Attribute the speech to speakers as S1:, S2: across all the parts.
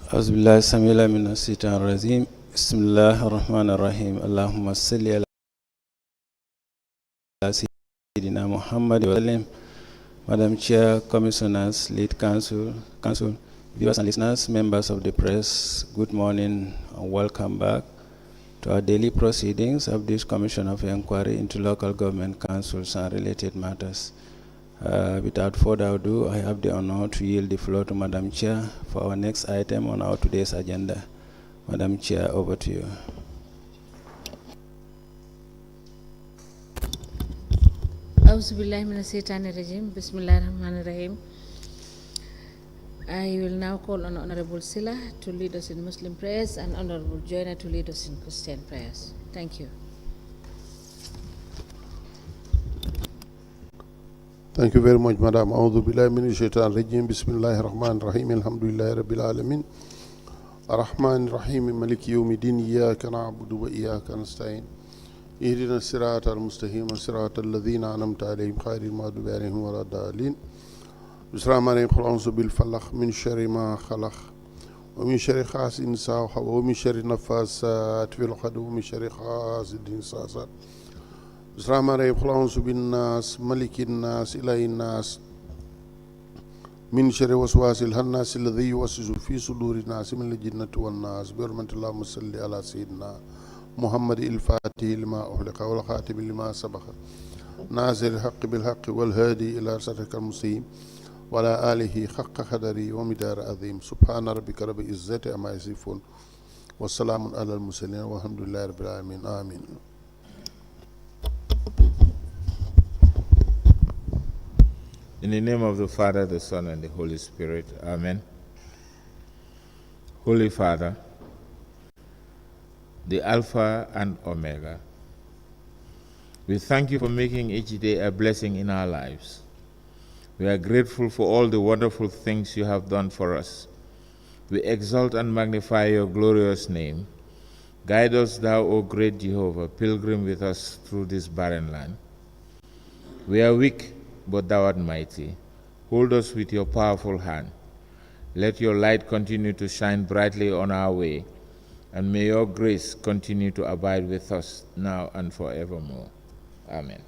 S1: أعوذ بالله السميع العليم من الشيطان الرجيم بسم الله الرحمن الرحيم اللهم صل على سيدنا محمد وسلم. Madam Chair, Commissioners, Lead Council, viewers and listeners, members of the press, good morning and welcome back to our daily proceedings of this Commission of Inquiry into Local Government Councils and related matters. Without further ado, I have the honor to yield the floor to Madam Chair for our next item on our today's agenda. Madam Chair, over to you.
S2: Bismillahirrahmanirrahim. I will now call on Honorable Silla to lead us in Muslim prayers and Honorable Joyner to lead us in Christian prayers. Thank you.
S3: Thank you very much, Madam. A'udhu billahi minash shaitan rajim. Bismillahir rahmanir rahim. Alhamdulillahi rabbil alamin. Ar-Rahmanir Rahim. Maliki yawmiddin. Iyyaka na'budu wa iyyaka nasta'in. اهدنا الصراط المستقيم صراط الذين أنعمت عليهم غير المغضوب عليهم ولا الضالين. بسم الله الرحمن الرحيم. أعوذ بالفلق من شر ما خلق ومن شر حاسد إذا وقب ومن شر النفاثات في العقد ومن شر حاسد إذا حسد. بسم الله الرحمن الرحيم. أعوذ بالناس ملك الناس إله الناس من شر وسواس الخناس الذي يوسوس في صدور الناس من الجنة والناس بحرمة اللهم صل على سيدنا محمد الفاتح لما أغلق والخاتم لما سبق ناصر الحق بالحق والهادي إلى صراطك المستقيم وعلى آله حق قدره ومقداره عظيم. سبحان ربك رب العزة عما يصفون والسلام على المرسلين والحمد لله رب العالمين. آمين.
S4: In the name of the Father, the Son, and the Holy Spirit. Amen. Holy Father, the Alpha and Omega, we thank you for making each day a blessing in our lives. We are grateful for all the wonderful things you have done for us. We exalt and magnify your glorious name. Guide us, thou, O great Jehovah, pilgrim with us through this barren land. We are weak, but thou art mighty. Hold us with your powerful hand. Let your light continue to shine brightly on our way, and may your grace continue to abide with us now and forevermore. Amen.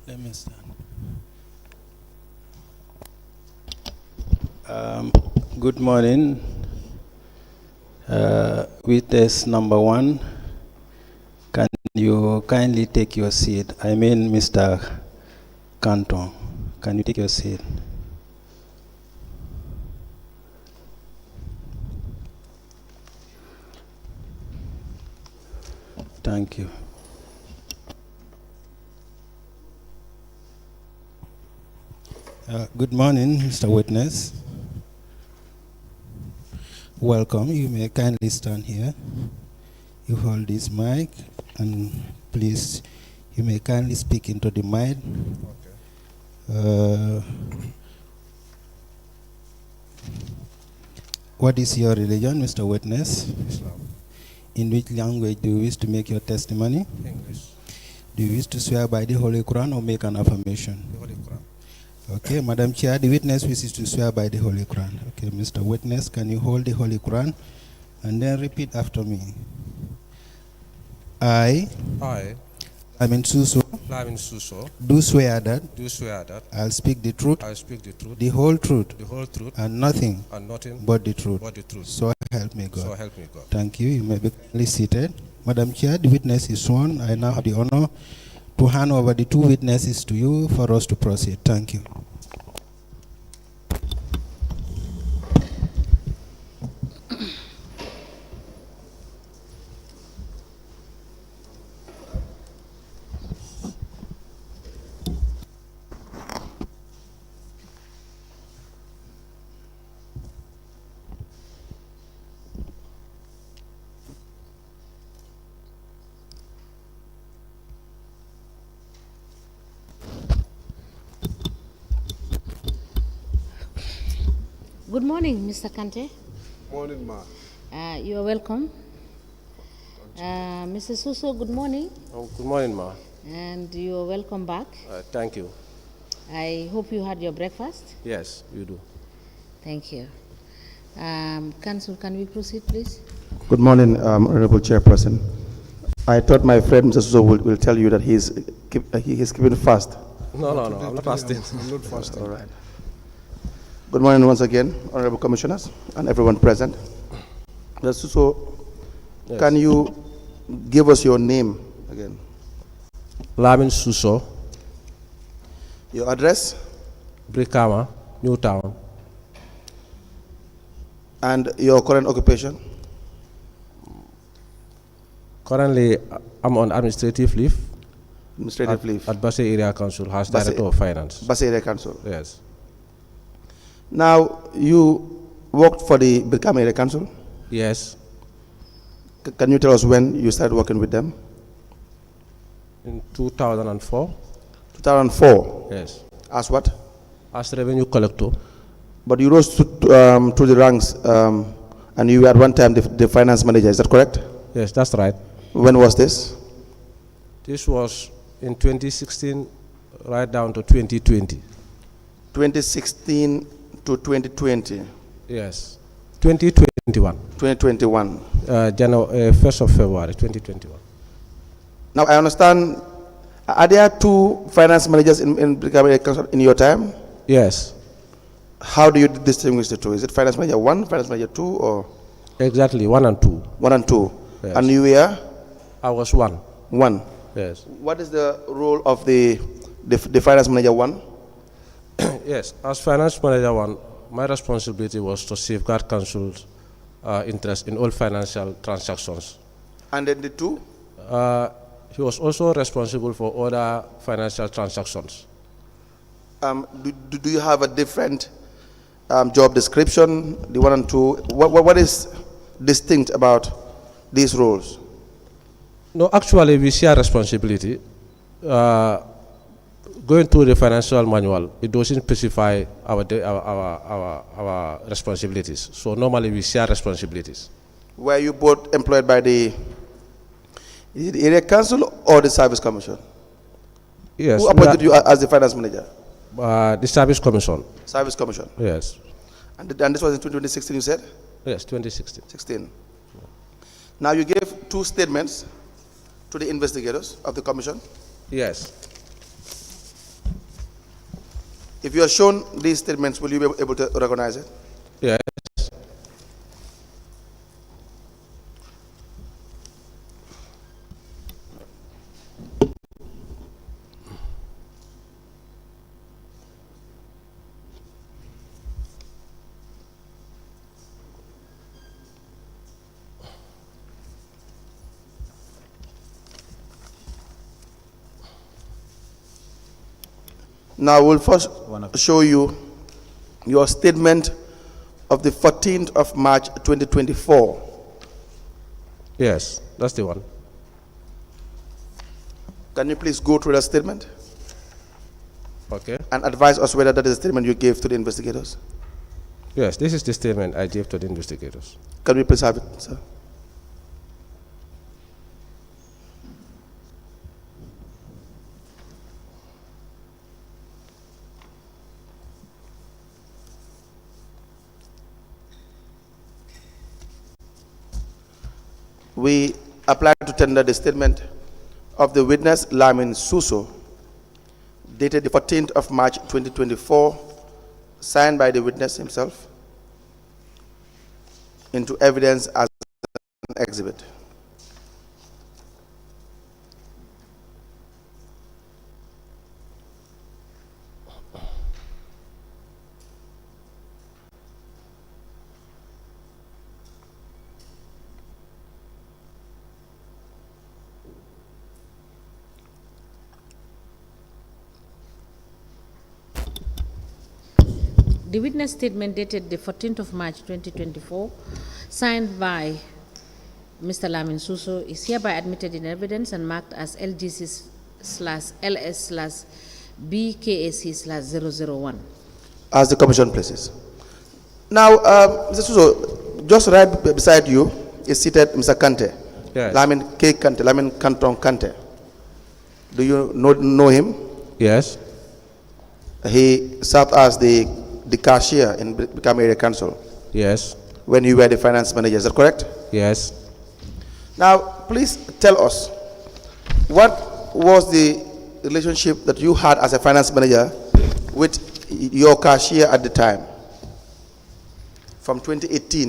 S1: Let me start. Good morning. Witness number one, can you kindly take your seat? I mean, Mr. Kanteh, can you take your seat? Thank you. Good morning, Mr. Witness. Welcome. You may kindly stand here. You hold this mic, and please, you may kindly speak into the mic. Okay. What is your religion, Mr. Witness?
S5: Islam.
S1: In which language do you wish to make your testimony?
S5: English.
S1: Do you wish to swear by the Holy Quran or make an affirmation?
S5: The Holy Quran.
S1: Okay, Madam Chair, the witness wishes to swear by the Holy Quran. Okay, Mr. Witness, can you hold the Holy Quran and then repeat after me? I mean Suso,
S5: Lamin Suso,
S1: do swear that
S5: do swear that
S1: I'll speak the truth,
S5: I will speak the truth,
S1: the whole truth,
S5: and
S1: nothing
S5: nothing
S1: but the truth.
S5: but the truth.
S1: So help me God.
S5: So help me God.
S1: Thank you. You may be kindly seated. Madam Chair, the witness is sworn. I now have the honor to hand over the two witnesses to you for us to proceed. Thank you.
S2: Good morning, Mr. Kanteh.
S3: Morning, ma.
S2: You are welcome. Mr. Suso, good morning.
S6: Oh, good morning, ma.
S2: And you are welcome back.
S6: Thank you.
S2: I hope you had your breakfast.
S6: Yes, you do.
S2: Thank you. Council, can we proceed, please?
S7: Good morning, Honorable Chairperson. I thought my friend Mr. Suso will tell you that he is keeping fast.
S6: No, I'm not fasting.
S3: I'm not fasting.
S7: All right. Good morning once again, Honorable Commissioners and everyone present. Mr. Suso,
S6: Yes.
S7: can you give us your name again?
S6: Lamin Suso,
S7: Your address
S6: Brik, Newtown.
S7: and your current occupation?
S6: Currently, I'm on administrative leave
S7: Administrative leave.
S6: at Basse Area Council as
S7: Basse-
S6: Director of Finance.
S7: Basse Area Council.
S6: Yes.
S7: Now, you worked for the Birkama Area Council.
S6: Yes.
S7: Can you tell us when you started working with them?
S6: In 2004.
S7: 2004.
S6: Yes.
S7: As what?
S6: As revenue collector.
S7: But you rose to the ranks, and you were at one time the finance manager. Is that correct?
S6: Yes, that's right.
S7: When was this?
S6: This was in 2016, right down to 2020.
S7: 2016 to 2020.
S6: Yes. 2021.
S7: 2021.
S6: January, 1st of February, 2021.
S7: Now I understand. Are there two finance managers in Birkama Area Council in your time?
S6: Yes.
S7: How do you distinguish the two? Is it finance manager 1, finance manager 2, or
S6: Exactly, 1 and 2.
S7: 1 and 2?
S6: Yes.
S7: And you were
S6: I was 1.
S7: 1.
S6: Yes.
S7: What is the role of the finance manager 1?
S6: Yes, as finance manager 1, my responsibility was to safeguard council's interest in all financial transactions.
S7: And then the 2?
S6: He was also responsible for other financial transactions.
S7: Do you have a different job description, the 1 and 2? What is distinct about these roles?
S6: No, actually, we share responsibility. Going through the financial manual, it doesn't specify our responsibilities. So normally we share responsibilities.
S7: Were you both employed by the area council or the service commission?
S6: Yes.
S7: Who appointed you as the finance manager?
S6: The service commission.
S7: Service commission.
S6: Yes.
S7: And this was in 2016, you said?
S6: Yes, 2016.
S7: 16. Now you gave 2 statements to the investigators of the commission.
S6: Yes.
S7: If you are shown these statements, will you be able to recognize it?
S6: Yes.
S7: Now we'll first show you your statement of the 14th of March 2024.
S6: Yes, that's the one.
S7: Can you please go through that statement
S6: Okay.
S7: and advise us whether that is the statement you gave to the investigators?
S6: Yes, this is the statement I gave to the investigators.
S7: Can we please have it, sir? we apply to tender the statement of the witness Lamin Suso, dated the 14th of March 2024, signed by the witness himself, into evidence as an exhibit.
S2: The witness statement dated the 14th of March 2024, signed by Mr. Lamin Suso, is hereby admitted in evidence and marked as LGC/LS/BKAC/001.
S7: As the commission places. Now, Mr. Suso, just right beside you is seated Mr. Kanteh.
S6: Yes.
S7: Lamin K. Kanteh, Lamin Canton Kanteh. Do you know him?
S6: Yes.
S7: He served as the cashier in Brik Area Council
S6: Yes.
S7: when you were the finance manager. Is that correct?
S6: Yes.
S7: Now, please tell us, what was the relationship that you had as a finance manager with your cashier at the time? From 2018.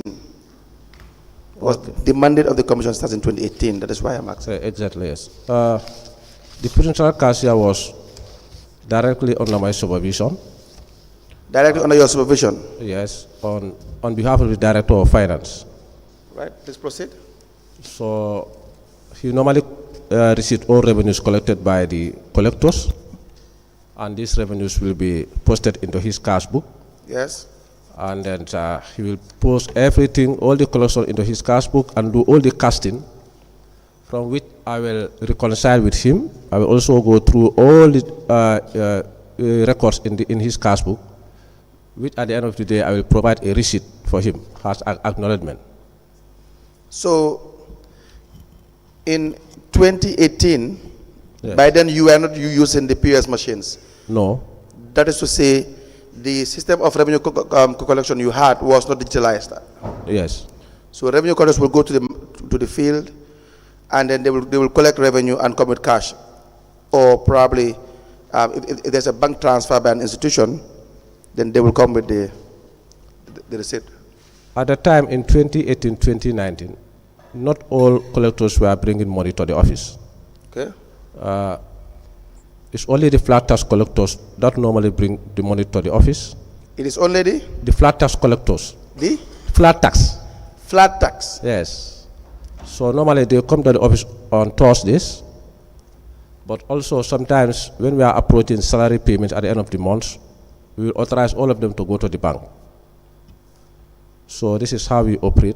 S7: Was the mandate of the commission starts in 2018. That is why I'm asking.
S6: Exactly, yes. The principal cashier was directly under my supervision.
S7: Directly under your supervision?
S6: Yes, on behalf of the Director of Finance.
S7: Right, please proceed.
S6: So he normally received all revenues collected by the collectors, and these revenues will be posted into his cash book.
S7: Yes.
S6: And then he will post everything, all the collection into his cash book and do all the casting, from which I will reconcile with him. I will also go through all the records in his cash book, which at the end of the day I will provide a receipt for him as acknowledgement.
S7: So in 2018,
S6: yes.
S7: By then you were not using the POS machines?
S6: No.
S7: That is to say, the system of revenue collection you had was not digitalized.
S6: Yes.
S7: So revenue collectors will go to the field, and then they will collect revenue and come with cash, or probably if there's a bank transfer by an institution, then they will come with the receipt.
S6: At the time in 2018-2019, not all collectors were bringing money to the office.
S7: Okay.
S6: It's only the flat tax collectors that normally bring the money to the office.
S7: It is only
S6: the flat tax collectors.
S7: The
S6: flat tax.
S7: Flat tax.
S6: Yes. So normally they come to the office on Thursdays, but also sometimes when we are approaching salary payments at the end of the month, we will authorize all of them to go to the bank. So this is how we operate.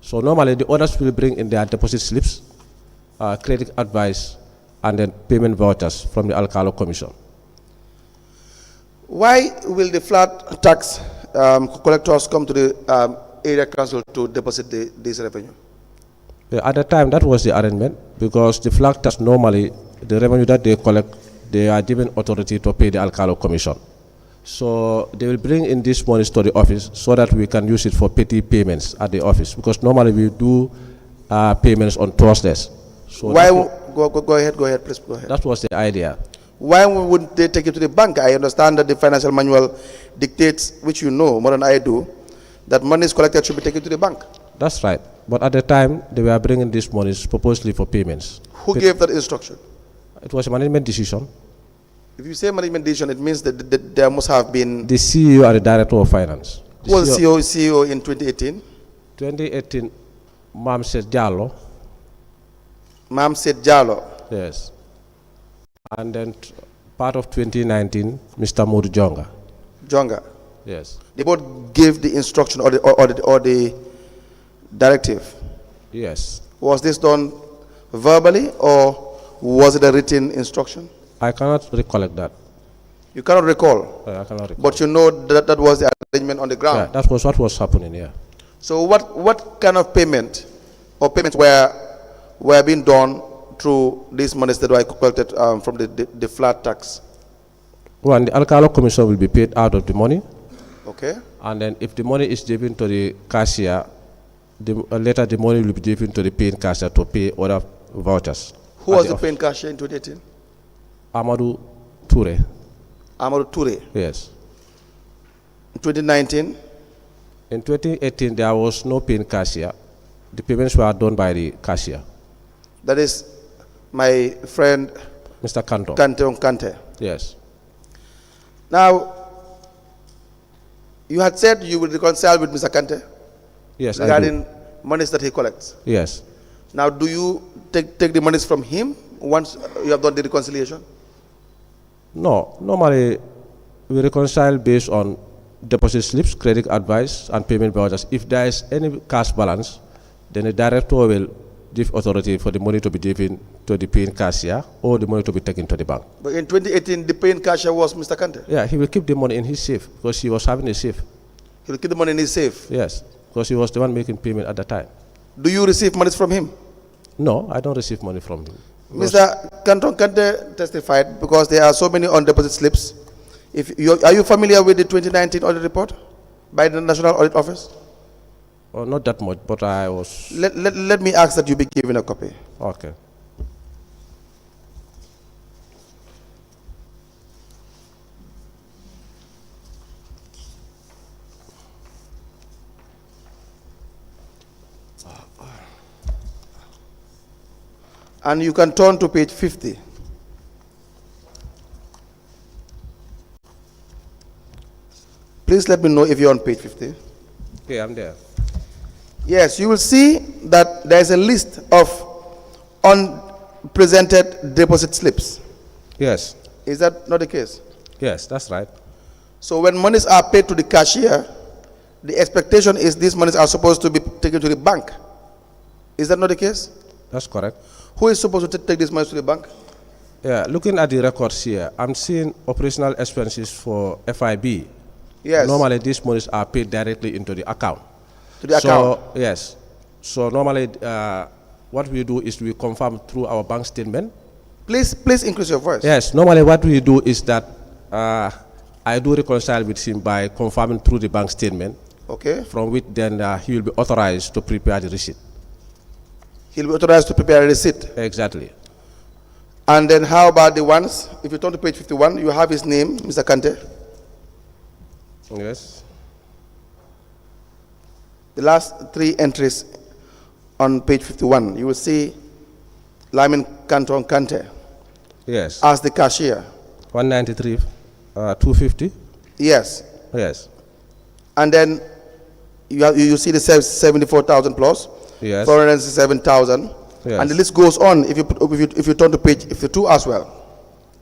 S6: So normally the others will bring in their deposit slips, credit advice, and then payment vouchers from the Alcalo Commission.
S7: Why will the flat tax collectors come to the area council to deposit this revenue?
S6: At the time, that was the arrangement, because the flat tax normally, the revenue that they collect, they are given authority to pay the Alcalo Commission. So they will bring in these monies to the office so that we can use it for petty payments at the office, because normally we do payments on Thursdays. So
S7: why? Go ahead, please go ahead.
S6: That was the idea.
S7: Why wouldn't they take it to the bank? I understand that the financial manual dictates, which you know more than I do, that money is collected should be taken to the bank.
S6: That's right. But at the time, they were bringing these monies purposely for payments.
S7: Who gave that instruction?
S6: It was a management decision.
S7: If you say management decision, it means that there must have been...
S6: The CEO and the Director of Finance.
S7: Who was CEO in 2018?
S6: 2018, Mam said Jallo.
S7: Mam said Jallo.
S6: Yes. And then part of 2019, Mr. Modu Jonga.
S7: Jonga.
S6: Yes.
S7: They both gave the instruction or the directive.
S6: Yes.
S7: Was this done verbally or was it a written instruction?
S6: I cannot recollect that.
S7: You cannot recall?
S6: I cannot recall.
S7: But you know that was the arrangement on the ground?
S6: Yeah, that was what was happening here.
S7: So what kind of payment or payments were being done through these monies that were collected from the flat tax?
S6: Well, the Alcalo Commission will be paid out of the money.
S7: Okay.
S6: And then if the money is given to the cashier, later the money will be given to the paying cashier to pay other vouchers.
S7: Who was the paying cashier in 2018?
S6: Amadou Toure.
S7: Amadou Toure.
S6: Yes.
S7: In 2019?
S6: In 2018, there was no paying cashier. The payments were done by the cashier.
S7: That is my friend
S6: Mr.
S7: Kanteh.
S6: Yes.
S7: Now, you had said you will reconcile with Mr. Kanteh?
S6: Yes,
S7: regarding monies that he collects?
S6: Yes.
S7: Now, do you take the monies from him once you have done the reconciliation?
S6: No. Normally, we reconcile based on deposit slips, credit advice, and payment vouchers. If there is any cash balance, then the director will give authority for the money to be given to the paying cashier or the money to be taken to the bank.
S7: But in 2018, the paying cashier was Mr. Kanteh?
S6: Yeah, he will keep the money in his safe because he was having a safe.
S7: He will keep the money in his safe?
S6: Yes, because he was the one making payment at the time.
S7: Do you receive monies from him?
S6: No, I don't receive money from him.
S7: Mr. Kanteh testified because there are so many on deposit slips. Are you familiar with the 2019 audit report by the National Audit Office?
S6: Well, not that much, but I was...
S7: Let me ask that you be given a copy.
S6: Okay.
S7: And you can turn to page 50. Please let me know if you're on page 50.
S6: Okay, I'm there.
S7: Yes, you will see that there is a list of unpresented deposit slips.
S6: Yes.
S7: Is that not the case?
S6: Yes, that's right.
S7: So when monies are paid to the cashier, the expectation is these monies are supposed to be taken to the bank. Is that not the case?
S6: That's correct.
S7: Who is supposed to take these monies to the bank?
S6: Yeah, looking at the records here, I'm seeing operational expenses for FIB.
S7: Yes.
S6: Normally, these monies are paid directly into the account.
S7: To the account?
S6: Yes. So normally, what we do is we confirm through our bank statement.
S7: Please increase your voice.
S6: Yes. Normally, what we do is that I do reconcile with him by confirming through the bank statement.
S7: Okay.
S6: From which then he will be authorized to prepare the receipt.
S7: He'll be authorized to prepare a receipt.
S6: Exactly.
S7: And then how about the ones, if you turn to page 51, you have his name, Mr. Kanteh.
S6: Yes.
S7: The last three entries on page 51, you will see Lamin Kanteh.
S6: Yes.
S7: As the cashier.
S6: 193, 250.
S7: Yes.
S6: Yes.
S7: And then you see the 74,000 plus.
S6: Yes.
S7: 407,000.
S6: Yes.
S7: And the list goes on if you turn to page 52 as well.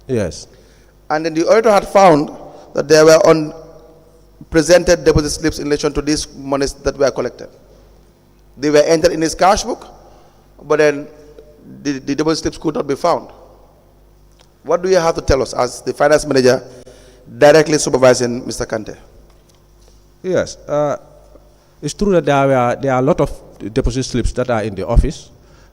S6: Yes.
S7: And then the auditor had found that there were unpresented deposit slips in relation to these monies that were collected. They were entered in his cash book, but then the deposit slips could not be found. What do you have to tell us as the finance manager directly supervising Mr. Kanteh?
S6: Yes. It's true that there are a lot of deposit slips that are in the office,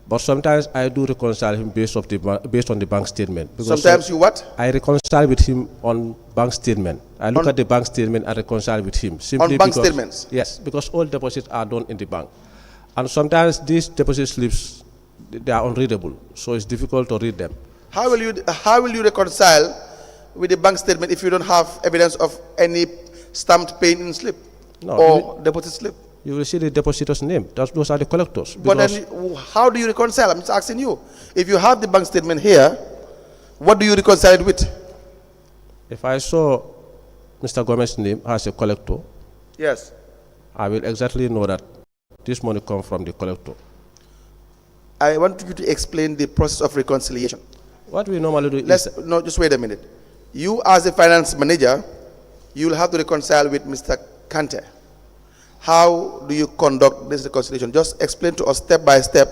S6: but sometimes I do reconcile him based on the bank statement.
S7: Sometimes you what?
S6: I reconcile with him on bank statement. I look at the bank statement and reconcile with him.
S7: Simply on bank statements?
S6: Yes, because all deposits are done in the bank. And sometimes these deposit slips, they are unreadable, so it's difficult to read them.
S7: How will you reconcile with the bank statement if you don't have evidence of any stamped paying slip or deposit slip?
S6: You will see the depositor's name. Those are the collectors.
S7: But then how do you reconcile? I'm just asking you. If you have the bank statement here, what do you reconcile it with?
S6: If I saw Mr. Gomez's name as a collector,
S7: yes,
S6: I will exactly know that this money comes from the collector.
S7: I want you to explain the process of reconciliation.
S6: What we normally do
S7: no, just wait a minute. You as a finance manager, you will have to reconcile with Mr. Kanteh. How do you conduct this reconciliation? Just explain to us step by step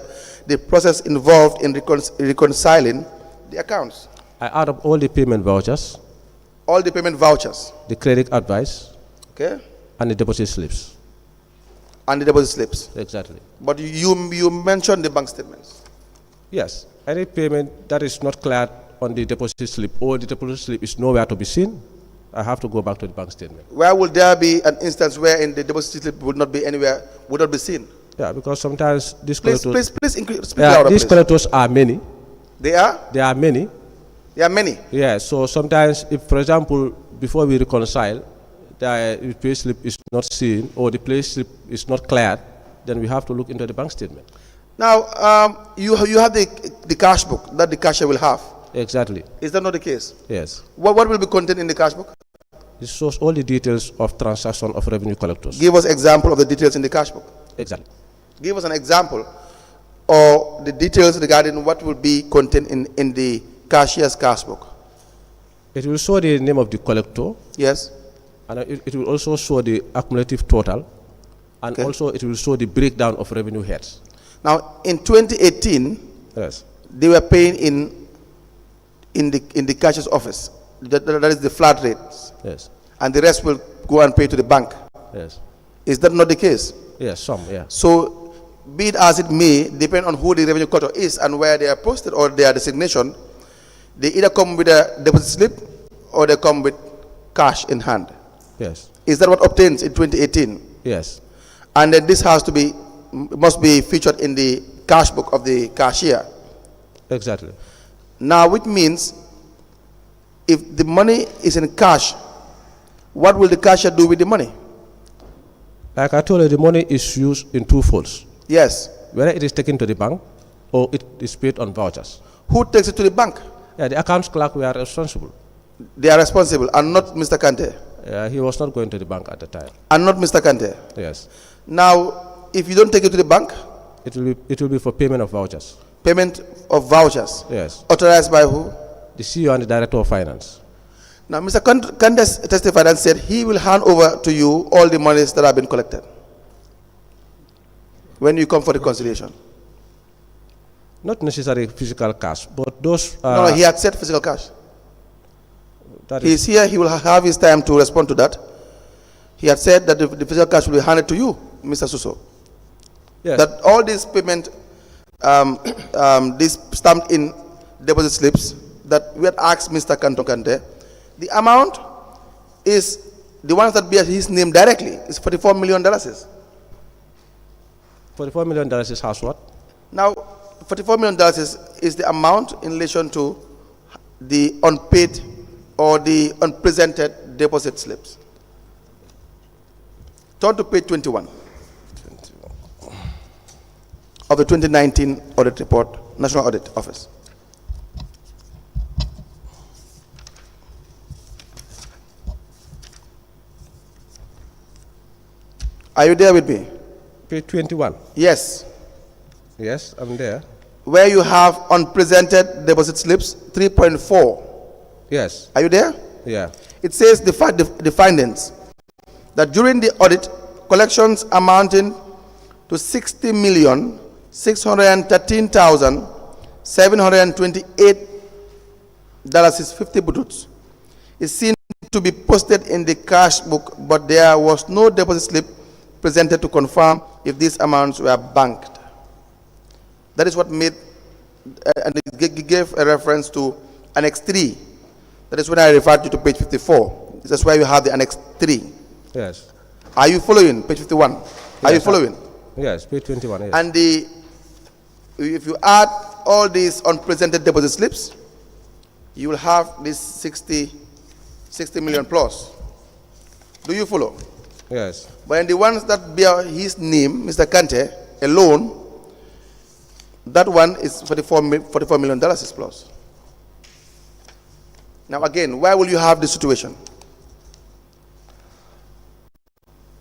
S7: the process involved in reconciling the accounts.
S6: I add up all the payment vouchers.
S7: All the payment vouchers.
S6: The credit advice.
S7: Okay.
S6: And the deposit slips.
S7: And the deposit slips.
S6: Exactly.
S7: But you mentioned the bank statements.
S6: Yes. Any payment that is not cleared on the deposit slip or the deposit slip is nowhere to be seen, I have to go back to the bank statement.
S7: Where would there be an instance wherein the deposit slip would not be anywhere, would not be seen?
S6: Yeah, because sometimes these
S7: Please,
S6: collectors,
S7: speak louder,
S6: these
S7: please.
S6: collectors are many.
S7: They are?
S6: There are many.
S7: There are many.
S6: Yeah, so sometimes if, for example, before we reconcile, the pay slip is not seen or the pay slip is not cleared, then we have to look into the bank statement.
S7: Now, you have the cash book that the cashier will have.
S6: Exactly.
S7: Is that not the case?
S6: Yes.
S7: What will be contained in the cash book?
S6: It shows all the details of transaction of revenue collectors.
S7: Give us example of the details in the cash book.
S6: Exactly.
S7: Give us an example or the details regarding what will be contained in the cashier's cash book.
S6: It will show the name of the collector.
S7: Yes.
S6: And it will also show the accumulative total. And also it will show the breakdown of revenue heads.
S7: Now, in 2018,
S6: yes,
S7: they were paying in the cashier's office. That is the flat rates.
S6: Yes.
S7: And the rest will go and pay to the bank.
S6: Yes.
S7: Is that not the case?
S6: Yes, some, yeah.
S7: So, be it as it may, depend on who the revenue collector is and where they are posted or their designation, they either come with a deposit slip or they come with cash in hand.
S6: Yes.
S7: Is that what obtains in 2018?
S6: Yes.
S7: And then this must be featured in the cash book of the cashier.
S6: Exactly.
S7: Now, which means if the money is in cash, what will the cashier do with the money?
S6: Like I told you, the money is used in two folds.
S7: Yes.
S6: Whether it is taken to the bank or it is paid on vouchers.
S7: Who takes it to the bank?
S6: Yeah, the accounts clerk were responsible.
S7: They are responsible, and not Mr. Kanteh.
S6: He was not going to the bank at the time.
S7: And not Mr. Kanteh.
S6: Yes.
S7: Now, if you don't take it to the bank,
S6: it will be for payment of vouchers.
S7: Payment of vouchers.
S6: Yes.
S7: Authorized by who?
S6: The CEO and the Director of Finance.
S7: Now, Mr. Kanteh testified and said he will hand over to you all the monies that have been collected when you come for reconciliation.
S6: Not necessarily physical cash, but those.
S7: No, he had said physical cash. He's here, he will have his time to respond to that. He had said that the physical cash will be handed to you, Mr. Suso.
S6: Yes.
S7: That all these payment, these stamped in deposit slips that we had asked Mr. Kanteh, the amount is the ones that bear his name directly is $44 million.
S6: $44 million is house what?
S7: Now, $44 million is the amount in relation to the unpaid or the unpresented deposit slips. Turn to page 21 of the 2019 audit report, National Audit Office. Are you there with me?
S6: Page 21.
S7: Yes.
S6: Yes, I'm there.
S7: Where you have unpresented deposit slips, 3.4.
S6: Yes.
S7: Are you there?
S6: Yeah.
S7: It says the findings that during the audit, collections amounting to $60,613,728.50 is seen to be posted in the cash book, but there was no deposit slip presented to confirm if these amounts were banked. That is what made, and it gave a reference to Annex 3. That is when I referred you to page 54. That's why you have the Annex 3.
S6: Yes.
S7: Are you following? Page 51. Are you following?
S6: Yes, page 21. Yes.
S7: And if you add all these unpresented deposit slips, you will have this 60 million plus. Do you follow?
S6: Yes.
S7: But in the ones that bear his name, Mr. Kanteh, alone, that one is $44 million plus. Now again, why will you have this situation?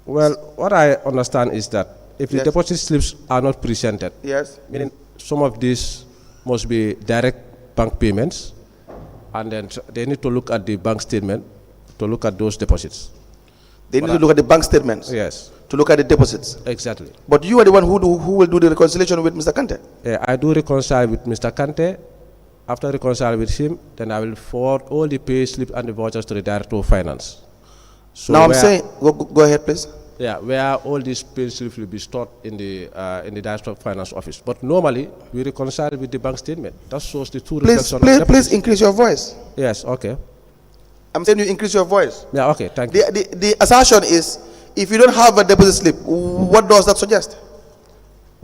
S6: Well, what I understand is that if the deposit slips are not presented,
S7: yes,
S6: meaning some of these must be direct bank payments, and then they need to look at the bank statement to look at those deposits.
S7: They need to look at the bank statements.
S6: Yes.
S7: To look at the deposits.
S6: Exactly.
S7: But you are the one who will do the reconciliation with Mr. Kanteh.
S6: I do reconcile with Mr. Kanteh. After reconciling with him, then I will forward all the pay slip and the vouchers to the Director of Finance. So
S7: now I'm saying, go ahead, please.
S6: Yeah, where all these pay slips will be stored in the Director of Finance office. But normally, we reconcile with the bank statement. That shows the two reflections.
S7: Please increase your voice.
S6: Yes, okay.
S7: I'm saying you increase your voice.
S6: Yeah, okay, thank you.
S7: The assertion is, if you don't have a deposit slip, what does that suggest?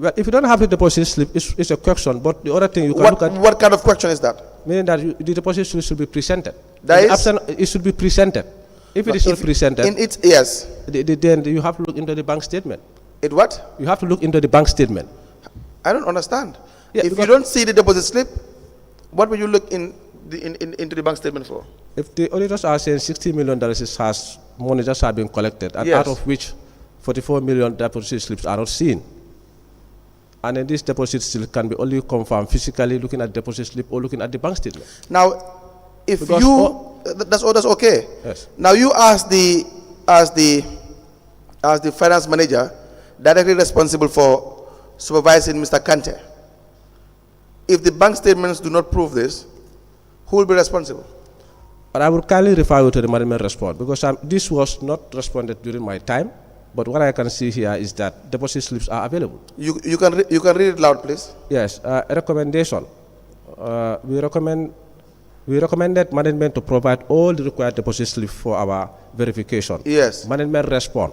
S6: Well, if you don't have the deposit slip, it's a question. But the other thing you can look at,
S7: What kind of question is that?
S6: meaning that the deposit slip should be presented.
S7: That is-
S6: It should be presented. If it is not presented,
S7: In its yes.
S6: then you have to look into the bank statement.
S7: It what?
S6: You have to look into the bank statement.
S7: I don't understand.
S6: Yeah,
S7: if you
S6: because-
S7: don't see the deposit slip, what will you look into the bank statement for?
S6: If the auditors are saying $60 million has money just have been collected, and
S7: Yes.
S6: out of which 44 million deposit slips are not seen, and then this deposit slip can be only confirmed physically looking at deposit slip or looking at the bank statement.
S7: Now, if
S6: Because
S7: that's okay.
S6: Yes.
S7: Now you as the finance manager directly responsible for supervising Mr. Kanteh. If the bank statements do not prove this, who will be responsible?
S6: But I would kindly refer you to the management response because this was not responded during my time. But what I can see here is that deposit slips are available.
S7: You can read it loud, please.
S6: Yes, a recommendation. We recommended management to provide all the required deposit slips for our verification.
S7: Yes.
S6: Management respond.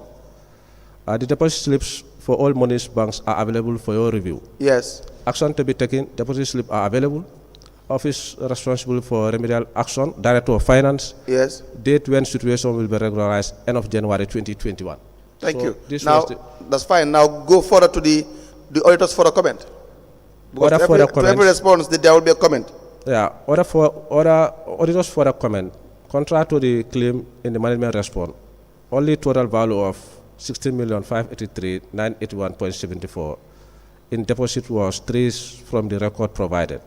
S6: The deposit slips for all monies banks are available for your review.
S7: Yes.
S6: Action to be taken, deposit slips are available. Office responsible for remedial action, Director of Finance.
S7: Yes.
S6: Date when situation will be regularized, end of January 2021.
S7: Thank
S6: So
S7: you.
S6: this
S7: Now,
S6: was
S7: that's fine. Now go further to the auditors for a comment. Because
S6: Order
S7: to
S6: for the
S7: every
S6: comments.
S7: response, there will be a comment.
S6: Yeah, auditors for a comment. Contrary to the claim in the management response, only total value of 16,583,981.74 in deposit was traced from the record provided.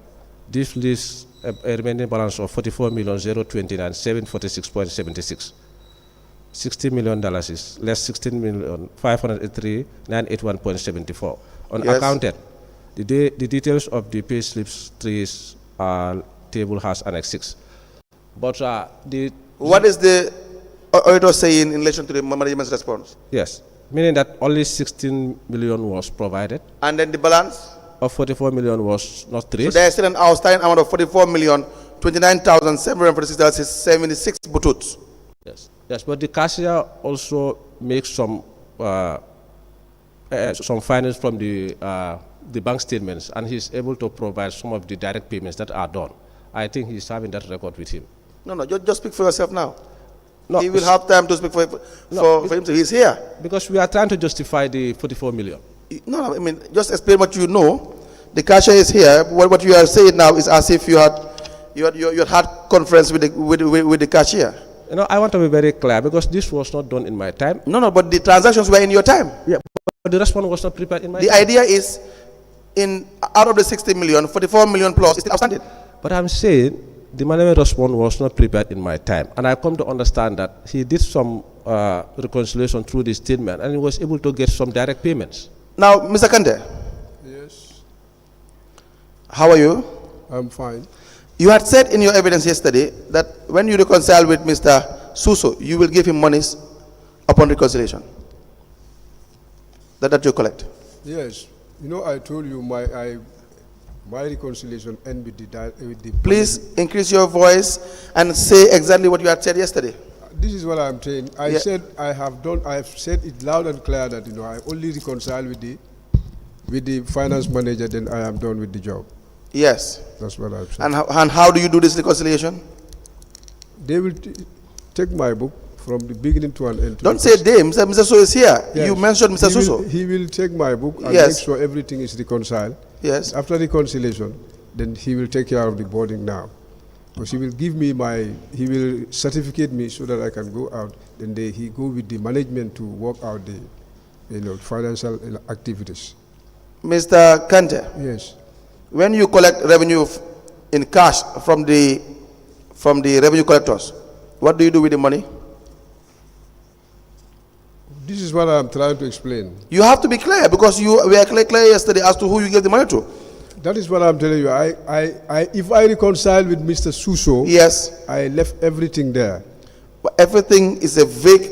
S6: This leaves a remaining balance of $44,029,746.76. $60 million is less $16,583,981.74. Unaccounted, the details of the pay slips trees table has Annex 6. But
S7: What is the auditor saying in relation to the management's response?
S6: yes, meaning that only 16 million was provided,
S7: And then the balance?
S6: of 44 million was not
S7: So
S6: traced.
S7: there is still an outstanding amount of $44,029,746 bututs.
S6: Yes, yes, but the cashier also makes some findings from the bank statements, and he's able to provide some of the direct payments that are done. I think he's having that record with him.
S7: No, just speak for yourself now.
S6: No,
S7: He will have time to speak for him. So he's here.
S6: because we are trying to justify the 44 million.
S7: No, I mean, just explain what you know. The cashier is here. What you are saying now is as if you had conference with the cashier.
S6: You know, I want to be very clear because this was not done in my time.
S7: No, but the transactions were in your time.
S6: Yeah, but the response was not prepared in my
S7: The
S6: time.
S7: idea is, out of the 60 million, 44 million plus is still outstanding.
S6: But I'm saying the management response was not prepared in my time, and I come to understand that he did some reconciliation through the statement, and he was able to get some direct payments.
S7: Now, Mr. Kanteh,
S3: Yes,
S7: how are you?
S3: I'm fine.
S7: You had said in your evidence yesterday that when you reconcile with Mr. Suso, you will give him monies upon reconciliation. That you collect.
S3: Yes, you know, I told you my reconciliation end with the.
S7: Please increase your voice and say exactly what you had said yesterday.
S3: This is what I'm saying. I
S7: Yeah.
S3: said I have said it loud and clear that I only reconcile with the finance manager, then I am done with the job.
S7: Yes.
S3: That's what I'm saying.
S7: And how do you do this reconciliation?
S3: They will take my book from the beginning to an end.
S7: Don't say they. Mr. Suso is here.
S3: Yes.
S7: You mentioned Mr. Suso.
S3: He will take my book and
S7: Yes.
S3: make sure everything is reconciled.
S7: Yes.
S3: After reconciliation, then he will take care of the boarding now. Because he will give me he will certificate me so that I can go out. Then he go with the management to work out the, financial activities.
S7: Mr. Kanteh,
S3: Yes.
S7: when you collect revenue in cash from the revenue collectors, what do you do with the money?
S3: This is what I'm trying to explain.
S7: You have to be clear because we were clear yesterday as to who you gave the money to.
S3: That is what I'm telling you. If I reconcile with Mr. Suso,
S7: Yes,
S3: I left everything there.
S7: but everything is a vague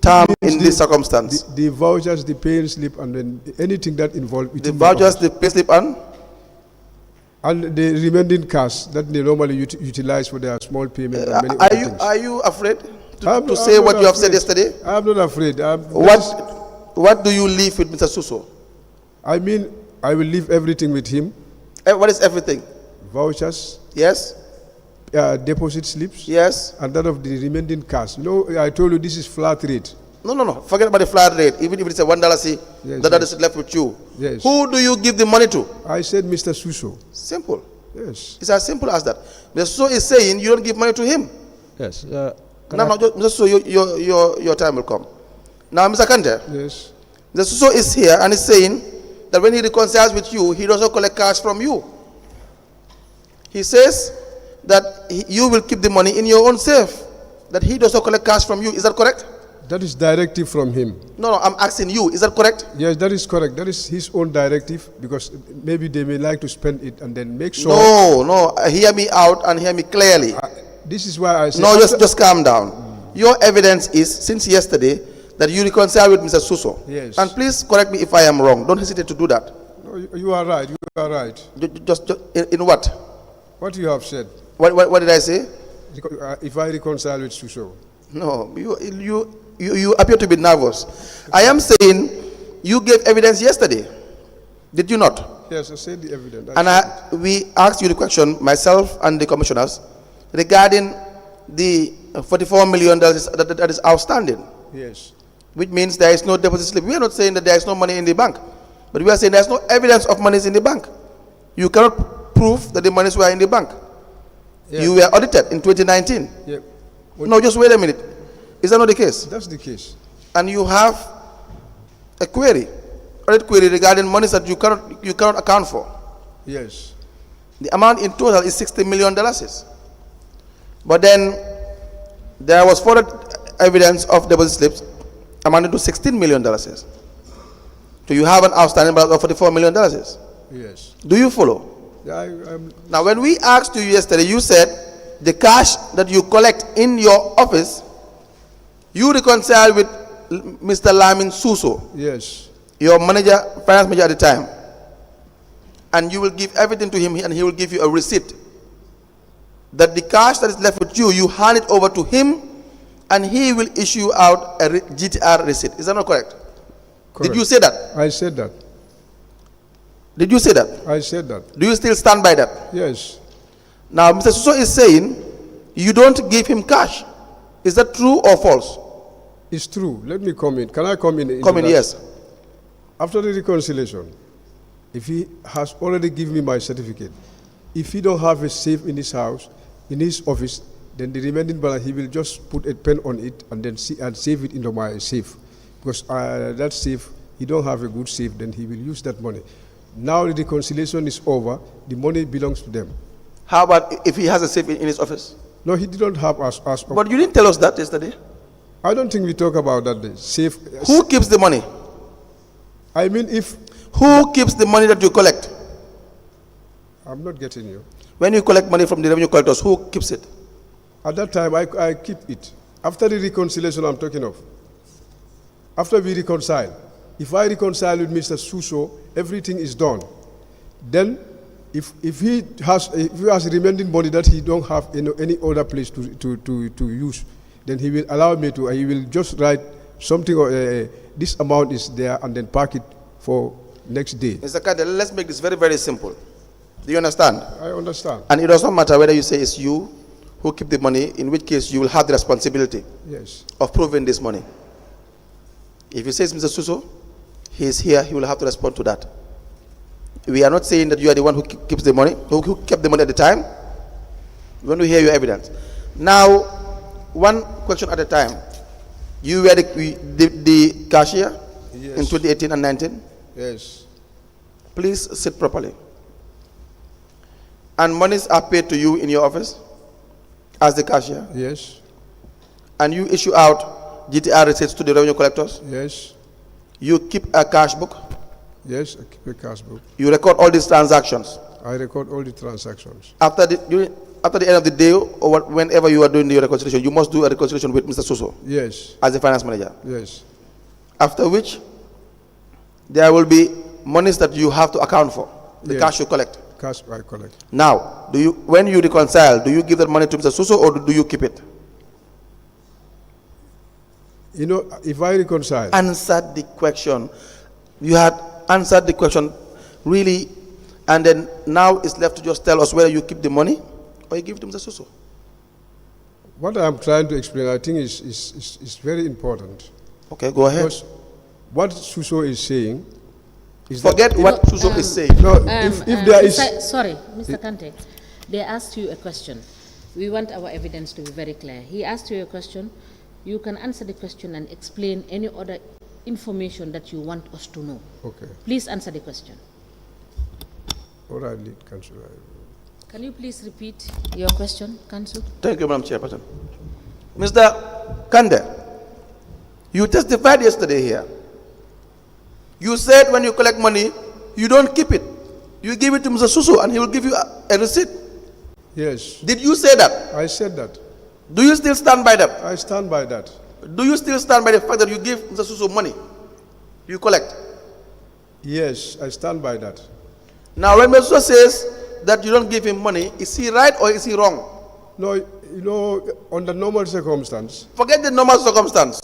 S7: term in this circumstance.
S3: The vouchers, the pay slip, and then anything that involved
S7: The
S3: within
S7: vouchers,
S3: office.
S7: the payslip,
S3: And the remaining cash that they normally utilize for their small payment and many other things.
S7: are you afraid
S3: I'm
S7: to say
S3: not
S7: what you have said
S3: afraid.
S7: yesterday?
S3: I'm not afraid.
S7: What do you leave with Mr. Suso?
S8: I mean, I will leave everything with him.
S7: What is everything?
S8: Vouchers,
S7: Yes?
S8: deposit slips,
S7: Yes?
S8: and that of the remaining cash. You know, I told you this is flat rate.
S7: No. Forget about the flat rate. Even if it's a $1, see,
S8: Yes,
S7: that
S8: yes.
S7: is left with you.
S8: Yes.
S7: Who do you give the money to?
S8: I said Mr. Suso.
S7: Simple.
S8: Yes.
S7: It's as simple as that. Mr. Suso is saying you don't give money to him.
S6: Yes.
S7: No, Mr. Suso, your time will come. Now, Mr. Kanteh,
S8: Yes.
S7: Mr. Suso is here and is saying that when he reconciles with you, he doesn't collect cash from you. He says that you will keep the money in your own safe, that he does not collect cash from you. Is that correct?
S8: That is directive from him.
S7: No, I'm asking you. Is that correct?
S8: Yes, that is correct. That is his own directive, because maybe they may like to spend it and then make sure.
S7: No. Hear me out and hear me clearly.
S8: This is why I said.
S7: No, just calm down. Your evidence is, since yesterday, that you reconcile with Mr. Suso.
S8: Yes.
S7: And please correct me if I am wrong. Don't hesitate to do that.
S8: No, you are right. You are right.
S7: Just in what?
S8: What you have said.
S7: What did I say?
S8: If I reconcile with Suso.
S7: No, you appear to be nervous. I am saying you gave evidence yesterday. Did you not?
S8: Yes, I said the evidence.
S7: And we asked you the question, myself and the commissioners, regarding the $44 million that is outstanding.
S8: Yes.
S7: Which means there is no deposit slip. We are not saying that there is no money in the bank, but we are saying there is no evidence of monies in the bank. You cannot prove that the monies were in the bank.
S8: Yeah.
S7: You were audited in 2019.
S8: Yeah.
S7: No, just wait a minute. Is that not the case?
S8: That's the case.
S7: And you have a query, audit query regarding monies that you cannot account for.
S8: Yes.
S7: The amount in total is $60 million. But then there was further evidence of deposit slips amounting to $16 million. So you have an outstanding balance of $44 million.
S8: Yes.
S7: Do you follow?
S8: Yeah,
S7: Now, when we asked you yesterday, you said the cash that you collect in your office, you reconcile with Mr. Lamin Suso,
S8: yes.
S7: your manager, finance manager at the time, and you will give everything to him and he will give you a receipt. That the cash that is left with you, you hand it over to him and he will issue out a GTR receipt. Is that not correct?
S8: Correct.
S7: Did you say that?
S8: I said that.
S7: Did you say that?
S8: I said that.
S7: Do you still stand by that?
S8: Yes.
S7: Now, Mr. Suso is saying you don't give him cash. Is that true or false?
S8: It's true. Let me come in. Can I come in?
S7: Come in, yes.
S8: After the reconciliation, if he has already given me my certificate, if he don't have a safe in his house, in his office, then the remaining balance, he will just put a pen on it and then save it into my safe. Because that safe, he don't have a good safe, then he will use that money. Now the reconciliation is over, the money belongs to them.
S7: How about if he has a safe in his office?
S8: No, he didn't have us.
S7: But you didn't tell us that yesterday.
S8: I don't think we talk about that day. Safe.
S7: Who keeps the money?
S8: I mean, if...
S7: Who keeps the money that you collect?
S8: I'm not getting you.
S7: When you collect money from the revenue collectors, who keeps it?
S8: At that time, I keep it. After the reconciliation I'm talking of, after we reconcile, if I reconcile with Mr. Suso, everything is done. Then, if he has remaining money that he don't have in any other place to use, then he will allow me to. He will just write something. This amount is there, and then park it for next day.
S7: Mr. Kanteh, let's make this very, very simple. Do you understand?
S8: I understand.
S7: And it does not matter whether you say it's you who keep the money, in which case you will have the responsibility of proving this money. If you say it's Mr. Suso, he is here, he will have to respond to that. We are not saying that you are the one who keeps the money, who kept the money at the time. We want to hear your evidence. Now, one question at a time. You were the cashier in 2018 and 19?
S8: Yes.
S7: Please sit properly. And monies are paid to you in your office as the cashier?
S8: Yes.
S7: And you issue out GTR receipts to the revenue collectors?
S8: Yes.
S7: You keep a cash book?
S8: Yes, I keep a cash book.
S7: You record all these transactions?
S8: I record all the transactions.
S7: After the end of the day, or whenever you are doing the reconciliation, you must do a reconciliation with Mr. Suso?
S8: Yes.
S7: As the finance manager?
S8: Yes.
S7: After which, there will be monies that you have to account for, the cash you collect?
S8: Cash I collect.
S7: Now, when you reconcile, do you give that money to Mr. Suso or do you keep it?
S8: You know, if I reconcile...
S7: Answer the question. You had answered the question really, and then now it's left to just tell us whether you keep the money or you give it to Mr. Suso.
S8: What I'm trying to explain, I think, is very important.
S7: Okay, go ahead.
S8: Because what Suso is saying is
S7: Forget
S8: that
S7: what Suso is saying.
S8: no, if there is...
S2: Sorry, Mr. Kanteh, they asked you a question. We want our evidence to be very clear. He asked you a question. You can answer the question and explain any other information that you want us to know.
S8: Okay.
S2: Please answer the question.
S8: All right, lead councillor.
S2: Can you please repeat your question, Council?
S7: Thank you, Madam Chairperson. Mr. Kanteh, you testified yesterday here. You said when you collect money, you don't keep it. You give it to Mr. Suso and he will give you a receipt.
S8: Yes.
S7: Did you say that?
S8: I said that.
S7: Do you still stand by that?
S8: I stand by that.
S7: Do you still stand by the fact that you give Mr. Suso money? You collect?
S8: Yes, I stand by that.
S7: Now, when Mr. Suso says that you don't give him money, is he right or is he wrong?
S8: No, you know, under normal circumstance,
S7: Forget the normal circumstance.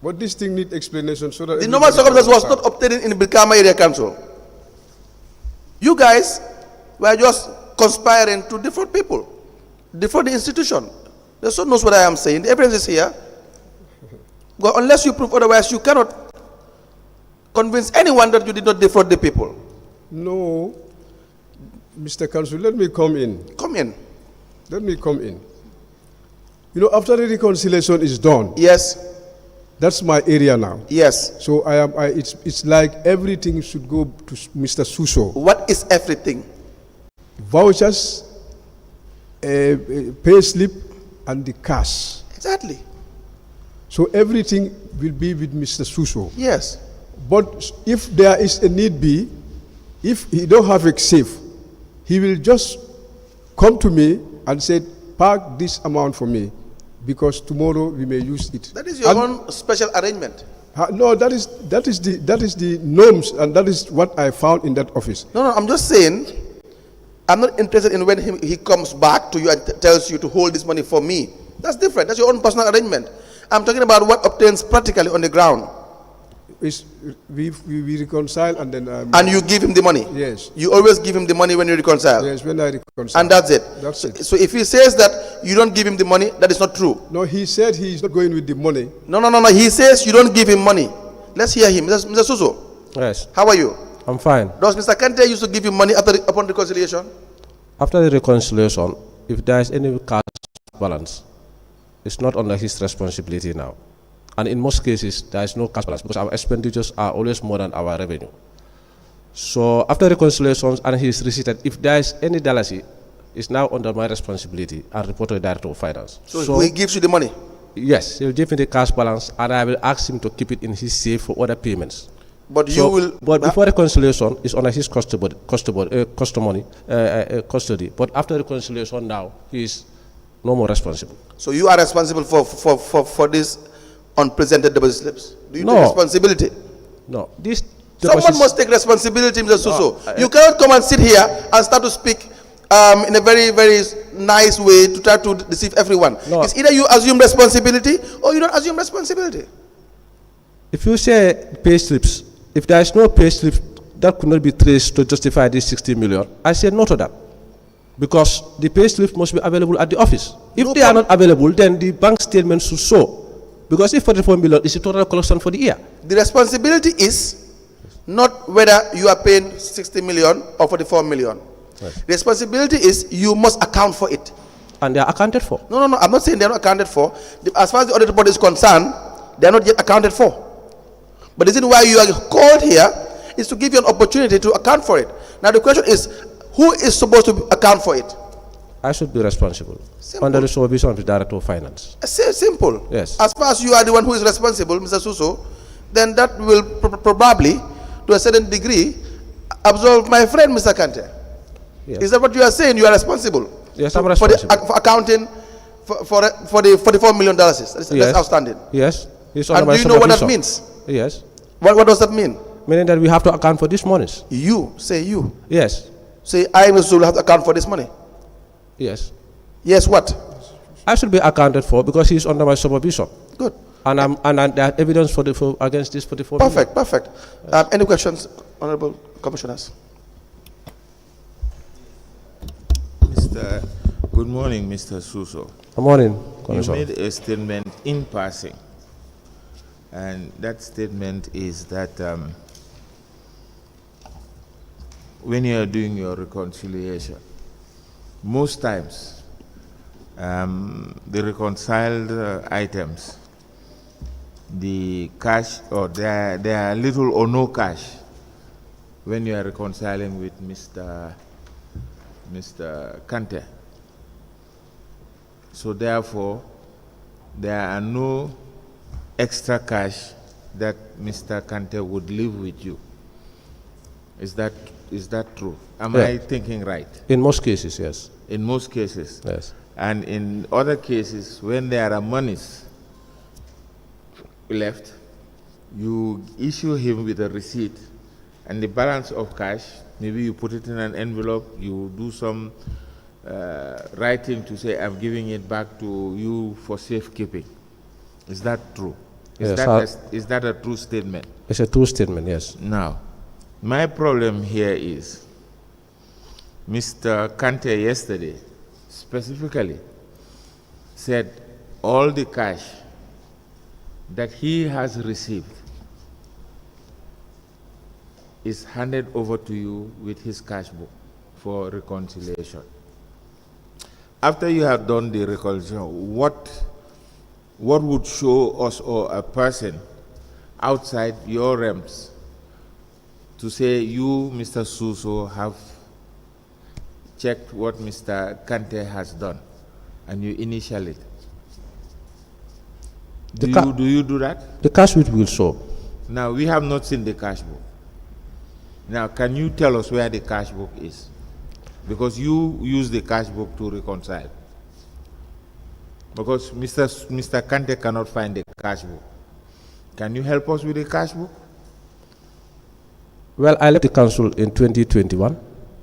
S8: but this thing needs explanation so that...
S7: The normal circumstance was not obtained in the Brikama Area Council. You guys were just conspiring to defraud people, defraud the institution. The son knows what I am saying. The evidence is here. Well, unless you prove otherwise, you cannot convince anyone that you did not defraud the people.
S8: No, Mr. Council, let me come in.
S7: Come in.
S8: Let me come in. You know, after the reconciliation is done,
S7: Yes.
S8: that's my area now.
S7: Yes.
S8: So it's like everything should go to Mr. Suso.
S7: What is everything?
S8: Vouchers, pay slip, and the cash.
S7: Exactly.
S8: So everything will be with Mr. Suso.
S7: Yes.
S8: But if there is a need be, if he don't have a safe, he will just come to me and say, park this amount for me, because tomorrow we may use it.
S7: That is your own special arrangement.
S8: No, that is the norms, and that is what I found in that office.
S7: No, I'm just saying, I'm not interested in when he comes back to you and tells you to hold this money for me. That's different. That's your own personal arrangement. I'm talking about what obtains practically on the ground.
S8: We reconcile and then...
S7: and you give him the money?
S8: Yes.
S7: You always give him the money when you reconcile?
S8: Yes, when I reconcile.
S7: And that's it?
S8: That's it.
S7: So if he says that you don't give him the money, that is not true?
S8: No, he said he's not going with the money.
S7: No. He says you don't give him money. Let's hear him. Mr. Suso.
S6: Yes.
S7: How are you?
S6: I'm fine.
S7: Does Mr. Kanteh used to give you money upon reconciliation?
S6: After the reconciliation, if there is any cash balance, it's not under his responsibility now. And in most cases, there is no cash balance because our expenditures are always more than our revenue. So after reconciliations and he is receipted, if there is any dalasi, it's now under my responsibility and report to the Director of Finance.
S7: So he gives you the money?
S6: Yes, he will give me the cash balance and I will ask him to keep it in his safe for other payments.
S7: But
S6: But before reconciliation, it's under his custody. But after reconciliation now, he is no more responsible.
S7: So you are responsible for this unpresented deposit slips? Do you
S6: No.
S7: take responsibility?
S6: No.
S7: Someone must take responsibility, Mr. Suso. You cannot come and sit here and start to speak in a very, very nice way to try to deceive everyone.
S6: No.
S7: It's either you assume responsibility or you don't assume responsibility.
S6: If you say pay slips, if there is no pay slip that could not be traced to justify this 60 million, I say no to that. Because the pay slips must be available at the office. If they are not available, then the bank statement should show. Because if 44 million is the total collection for the year.
S7: The responsibility is not whether you are paying 60 million or 44 million.
S6: Right.
S7: The responsibility is you must account for it.
S6: And they are accounted for.
S7: No, I'm not saying they are not accounted for. As far as the audit report is concerned, they are not yet accounted for. But the reason why you are called here is to give you an opportunity to account for it. Now the question is, who is supposed to account for it?
S6: I should be responsible.
S7: Simple.
S6: Under the supervision of the Director of Finance.
S7: Simple.
S6: Yes.
S7: As far as you are the one who is responsible, Mr. Suso, then that will probably, to a certain degree, absolve my friend, Mr. Kanteh.
S6: Yes.
S7: Is that what you are saying? You are responsible?
S6: Yes, I'm responsible.
S7: For accounting for the $44 million. That's outstanding.
S6: Yes.
S7: And do you know what that means?
S6: Yes.
S7: What does that mean?
S6: Meaning that we have to account for these monies.
S7: You. Say you.
S6: Yes.
S7: Say I, Mr. Suso, have to account for this money.
S6: Yes.
S7: Yes, what?
S6: I should be accounted for because he is under my supervision.
S7: Good.
S6: And there are evidence against this 44 million.
S7: Perfect, perfect. Any questions, Honorable Commissioners?
S4: Good morning, Mr. Suso.
S6: Good morning,
S4: You
S6: Commissioner.
S4: made a statement in passing, and that statement is that when you are doing your reconciliation, most times the reconciled items, the cash, or there are little or no cash when you are reconciling with Mr. Kanteh. So therefore, there are no extra cash that Mr. Kanteh would leave with you. Is that true? Am I thinking right?
S6: In most cases, yes.
S4: In most cases.
S6: Yes.
S4: And in other cases, when there are monies left, you issue him with a receipt and the balance of cash, maybe you put it in an envelope, you do some writing to say, I'm giving it back to you for safekeeping. Is that true? Is that a true statement?
S6: It's a true statement, yes.
S4: Now, my problem here is Mr. Kanteh yesterday specifically said all the cash that he has received is handed over to you with his cash book for reconciliation. After you have done the reconciliation, what would show us or a person outside your realms to say you, Mr. Suso, have checked what Mr. Kanteh has done and you initial it? Do you do that?
S6: The cash book will show.
S4: Now, we have not seen the cash book. Now, can you tell us where the cash book is? Because you use the cash book to reconcile. Because Mr. Kanteh cannot find the cash book. Can you help us with the cash book?
S6: Well, I left the council in 2021.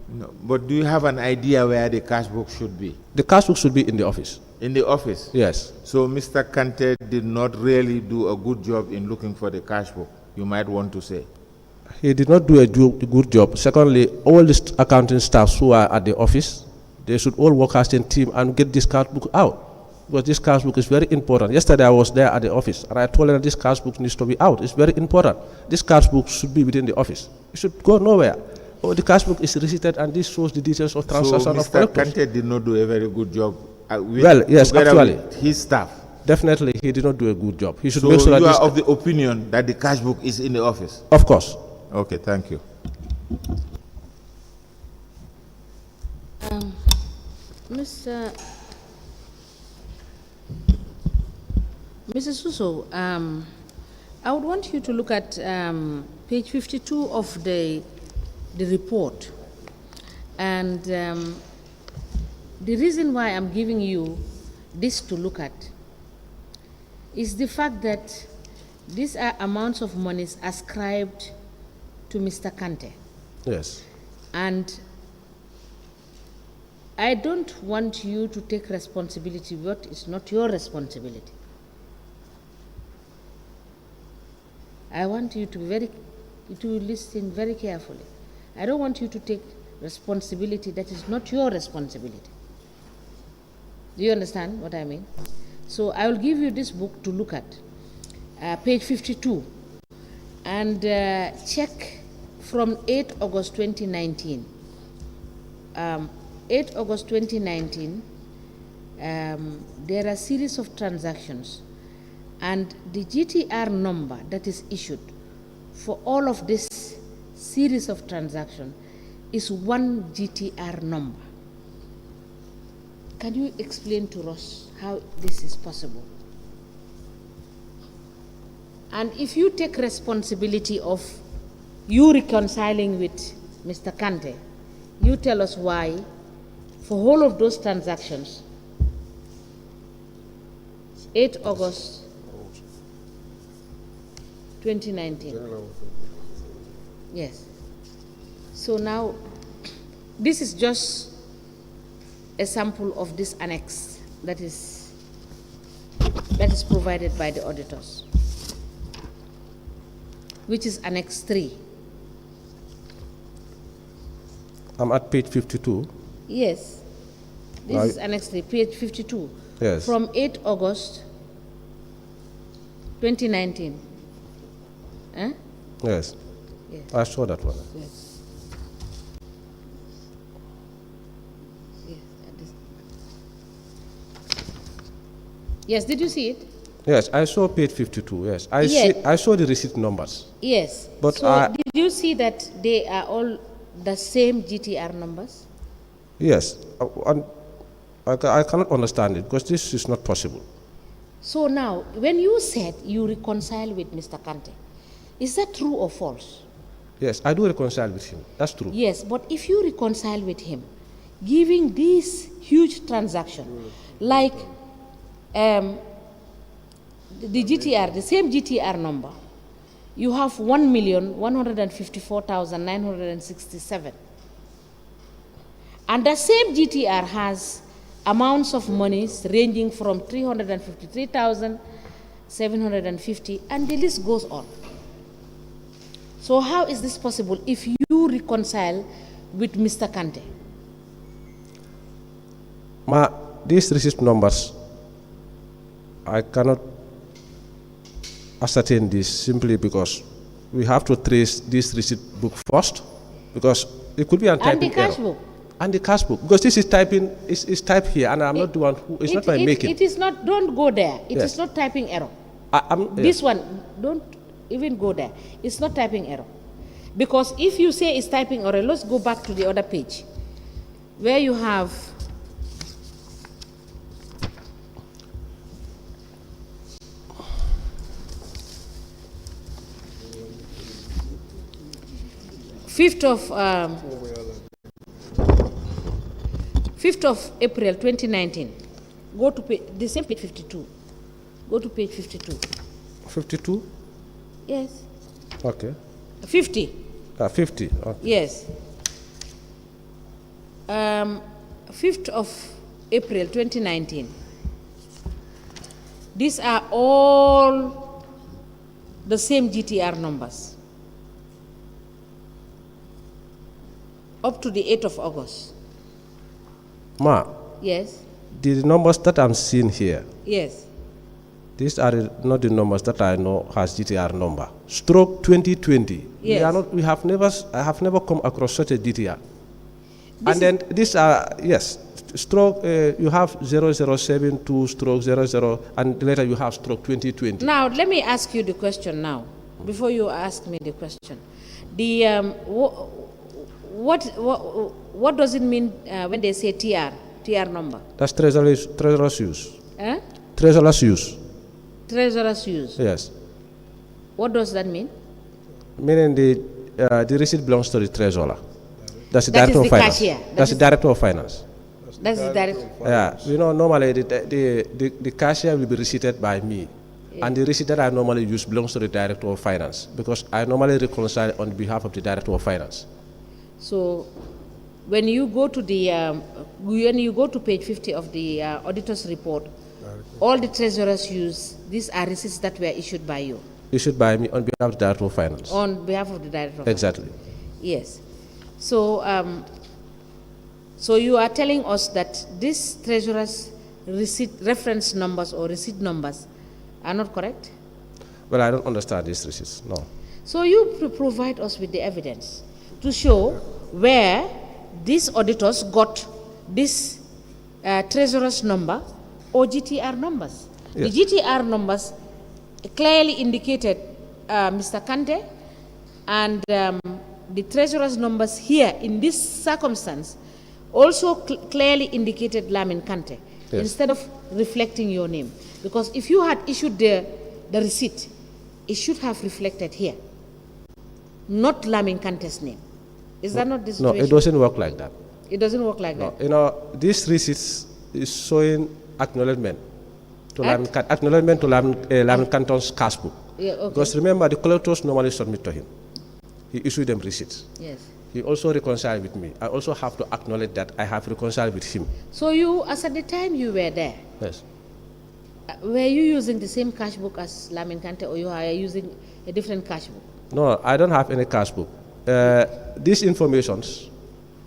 S4: No, but do you have an idea where the cash book should be?
S6: The cash book should be in the office.
S4: In the office?
S6: Yes.
S4: So Mr. Kanteh did not really do a good job in looking for the cash book, you might want to say.
S6: He did not do a good job. Secondly, all the accounting staffs who are at the office, they should all work as a team and get this cash book out. Because this cash book is very important. Yesterday I was there at the office and I told them this cash book needs to be out. It's very important. This cash book should be within the office. It should go nowhere. Oh, the cash book is receipted and this shows the details of transaction of collectors.
S4: So Mr. Kanteh did not do a very good job
S6: well, yes, actually.
S4: with his staff.
S6: Definitely, he did not do a good job. He should
S4: so
S6: make sure that
S4: you are of the opinion that the cash book is in the office?
S6: Of course.
S4: Okay, thank you.
S2: Mr. Suso, I would want you to look at page 52 of the report. And the reason why I'm giving you this to look at is the fact that these are amounts of monies ascribed to Mr. Kanteh.
S6: Yes.
S2: And I don't want you to take responsibility what is not your responsibility. I want you to listen very carefully. I don't want you to take responsibility that is not your responsibility. Do you understand what I mean? So I will give you this book to look at, page 52, and check from 8 August 2019. 8 August 2019, there are a series of transactions, and the GTR number that is issued for all of this series of transactions is one GTR number. Can you explain to us how this is possible? And if you take responsibility of you reconciling with Mr. Kanteh, you tell us why for all of those transactions, 8 August 2019. Yes. So now, this is just a sample of this annex that is that is provided by the auditors, which is Annex 3.
S6: I'm at page 52.
S2: Yes. This is Annex 3, page 52.
S6: Yes.
S2: From 8 August 2019. Eh?
S6: Yes.
S2: Yes.
S6: I saw that one.
S2: Yes. Yes. Yes, did you see it?
S6: Yes, I saw page 52. Yes,
S2: Yes.
S6: I saw the receipt numbers.
S2: Yes.
S6: But
S2: so did you see that they are all the same GTR numbers?
S6: Yes, and I cannot understand it because this is not possible.
S2: So now, when you said you reconcile with Mr. Kanteh, is that true or false?
S6: Yes, I do reconcile with him. That's true.
S2: Yes, but if you reconcile with him, giving this huge transaction, like the GTR, the same GTR number, you have 1,154,967. And the same GTR has amounts of monies ranging from 353,750, and the list goes on. So how is this possible if you reconcile with Mr. Kanteh?
S6: These receipt numbers, I cannot ascertain this simply because we have to trace this receipt book first, because it could be a typing
S2: and the cash
S6: error.
S2: book.
S6: And the cash book, because this is typing, is typed here, and I'm not the one who, it's not my making.
S2: It is not, don't go there. It
S6: Yes.
S2: is not typing error.
S6: Yes.
S2: This one, don't even go there. It's not typing error. Because if you say it's typing error, let's go back to the other page, where you have Fifth of April 2019. Go to the same page 52. Go to page 52.
S6: 52?
S2: Yes.
S6: Okay.
S2: 50.
S6: 50. Okay.
S2: Yes. 5th of April 2019. These are all the same GTR numbers. Up to the 8th of August. Yes.
S6: The numbers that I'm seeing here,
S2: Yes.
S6: these are not the numbers that I know has GTR number. Stroke 2020.
S2: Yes.
S6: I have never come across such a GTR. And then these are, yes, stroke, you have 0072 stroke 00, and later you have stroke 2020.
S2: Now, let me ask you the question now, before you ask me the question. The, what does it mean when they say TR number?
S6: That's treasurer's use.
S2: Eh?
S6: Treasurer's use.
S2: Treasurer's use.
S6: Yes.
S2: What does that mean?
S6: Meaning the receipt belongs to the treasurer. That's the
S2: That
S6: director
S2: is
S6: of
S2: the
S6: finance.
S2: cashier.
S6: That's the director of finance.
S2: That's the direct.
S6: Yeah, you know, normally the cashier will be receipted by me.
S2: Yeah.
S6: And the receipt that I normally use belongs to the director of finance, because I normally reconcile on behalf of the director of finance.
S2: So, when you go to page 50 of the auditor's report, all the treasurers use, these are receipts that were issued by you.
S6: Issued by me on behalf of the director of finance.
S2: On behalf of the director of
S6: Exactly.
S2: finance. Yes. So, so you are telling us that these treasurers' receipt reference numbers or receipt numbers are not correct?
S6: Well, I don't understand these receipts, no.
S2: So you provide us with the evidence to show where these auditors got this treasurer's number or GTR numbers.
S6: Yes.
S2: The GTR numbers clearly indicated Mr. Kanteh, and the treasurer's numbers here in this circumstance also clearly indicated Lamin Kanteh,
S6: yes,
S2: instead of reflecting your name. Because if you had issued the receipt, it should have reflected here, not Lamin Kanteh's name. Is that not the situation?
S6: No, it doesn't work like that.
S2: It doesn't work like
S6: No,
S2: that.
S6: you know, this receipt is showing acknowledgement to Lamin Kanteh's cash book.
S2: Yeah, okay.
S6: Because remember, the collectors normally submit to him. He issued them receipts.
S2: Yes.
S6: He also reconciled with me. I also have to acknowledge that I have reconciled with him.
S2: So you, as at the time you were there,
S6: Yes.
S2: Were you using the same cash book as Lamin Kanteh, or you are using a different cash book?
S6: No, I don't have any cash book. These informations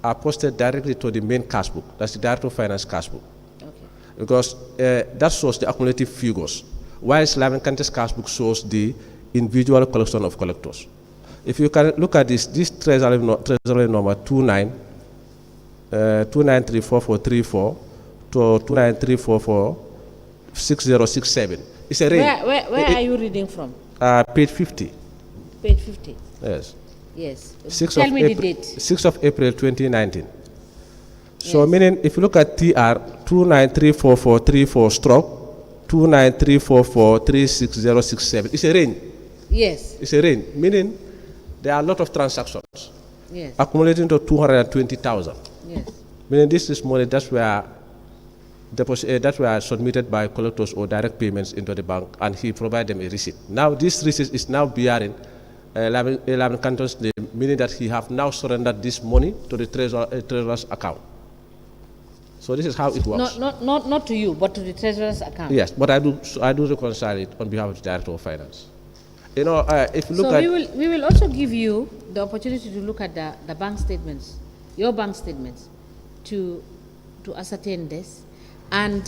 S6: are posted directly to the main cash book. That's the Director of Finance cash book.
S2: Okay.
S6: Because that shows the accumulative figures, whilst Lamin Kanteh's cash book shows the individual collection of collectors. If you can look at this treasury number 29344434 to 29344667. It's a range.
S2: Where are you reading from?
S6: Page 50.
S2: Page 50.
S6: Yes.
S2: Yes.
S6: 6th
S2: Tell
S6: of
S2: me
S6: April,
S2: the date.
S6: 6th of April 2019. So
S2: Yes.
S6: meaning if you look at TR 29344434 stroke 2934436067, it's a range.
S2: Yes.
S6: It's a range, meaning there are a lot of transactions
S2: Yes.
S6: accumulating to 220,000.
S2: Yes.
S6: Meaning this is money that were submitted by collectors or direct payments into the bank, and he provided them a receipt. Now this receipt is now bearing Lamin Kanteh's name, meaning that he have now surrendered this money to the treasurer's account. So this is how it works.
S2: Not to you, but to the treasurer's account.
S6: Yes, but I do reconcile it on behalf of the Director of Finance. You know, if you look
S2: So
S6: at...
S2: we will also give you the opportunity to look at the bank statements, your bank statements, to ascertain this. And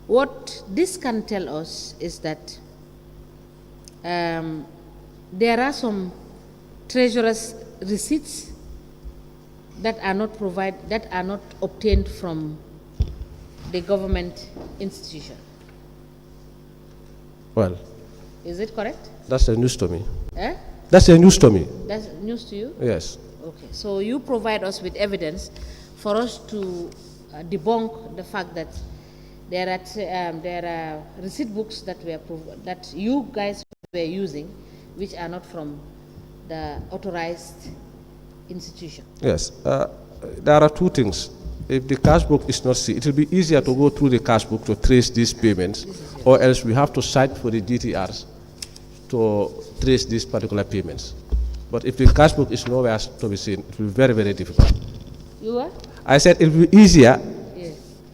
S2: what this can tell us is that there are some treasurer's receipts that are not obtained from the government institution.
S6: Well,
S2: is it correct?
S6: That's a news to me.
S2: Eh?
S6: That's a news to me.
S2: That's news to you?
S6: Yes.
S2: Okay, so you provide us with evidence for us to debunk the fact that there are receipt books that you guys were using, which are not from the authorized institution.
S6: Yes. There are two things. If the cash book is not seen, it will be easier to go through the cash book to trace these payments, or else we have to cite for the DTRs to trace these particular payments. But if the cash book is nowhere to be seen, it will be very, very difficult.
S2: You what?
S6: I said it will be easier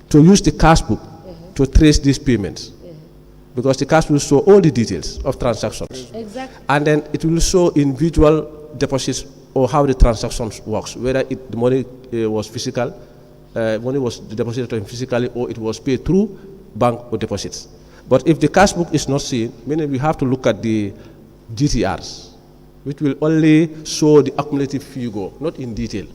S6: to use the cash book to trace these payments, because the cash book will show all the details of transactions.
S2: Exactly.
S6: And then it will show individual deposits or how the transactions works, whether the money was physical, money was deposited physically, or it was paid through bank or deposits. But if the cash book is not seen, meaning we have to look at the GTRs, which will only show the accumulative figure, not in detail.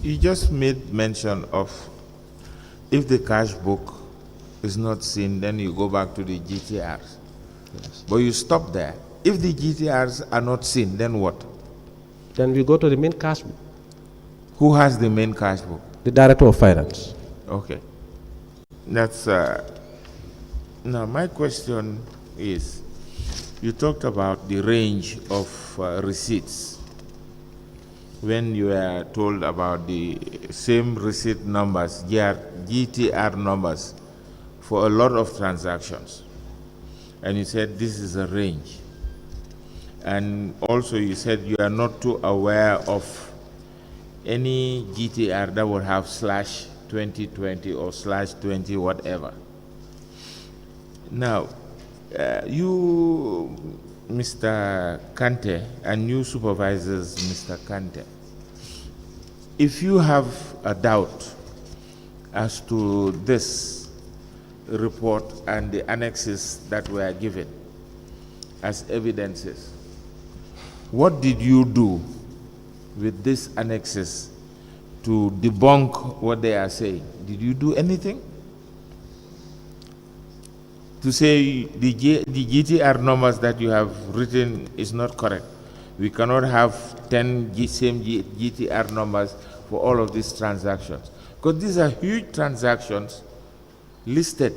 S4: You just made mention of if the cash book is not seen, then you go back to the GTRs. Yes. But you stop there. If the GTRs are not seen, then what?
S6: Then we go to the main cash book.
S4: Who has the main cash book?
S6: The Director of Finance.
S4: Okay. That's now my question is, you talked about the range of receipts when you were told about the same receipt numbers, GTR numbers, for a lot of transactions. And you said this is a range. And also you said you are not too aware of any GTR that would have /2020 or /20 whatever. Now, you, Mr. Kanteh, and you supervisors, Mr. Kanteh, if you have a doubt as to this report and the annexes that were given as evidences, what did you do with these annexes to debunk what they are saying? Did you do anything to say the GTR numbers that you have written is not correct? We cannot have 10 same GTR numbers for all of these transactions, because these are huge transactions listed.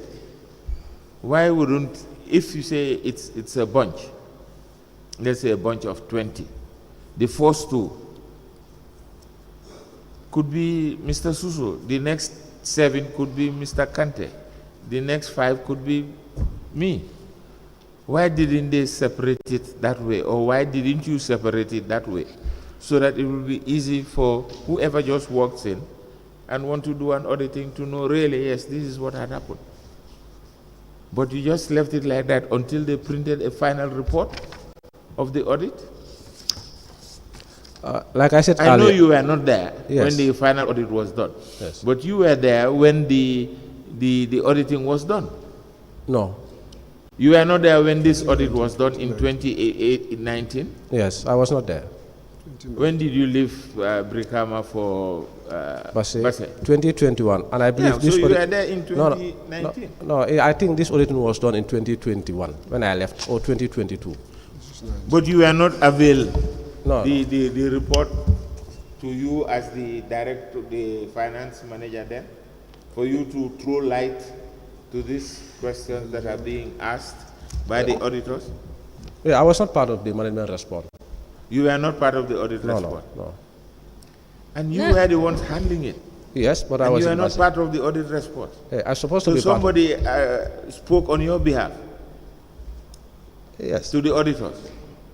S4: Why wouldn't, if you say it's a bunch, let's say a bunch of 20, the first two could be Mr. Suso, the next 7 could be Mr. Kanteh, the next 5 could be me. Why didn't they separate it that way, or why didn't you separate it that way? so that it will be easy for whoever just walks in and want to do an auditing to know really, yes, this is what had happened. But you just left it like that until they printed a final report of the audit?
S6: Like I said
S4: I know
S6: earlier,
S4: you were not there
S6: Yes.
S4: when the final audit was done.
S6: Yes.
S4: But you were there when the auditing was done.
S6: No.
S4: You were not there when this audit was done in 2019?
S6: Yes, I was not there.
S4: When did you leave Brikama for
S6: Basse,
S4: Basse?
S6: 2021, and I believe
S4: Yeah,
S6: this
S4: so you
S6: audit-
S4: were there in 2019?
S6: No, I think this auditing was done in 2021 when I left, or 2022.
S4: But you were not availed.
S6: No,
S4: The report to you as the director, the finance manager then, for you to throw light to these questions that are being asked by the auditors?
S6: Yeah, I was not part of the management response.
S4: You were not part of the audit
S6: No,
S4: response?
S6: no.
S4: And you were the ones handling it?
S6: Yes, but I
S4: And
S6: was
S4: you were
S6: in
S4: not
S6: Basse.
S4: part of the audit response?
S6: Yeah, I was supposed to
S4: So
S6: be part.
S4: somebody spoke on your behalf
S6: Yes,
S4: to the auditors?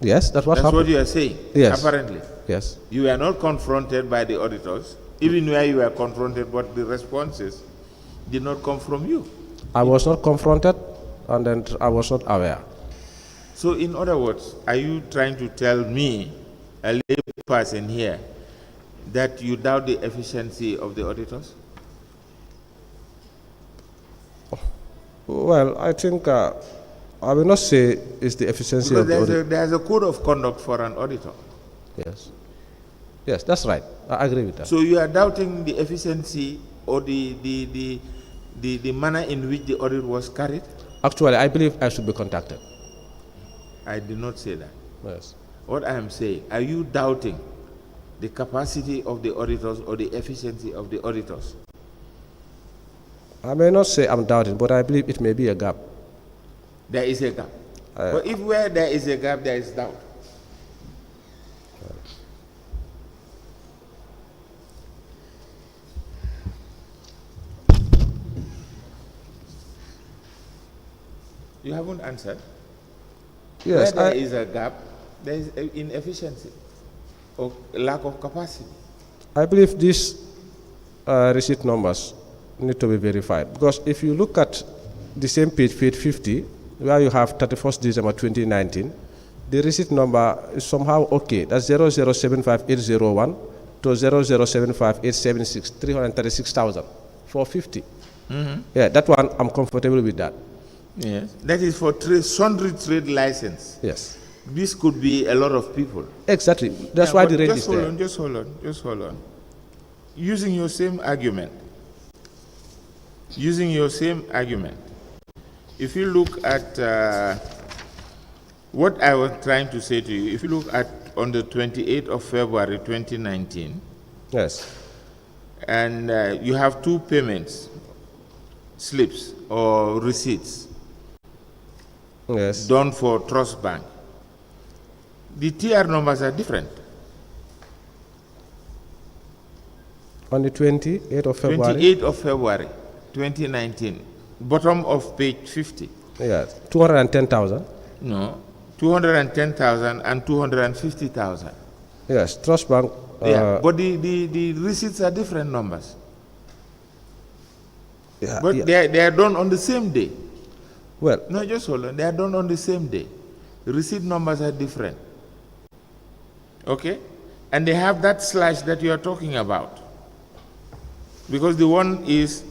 S6: yes, that's what
S4: That's
S6: happened.
S4: what you are saying,
S6: Yes.
S4: apparently.
S6: Yes,
S4: You were not confronted by the auditors, even where you were confronted, but the responses did not come from you.
S6: I was not confronted, and then I was not aware.
S4: So in other words, are you trying to tell me, a lay person here, that you doubt the efficiency of the auditors?
S6: Well, I think I will not say it's the efficiency
S4: Because
S6: of the audit.
S4: there's a code of conduct for an auditor.
S6: Yes, yes, that's right. I agree with that.
S4: So you are doubting the efficiency or the manner in which the audit was carried?
S6: Actually, I believe I should be contacted.
S4: I did not say that.
S6: Yes.
S4: What I am saying, are you doubting the capacity of the auditors or the efficiency of the auditors?
S6: I may not say I'm doubting, but I believe it may be a gap.
S4: There is a gap. But if where there is a gap, there is doubt. You haven't answered.
S6: Yes,
S4: Where there is a gap, there is inefficiency or lack of capacity.
S6: I believe these receipt numbers need to be verified, because if you look at the same page, page 50, where you have 31st December 2019, the receipt number is somehow okay. That's 0075801 to 0075876, 336,450. Yeah, that one, I'm comfortable with that.
S4: Yes. That is for sundry trade license.
S6: Yes.
S4: This could be a lot of people.
S6: Exactly. That's why the range is
S4: just hold
S6: there.
S4: on, just hold on. Using your same argument, if you look at what I was trying to say to you, if you look at on the 28th of February 2019,
S6: Yes.
S4: and you have two payments, slips or receipts
S6: Yes.
S4: done for Trust Bank, the TR numbers are different.
S6: On the 28th of February.
S4: 28th of February 2019, bottom of page 50.
S6: Yes. 210,000.
S4: No, 210,000 and 250,000.
S6: Yes. Trust Bank.
S4: Yeah, but the receipts are different numbers.
S6: Yeah,
S4: But
S6: yeah.
S4: they are done on the same day.
S6: Well,
S4: No, just hold on. They are done on the same day. The receipt numbers are different. Okay? And they have that slash that you are talking about. Because the one is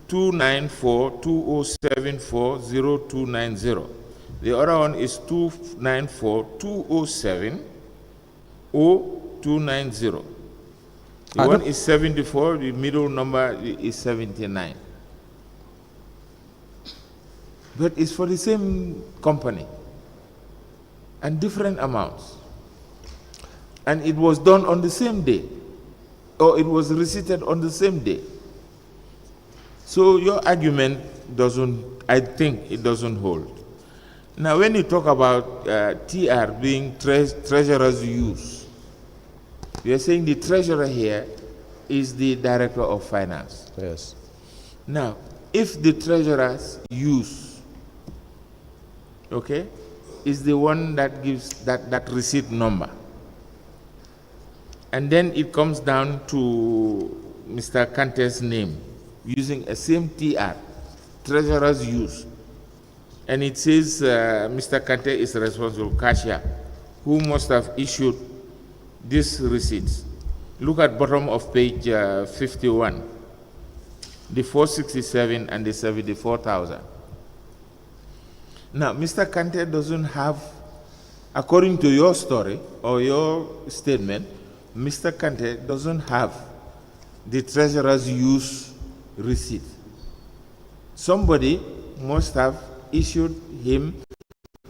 S4: 294-2074-0290. The other one is 294-207-0290. The
S6: I
S4: one
S6: don't-
S4: is 74, the middle number is 79. But it's for the same company and different amounts. And it was done on the same day, or it was receipted on the same day. So your argument doesn't, I think it doesn't hold. Now, when you talk about TR being treasurer's use, you're saying the treasurer here is the director of finance.
S6: yes.
S4: Now, if the treasurer's use, okay, is the one that gives that receipt number, And then it comes down to Mr. Kanteh's name, using a same TR, treasurer's use. And it says Mr. Kanteh is responsible cashier, who must have issued these receipts. Look at bottom of page 51, the 467 and the 74,000. Now, Mr. Kanteh doesn't have, according to your story or your statement, Mr. Kanteh doesn't have the treasurer's use receipt. Somebody must have issued him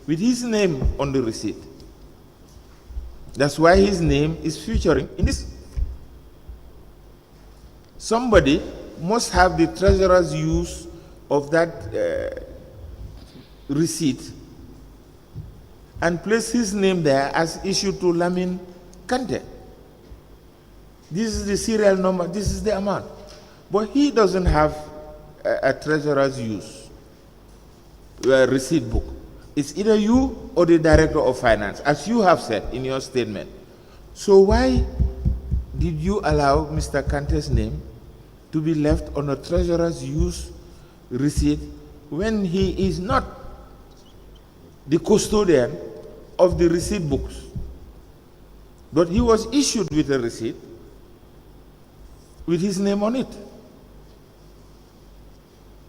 S4: with his name on the receipt. That's why his name is featuring in this. Somebody must have the treasurer's use of that receipt and place his name there as issued to Lamin Kanteh. This is the serial number, this is the amount. But he doesn't have a treasurer's use receipt book. It's either you or the director of finance, as you have said in your statement. So why did you allow Mr. Kanteh's name to be left on a treasurer's use receipt when he is not the custodian of the receipt books? But he was issued with a receipt with his name on it.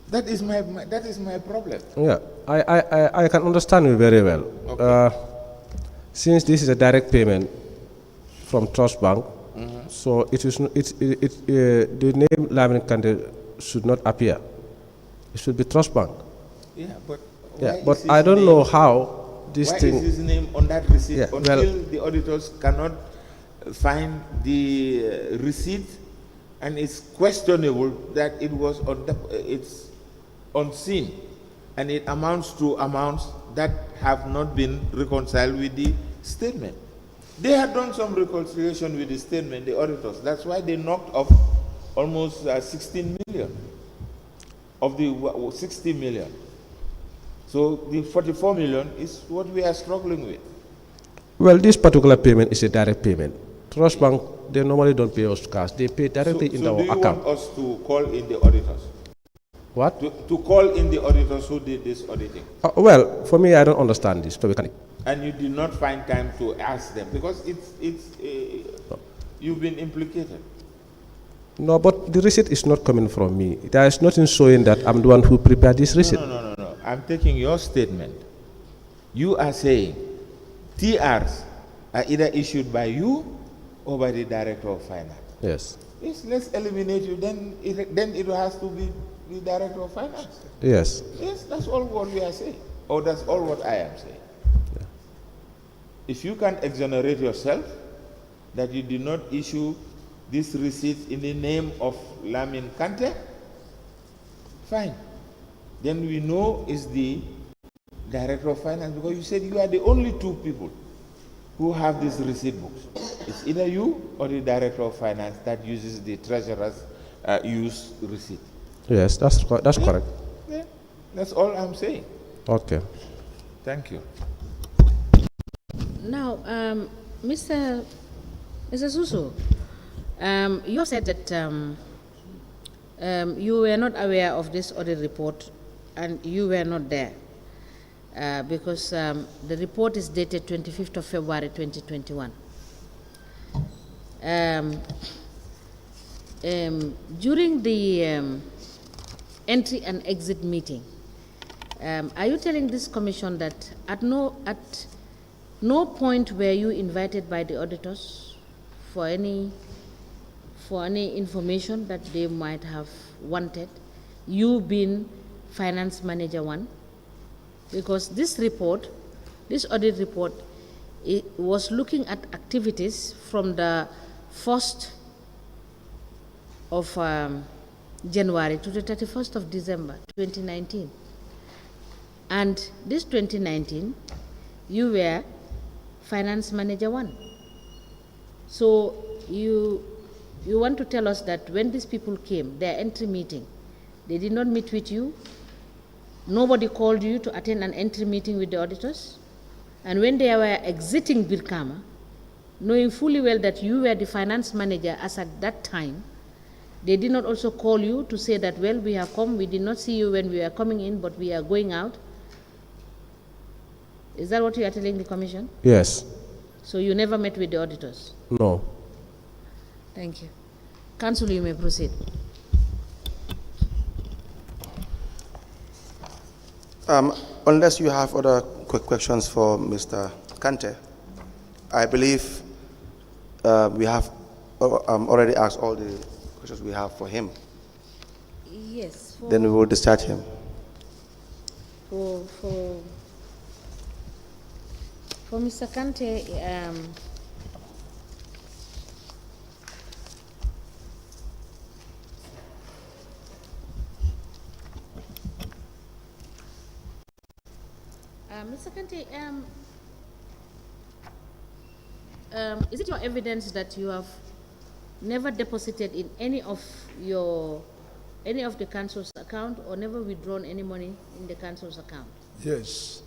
S4: That is my problem.
S6: Yeah, I can understand you very well. Okay. Since this is a direct payment from Trust Bank, so it is the name Lamin Kanteh should not appear. It should be Trust Bank.
S4: Yeah, but
S6: I don't know how this thing.
S4: Why is his name on that receipt until the auditors cannot find the receipt, and it's questionable that it was on it's unseen, and it amounts to amounts that have not been reconciled with the statement. They had done some reconciliation with the statement, the auditors. That's why they knocked off almost 16 million of the 60 million. So the 44 million is what we are struggling with.
S6: Well, this particular payment is a direct payment. Trust Bank, they normally don't pay us cash. They pay directly in our account.
S4: So do you want us to call in the auditors?
S6: What?
S4: To call in the auditors who did this auditing?
S6: Well, for me, I don't understand this.
S4: And you did not find time to ask them because you've been implicated.
S6: No, but the receipt is not coming from me. There is nothing showing that I'm the one who prepared this receipt.
S4: No. I'm taking your statement. You are saying TRs are either issued by you or by the director of finance.
S6: Yes.
S4: Yes, let's eliminate you. Then it has to be the director of finance.
S6: Yes.
S4: Yes, that's all what we are saying. Or that's all what I am saying. Yeah. If you can exonerate yourself that you did not issue this receipt in the name of Lamin Kanteh, fine. Then we know it's the director of finance, because you said you are the only two people who have these receipt books. It's either you or the director of finance that uses the treasurer's use receipt.
S6: Yes, that's correct.
S4: Yeah, that's all I'm saying.
S6: Okay.
S4: Thank you.
S2: Now, Mr. Suso, you said that you were not aware of this audit report and you were not there because the report is dated 25th of February 2021. During the entry and exit meeting, are you telling this commission that at no point were you invited by the auditors for any information that they might have wanted, you being finance manager one? Because this audit report, it was looking at activities from the 1st of January to the 31st of December 2019. And this 2019, you were finance manager one. So you want to tell us that when these people came, their entry meeting, they did not meet with you? Nobody called you to attend an entry meeting with the auditors? And when they were exiting Birkama, knowing fully well that you were the finance manager as at that time, they did not also call you to say that, well, we have come, we did not see you when we were coming in, but we are going out? Is that what you are telling the commission?
S6: Yes.
S2: So you never met with the auditors?
S6: No.
S2: Thank you. Council, you may proceed.
S7: Unless you have other quick questions for Mr. Kanteh, I believe we have already asked all the questions we have for him.
S2: Yes.
S7: Then we will discharge him.
S2: For Mr. Kanteh, Mr. Kanteh, is it your evidence that you have never deposited in any of the council's account, or never withdrawn any money in the council's account?
S8: Yes.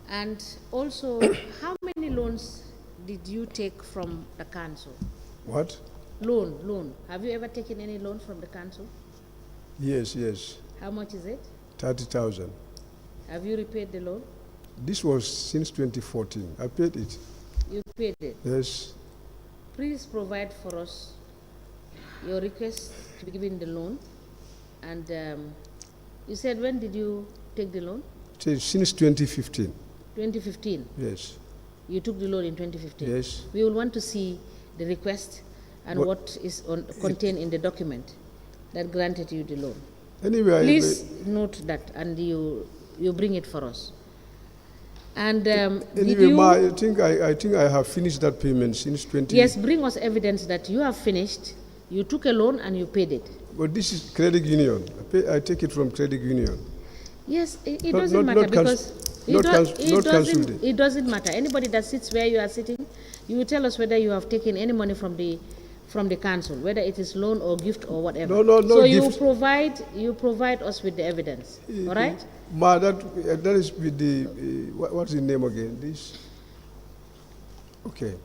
S2: And also, how many loans did you take from the council?
S8: What?
S2: Loan. Have you ever taken any loan from the council?
S8: Yes, yes.
S2: How much is it?
S8: 30,000.
S2: Have you repaid the loan?
S8: This was since 2014. I paid it.
S2: You paid it?
S8: Yes.
S2: Please provide for us your request to be given the loan. And you said, when did you take the loan?
S8: Since 2015.
S2: 2015?
S8: Yes.
S2: You took the loan in 2015?
S8: Yes.
S2: We will want to see the request and what is contained in the document that granted you the loan.
S8: Anyway,
S2: please note that, and you bring it for us. And
S8: anyway, I think I have finished that payment since 20.
S2: Yes, bring us evidence that you have finished. You took a loan and you paid it.
S8: But this is credit union. I take it from credit union.
S2: Yes, it doesn't matter because it doesn't matter. Anybody that sits where you are sitting, you will tell us whether you have taken any money from the council, whether it is loan or gift or whatever.
S8: No
S2: so
S8: gift.
S2: you provide us with the evidence. All right?
S8: Ma, that is with the what's the name again? This. Okay.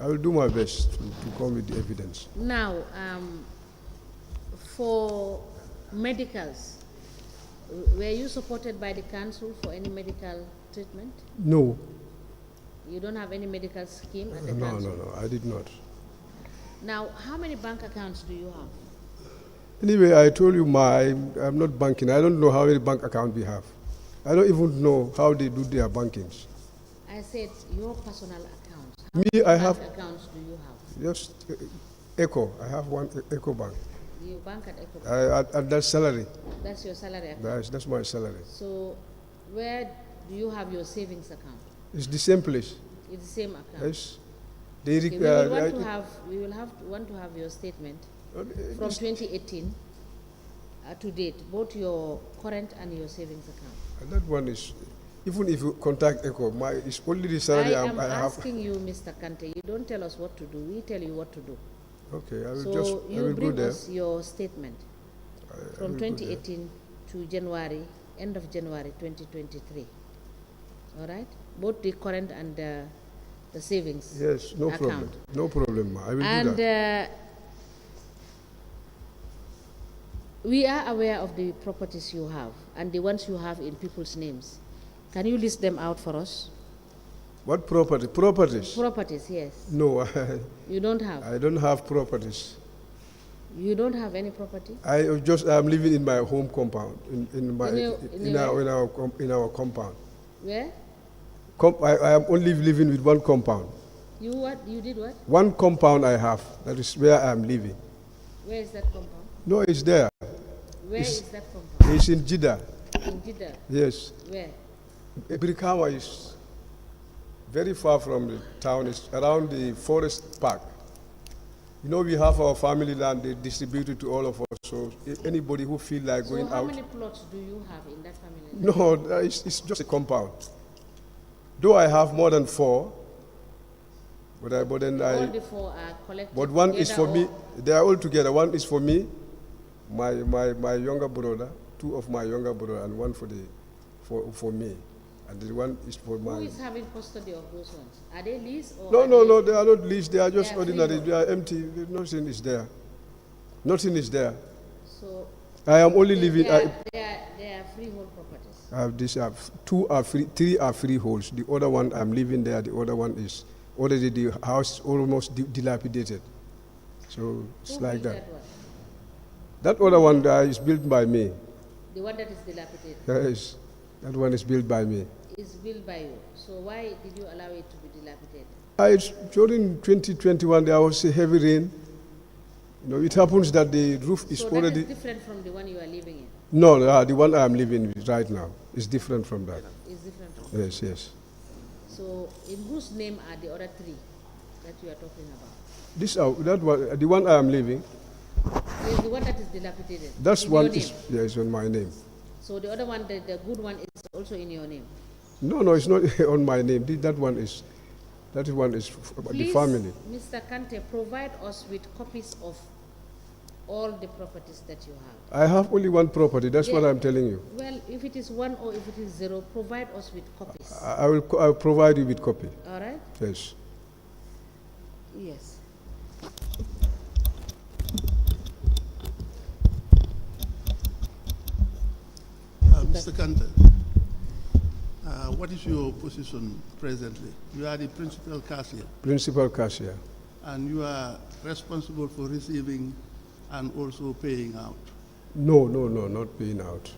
S8: I will do my best to come with the evidence.
S2: Now, for medicals, were you supported by the council for any medical treatment?
S8: No.
S2: You don't have any medical scheme at the council?
S8: No, I did not.
S2: Now, how many bank accounts do you have?
S8: Anyway, I told you, I'm not banking. I don't know how many bank accounts we have. I don't even know how they do their bankings.
S2: I said your personal accounts.
S8: How many
S2: accounts do you have?
S8: Just Echo. I have one Echo bank.
S2: You bank at Echo Bank?
S8: At that salary.
S2: That's your salary account?
S8: That's my salary.
S2: So, where do you have your savings account?
S8: It's the same place.
S2: It's the same account?
S8: Yes.
S2: We will want to have your statement from 2018 to date, both your current and your savings account.
S8: And that one is, even if you contact ECHO, it's only the salary I have.
S2: I am asking you, Mr. Kanteh, you don't tell us what to do, we tell you what to do.
S8: Okay, I will
S2: bring
S8: go there.
S2: us your statement from 2018 to January, end of January 2023. All right? Both the current and the savings account.
S8: Yes, no problem. No problem, I will do that.
S2: We are aware of the properties you have and the ones you have in people's names. Can you list them out for us?
S8: What property? Properties?
S2: Properties, yes.
S8: No.
S2: You don't have?
S8: I don't have properties.
S2: You don't have any property?
S8: I'm living in my home compound, in our compound.
S2: Where?
S8: I am only living with one compound.
S2: You what? You did what?
S8: One compound I have. That is where I am living.
S2: Where is that compound?
S8: No, it's there.
S2: Where is that compound?
S8: It's in Jeddah.
S2: In Jeddah?
S8: Yes.
S2: Where?
S8: Brik is very far from the town. It's around the forest park. You know, we have our family land. They distribute it to all of us. So anybody who feel like going out.
S2: So how many plots do you have in that family?
S8: No, it's just a compound. Though I have more than 4, but then
S2: all the 4 are collected.
S8: But one is for me. They are all together. One is for me, my younger brother, 2 of my younger brother, and one for me. and the one is for
S2: Who
S8: my...
S2: is having custody of those ones? Are they leased or?
S8: No, they are not leased. They are just
S2: They are
S8: ordinary.
S2: freehold.
S8: They are empty. Nothing is there. Nothing is there.
S2: So
S8: I am only living...
S2: they are freehold properties.
S8: I have this, three are freeholds. The other one I'm living there. The other one is already, the house is almost dilapidated. So it's
S2: Who
S8: like
S2: built
S8: that.
S2: that one?
S8: That other one is built by me.
S2: The one that is dilapidated
S8: Yes, that one is built by me.
S2: is built by you. So why did you allow it to be dilapidated?
S8: During 2021, there was a heavy rain. It happens that the roof is
S2: So
S8: already...
S2: that is different from the one you are living in.
S8: No, the one I am living with right now is different from that.
S2: It's different from
S8: Yes.
S2: So in whose name are the other three that you are talking about?
S8: The one I am living,
S2: Yes, the one that is dilapidated.
S8: that's
S2: in
S8: one
S2: your
S8: is,
S2: name.
S8: is on my name.
S2: So the other one, the good one, is also in your name.
S8: No, it's not on my name. That one is the
S2: Please,
S8: family.
S2: Mr. Kanteh, provide us with copies of all the properties that you have.
S8: I have only one property. That's what
S2: Yeah.
S8: I'm telling you.
S2: Well, if it is one or if it is zero, provide us with copies.
S8: I will provide you with copy.
S2: All right?
S8: Yes.
S2: Yes.
S9: Mr. Kanteh, what is your position presently? You are the principal cashier,
S8: Principal cashier.
S9: and you are responsible for receiving and also paying out.
S8: No, not paying out.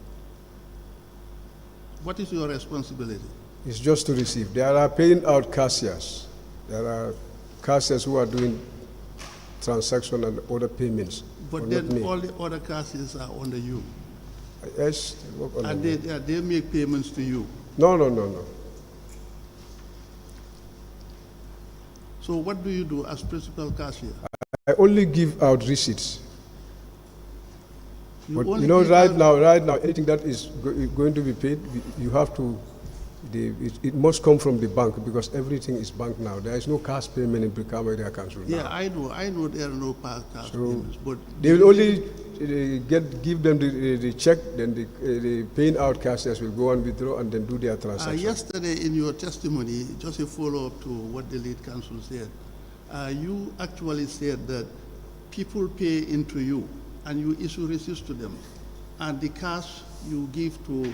S9: What is your responsibility?
S8: It's just to receive. There are paying out cashiers. There are cashiers who are doing transaction and other payments.
S9: But
S8: not
S9: then
S8: me.
S9: all the other cashiers are under you,
S8: Yes, they work on
S9: and
S8: me.
S9: they make payments to you.
S8: No.
S9: So what do you do as principal cashier?
S8: I only give out receipts. But
S9: only give
S8: right
S9: out-
S8: now, anything that is going to be paid, you have to, it must come from the bank because everything is bank now. There is no cash payment in Brikama Area Council now.
S9: Yeah, I know there are no cash
S8: So
S9: payments, but
S8: they will only give them the check, then the paying out cashiers will go and withdraw and then do their transaction.
S9: yesterday in your testimony, just a follow-up to what the lead counsel said, you actually said that people pay into you and you issue receipts to them, and the cash you give to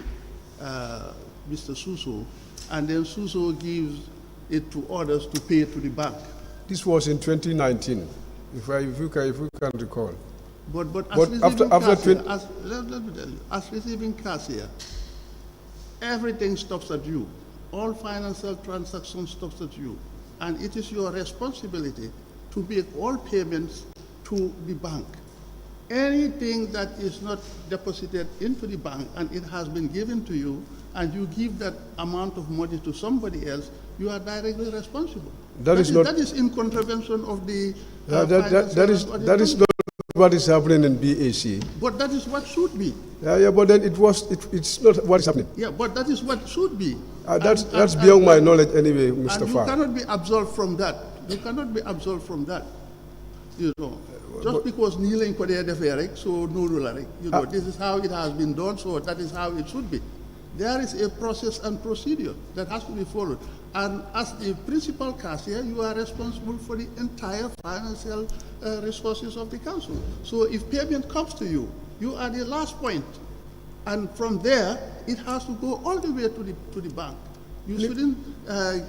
S9: Mr. Suso, and then Suso gives it to others to pay to the bank.
S8: This was in 2019, if you can recall.
S9: But as
S8: But
S9: receiving
S8: after
S9: cashier,
S8: 20
S9: let me tell you, as receiving cashier, everything stops at you. All financial transactions stops at you. And it is your responsibility to make all payments to the bank. Anything that is not deposited into the bank and it has been given to you, and you give that amount of money to somebody else, you are directly responsible.
S8: That is
S9: in contravention of the
S8: that is not what is happening in BAC.
S9: But that is what should be.
S8: But then it's not what is happening.
S9: Yeah, but that is what should be.
S8: That's beyond my knowledge anyway, Mr.
S9: And you
S8: Farr.
S9: cannot be absolved from that. You cannot be absolved from that. You know, just because kneeling for the deferic, so no ruler. You know, this is how it has been done, so that is how it should be. There is a process and procedure that has to be followed. And as the principal cashier, you are responsible for the entire financial resources of the council. So if payment comes to you, you are the last point. And from there, it has to go all the way to the bank. You shouldn't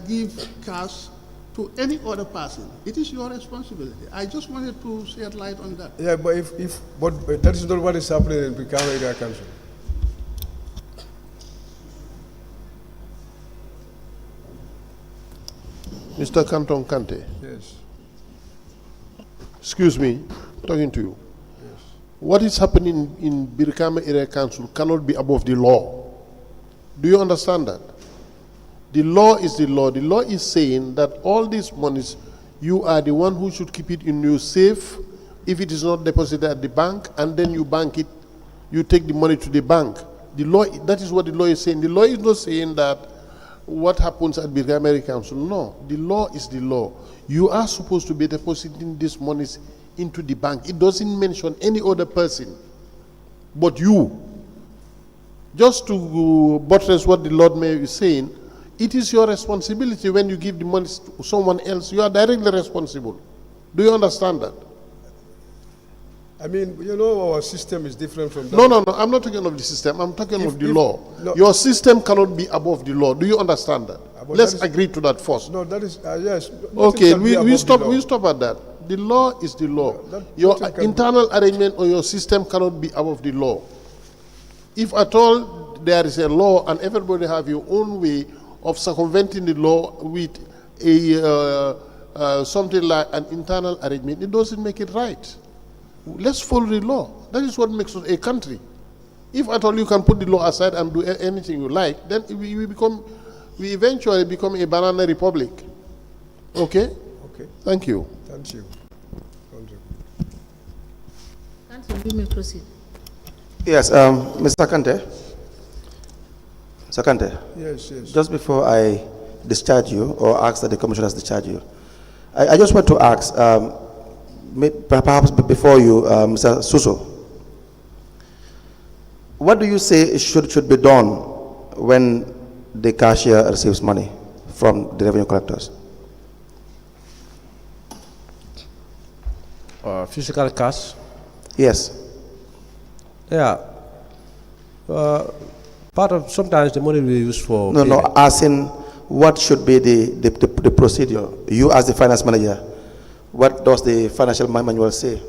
S9: give cash to any other person. It is your responsibility. I just wanted to shed light on that.
S8: Yeah, but that is not what is happening in Brikama Area Council.
S3: Mr. Canton Kanteh,
S8: Yes.
S3: excuse me, talking to you.
S8: Yes.
S3: What is happening in Brikama Area Council cannot be above the law. Do you understand that? The law is the law. The law is saying that all these monies, you are the one who should keep it in your safe if it is not deposited at the bank, and then you bank it, you take the money to the bank. The law, that is what the law is saying. The law is not saying that what happens at Brikama Area Council. No, the law is the law. You are supposed to be depositing these monies into the bank. It doesn't mention any other person but you. Just to buttress what the Lord Mayor is saying, it is your responsibility when you give the money to someone else. You are directly responsible. Do you understand that?
S8: I mean, you know, our system is different from that.
S3: No. I'm not talking of the system. I'm talking of the law.
S8: No.
S3: Your system cannot be above the law. Do you understand that? Let's agree to that first.
S8: No, that is, yes.
S3: Okay, we stop at that. The law is the law. Your internal arrangement or your system cannot be above the law. If at all there is a law and everybody have your own way of circumventing the law with a something like an internal arrangement, it doesn't make it right. Let's follow the law. That is what makes us a country. If at all you can put the law aside and do anything you like, then we eventually become a banana republic. Okay?
S8: Okay.
S3: Thank you.
S8: Thank you.
S2: Council, you may proceed.
S7: Yes, Mr. Kanteh. Mr. Kanteh.
S8: Yes.
S7: Just before I discharge you or ask that the commissioners discharge you, I just want to ask, perhaps before you, Mr. Suso, what do you say should be done when the cashier receives money from the revenue collectors?
S6: Physical cash?
S7: Yes.
S6: Yeah. Sometimes the money we use for...
S7: No, as in, what should be the procedure? You as the finance manager, what does the financial manual say?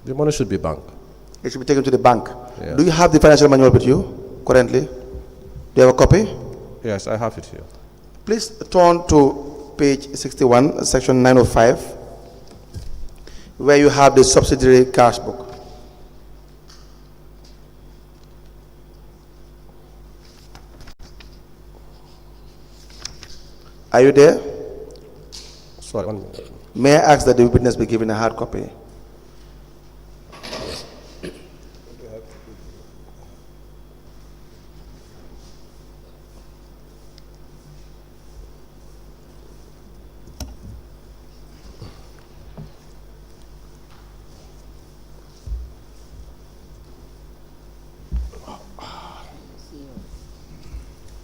S6: The money should be bank.
S7: It should be taken to the bank.
S6: Yeah.
S7: Do you have the financial manual with you currently? Do you have a copy?
S6: Yes, I have it here.
S7: Please turn to page 61, section 905, where you have the subsidiary cash book. Are you there?
S6: Sorry, 1 minute.
S7: May I ask that the witness be given a hard copy?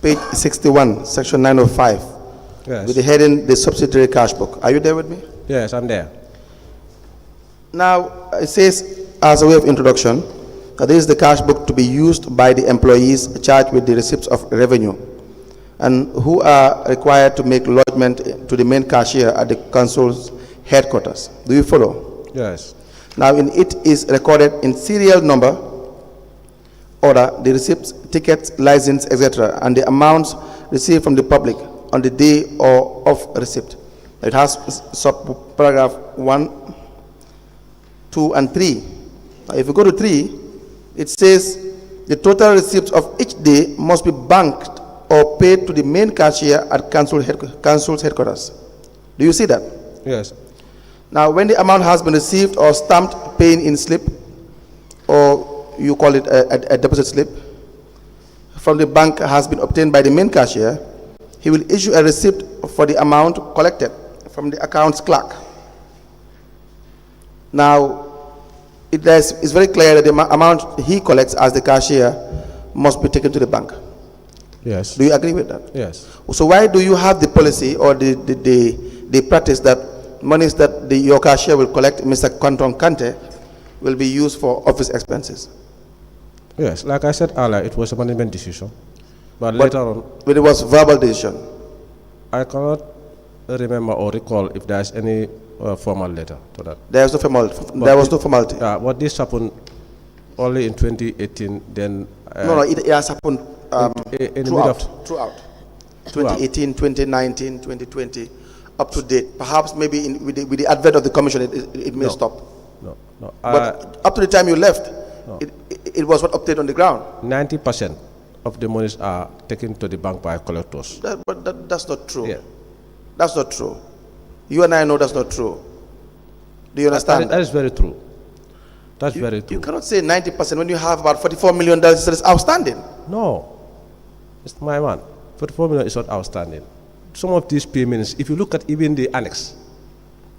S7: Page 61, section 905.
S6: Yes.
S7: With the heading, the subsidiary cash book. Are you there with me?
S6: Yes, I'm there.
S7: Now, it says, as a way of introduction, that this is the cash book to be used by the employees charged with the receipts of revenue and who are required to make lodgement to the main cashier at the council's headquarters. Do you follow?
S6: Yes.
S7: Now, in it is recorded in serial number, order, the receipts, tickets, license, etc., and the amounts received from the public on the day or of receipt. It has paragraph 1, 2, and 3. Now, if you go to 3, it says the total receipts of each day must be banked or paid to the main cashier at council's headquarters. Do you see that?
S6: Yes.
S7: Now, when the amount has been received or stamped paying in slip, or you call it a deposit slip, from the bank has been obtained by the main cashier, he will issue a receipt for the amount collected from the accounts clerk. Now, it's very clear that the amount he collects as the cashier must be taken to the bank.
S6: Yes.
S7: Do you agree with that?
S6: Yes.
S7: So why do you have the policy or the practice that monies that your cashier will collect, Mr. Kanteh, will be used for office expenses?
S6: Yes, like I said earlier, it was a management decision. But later on...
S7: But it was verbal decision.
S6: I cannot remember or recall if there is any formal letter to that.
S7: There was no formality.
S6: But this happened only in 2018, then...
S7: no, it has happened
S6: throughout.
S7: 2018, 2019, 2020, up to date. Perhaps maybe with the advent of the commission, it may stop.
S6: No.
S7: But up to the time you left, it was what updated on the ground.
S6: 90% of the monies are taken to the bank by collectors.
S7: But that's not true.
S6: Yeah.
S7: That's not true. You and I know that's not true. Do you understand?
S6: That is very true. That's very true.
S7: You cannot say 90% when you have about $44 million that is outstanding.
S6: No. It's my man. 44 million is not outstanding. Some of these payments, if you look at even the annex,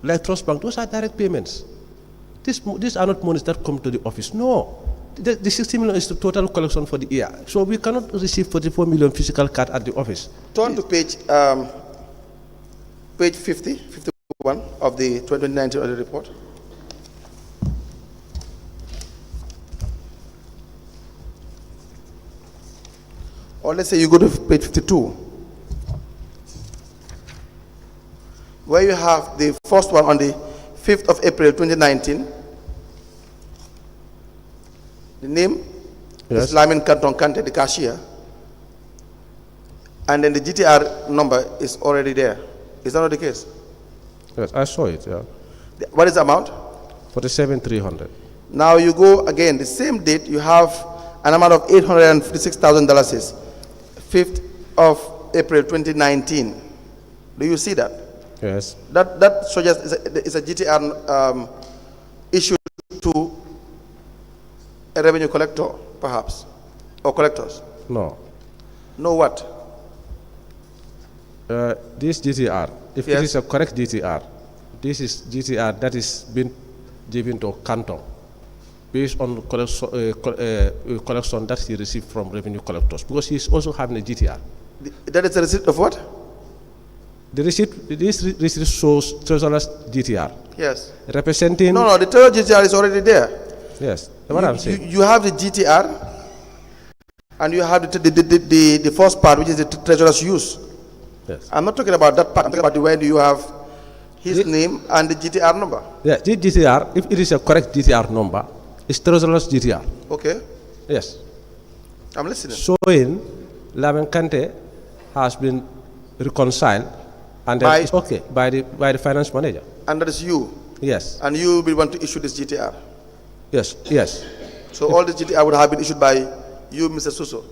S6: like Trust Bank, those are direct payments. These are not monies that come to the office. No. The 60 million is the total collection for the year. So we cannot receive 44 million physical card at the office.
S7: Turn to page 51 of the 2019 audit report. Or let's say you go to page 52, where you have the first one on the 5th of April 2019. The name is Lamin Kanteh, the cashier. And then the GTR number is already there. Is that not the case?
S6: Yes, I saw it, yeah.
S7: What is the amount?
S6: 47,300.
S7: Now you go again, the same date, you have an amount of $856,000, 5th of April 2019. Do you see that?
S6: Yes.
S7: That suggests it's a GTR issued to a revenue collector, perhaps, or collectors.
S6: No.
S7: No what?
S6: This GTR, if it is a correct GTR, this is GTR that is been given to Kanteh based on collection that he received from revenue collectors, because he is also having a GTR.
S7: That is a receipt of what?
S6: The receipt, this receipt shows Treasurer's GTR.
S7: Yes.
S6: Representing.
S7: No, the Treasurer GTR is already there.
S6: Yes. What I'm saying.
S7: You have the GTR, and you have the first part, which is the Treasurer's use.
S6: Yes.
S7: I'm not talking about that part. I'm talking about the way you have his name and the GTR number.
S6: Yeah, this GTR, if it is a correct GTR number, it's Treasurer's GTR.
S7: Okay.
S6: Yes.
S7: I'm listening.
S6: Showing Lamin Kanteh has been reconciled, and that is okay by the finance manager.
S7: And that is you.
S6: Yes.
S7: And you will want to issue this GTR.
S6: Yes. Yes.
S7: So all the GTR would have been issued by you, Mr. Suso.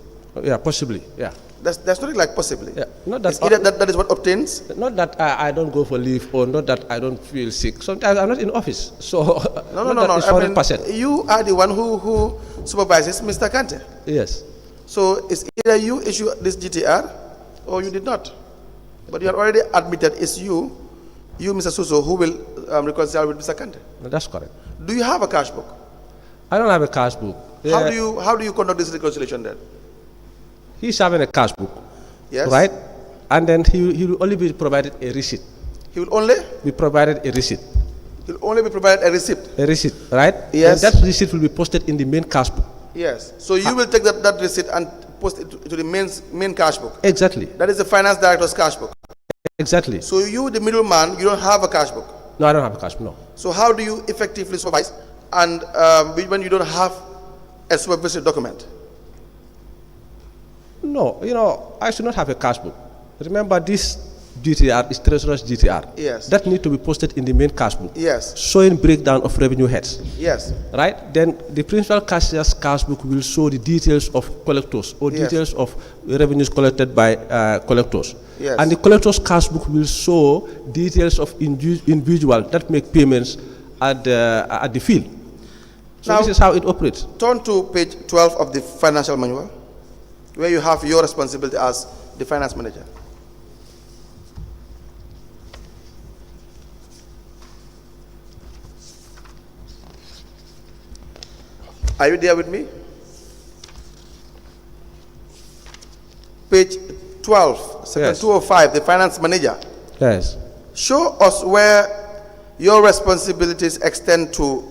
S6: Yeah, possibly. Yeah.
S7: There's nothing like possibly.
S6: Yeah. Not that.
S7: It's either that is what obtains.
S6: Not that I don't go for leave, or not that I don't feel sick. Sometimes I'm not in office, so
S7: no.
S6: It's 100%.
S7: You are the one who supervises Mr. Kanteh.
S6: Yes.
S7: So it's either you issue this GTR, or you did not. But you have already admitted it's you, Mr. Suso, who will reconcile with Mr. Kanteh.
S6: That's correct.
S7: Do you have a cash book?
S6: I don't have a cash book.
S7: How do you conduct this reconciliation then?
S6: He's having a cash book.
S7: Yes.
S6: Right? And then he will only be provided a receipt.
S7: He will only
S6: be provided a receipt.
S7: He will only be provided a receipt.
S6: A receipt, right?
S7: Yes.
S6: And that receipt will be posted in the main cash book.
S7: Yes. So you will take that receipt and post it to the main cash book.
S6: Exactly.
S7: That is the finance director's cash book.
S6: Exactly.
S7: So you, the middleman, you don't have a cash book.
S6: No, I don't have a cash book. No.
S7: So how do you effectively supervise and when you don't have a supervisory document?
S6: No, I should not have a cash book. Remember, this GTR is Treasurer's GTR.
S7: Yes.
S6: That need to be posted in the main cash book.
S7: Yes.
S6: Showing breakdown of revenue heads.
S7: Yes.
S6: Right? Then the principal cashier's cash book will show the details of collectors or details of revenues collected by collectors.
S7: Yes.
S6: And the collector's cash book will show details of individual that make payments at the field. So now, this is how it operates.
S7: Turn to page 12 of the financial manual, where you have your responsibility as the finance manager. Are you there with me? Page 12, section 205, the finance manager.
S6: Yes.
S7: Show us where your responsibilities extend to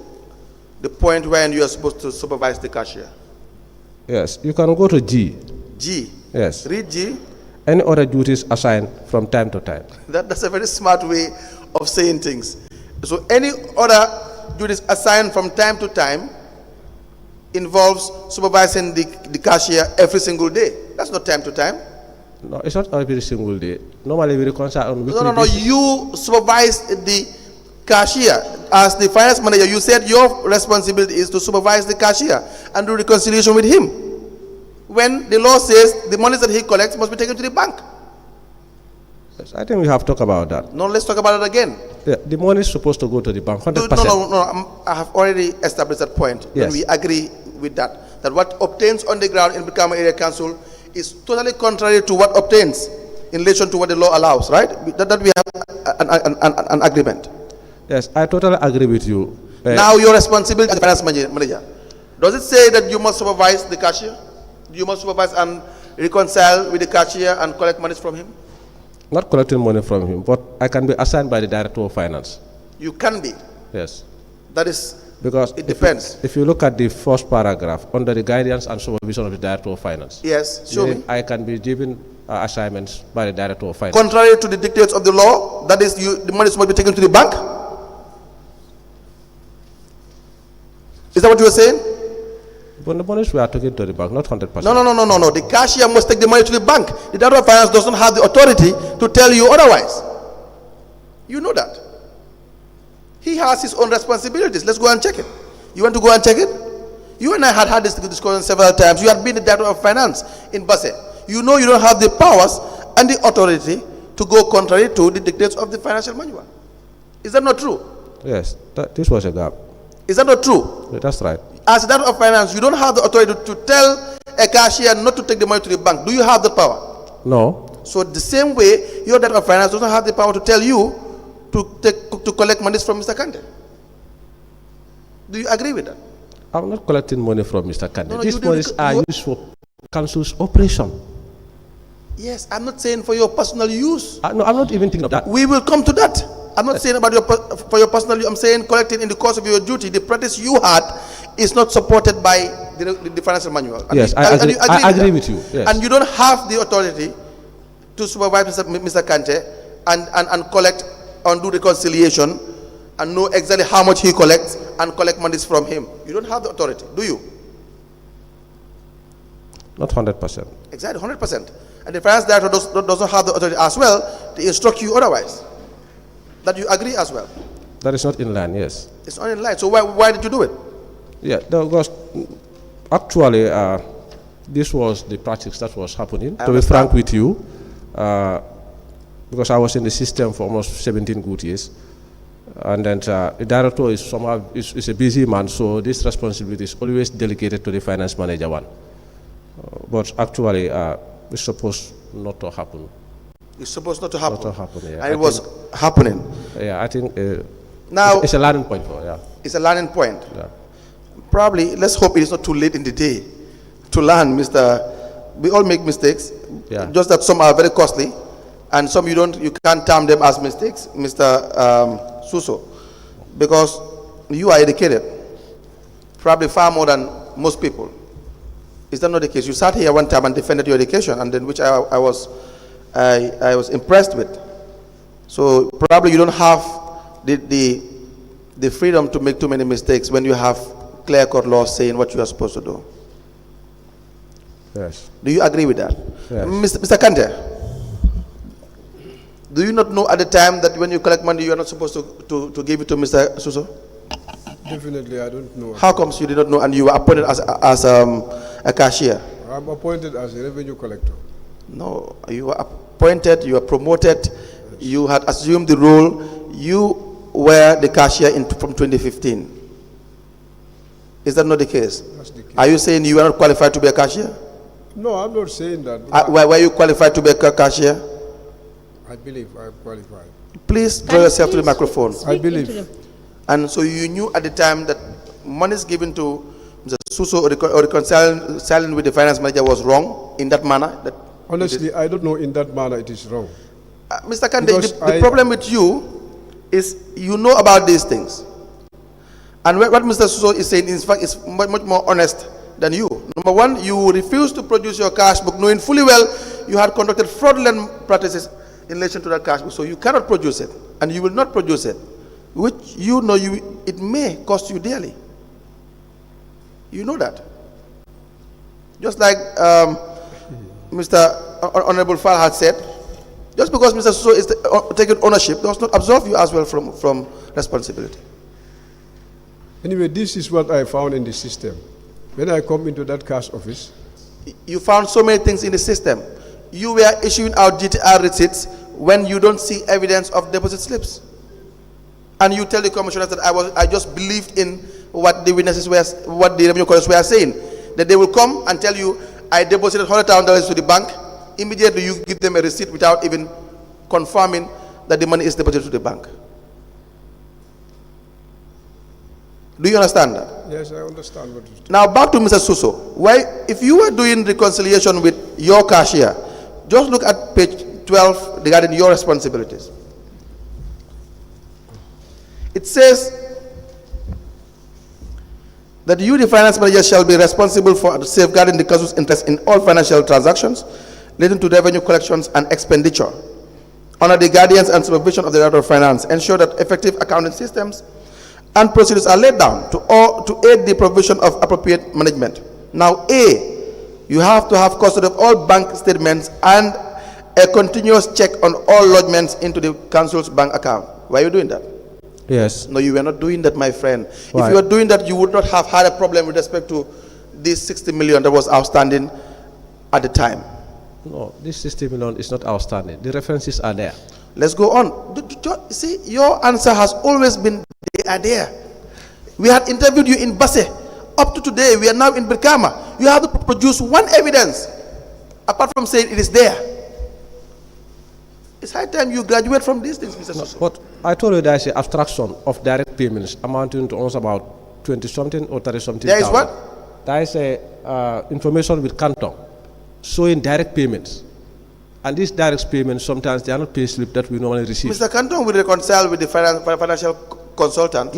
S7: the point when you are supposed to supervise the cashier.
S6: Yes, you can go to G.
S7: G.
S6: Yes.
S7: Read G.
S6: Any other duties assigned from time to time.
S7: That's a very smart way of saying things. So any other duties assigned from time to time involves supervising the cashier every single day. That's not time to time.
S6: No, it's not every single day. Normally we reconcile on weekly
S7: No.
S6: basis.
S7: You supervise the cashier. As the finance manager, you said your responsibility is to supervise the cashier and do reconciliation with him. When the law says the monies that he collects must be taken to the bank.
S6: Yes, I think we have talked about that.
S7: No, let's talk about it again.
S6: Yeah, the money is supposed to go to the bank, 100%.
S7: No, I have already established that point.
S6: Yes.
S7: And we agree with that. That what obtains on the ground in Brikama Area Council is totally contrary to what obtains in relation to what the law allows, right? That we have an agreement.
S6: Yes, I totally agree with you.
S7: Now your responsibility as the finance manager. Does it say that you must supervise the cashier? You must supervise and reconcile with the cashier and collect money from him?
S6: Not collecting money from him, but I can be assigned by the Director of Finance.
S7: You can be.
S6: Yes.
S7: That is,
S6: because
S7: it depends.
S6: If you look at the first paragraph, under the guidance and supervision of the Director of Finance.
S7: Yes, show me.
S6: I can be given assignments by the Director of Finance.
S7: Contrary to the dictates of the law, that is, the money must be taken to the bank? Is that what you were saying?
S6: But the monies we are taking to the bank, not 100%.
S7: No. The cashier must take the money to the bank. The Director of Finance doesn't have the authority to tell you otherwise. You know that. He has his own responsibilities. Let's go and check it. You want to go and check it? You and I had this discussion several times. You had been the Director of Finance in Basse. You know you don't have the powers and the authority to go contrary to the dictates of the financial manual. Is that not true?
S6: Yes, this was a gap.
S7: Is that not true?
S6: Yeah, that's right.
S7: As Director of Finance, you don't have the authority to tell a cashier not to take the money to the bank. Do you have the power?
S6: No.
S7: So the same way, your Director of Finance doesn't have the power to tell you to collect monies from Mr. Kanteh. Do you agree with that?
S6: I'm not collecting money from Mr. Kanteh.
S7: No,
S6: These monies are used for council's operation.
S7: Yes, I'm not saying for your personal use.
S6: No, I'm not even thinking of that.
S7: We will come to that. I'm not saying about for your personal use. I'm saying collecting in the course of your duty. The practice you had is not supported by the financial manual. And
S6: yes, I agree with you. Yes.
S7: And you don't have the authority to supervise Mr. Kanteh and collect and do reconciliation and know exactly how much he collects and collect monies from him. You don't have the authority, do you?
S6: Not 100%.
S7: Exactly, 100%. And the finance director doesn't have the authority as well to instruct you otherwise. That you agree as well.
S6: That is not in line, yes.
S7: It's not in line. So why did you do it?
S6: Yeah, because actually this was the practice that was happening. To be frank with you, because I was in the system for almost 17 good years. And then the director is somehow is a busy man, so this responsibility is always delegated to the finance manager one. But actually, it's supposed not to happen.
S7: It's supposed not to happen.
S6: Not to happen, yeah.
S7: And it was happening.
S6: Yeah, I think
S7: now
S6: it's a learning point for, yeah.
S7: It's a learning point.
S6: Yeah.
S7: Probably, let's hope it is not too late in the day to learn, we all make mistakes.
S6: Yeah.
S7: Just that some are very costly, and some you can't term them as mistakes, Mr. Suso, because you are educated, probably far more than most people. Is that not the case? You sat here one time and defended your education, and then which I was impressed with. So probably you don't have the freedom to make too many mistakes when you have clear-cut laws saying what you are supposed to do.
S6: Yes.
S7: Do you agree with that?
S6: Yes.
S7: Mr. Kanteh, do you not know at the time that when you collect money you are not supposed to give it to Mr. Suso?
S8: Definitely, I don't know.
S7: How comes you did not know and you were appointed as a cashier?
S8: I'm appointed as a revenue collector.
S7: No, you were appointed, you were promoted, yes. You had assumed the role, you were the cashier from 2015. Is that not the case?
S8: That's the case.
S7: Are you saying you are not qualified to be a cashier?
S8: No, I'm not saying that.
S7: Were you qualified to be a cashier?
S8: I believe I'm qualified.
S7: Please draw yourself to the microphone.
S8: I believe.
S7: And so you knew at the time that monies given to Mr. Suso or reconciling with the finance manager was wrong in that manner?
S8: Honestly, I don't know in that manner it is wrong.
S7: Mr. Kanteh, the problem with you is you know about these things. And what Mr. Suso is saying, in fact, is much more honest than you. Number one, you refuse to produce your cash book, knowing fully well you had conducted fraudulent practices in relation to that cash book. So you cannot produce it, and you will not produce it, which you know it may cost you dearly. You know that. Just like Mr. Honorable Fall had said, just because Mr. Suso is taking ownership does not absolve you as well from responsibility.
S8: Anyway, this is what I found in the system. When I come into that cash office,
S7: you found so many things in the system. You were issuing out GTR receipts when you don't see evidence of deposit slips. And you tell the commissioners that I just believed in what the witnesses were, what the revenue collectors were saying. That they will come and tell you, I deposited $100,000 to the bank. Immediately you give them a receipt without even confirming that the money is deposited to the bank. Do you understand that?
S8: Yes, I understand what you
S7: Now back to Mr. Suso. Why, if you were doing reconciliation with your cashier, just look at page 12 regarding your responsibilities. It says that you, the finance manager, shall be responsible for safeguarding the council's interest in all financial transactions relating to revenue collections and expenditure, under the guidance and supervision of the Director of Finance, ensure that effective accounting systems and procedures are laid down to aid the provision of appropriate management. Now, A, you have to have custody of all bank statements and a continuous check on all lodgements into the council's bank account. Why are you doing that?
S6: Yes.
S7: No, you were not doing that, my friend.
S6: Why?
S7: If you were doing that, you would not have had a problem with respect to this 60 million that was outstanding at the time.
S6: No, this 60 million is not outstanding. The references are there.
S7: Let's go on. See, your answer has always been they are there. We had interviewed you in Basse. Up to today, we are now in Brikama. You have to produce one evidence, apart from saying it is there. It's high time you graduate from these things, Mr. Suso.
S6: But I told you there is an abstraction of direct payments amounting to almost about 20-something or 30-something.
S7: There is what?
S6: There is a information with Kanteh showing direct payments. And these direct payments, sometimes they are not pay slip that we normally receive.
S7: Mr. Kanteh will reconcile with the financial consultant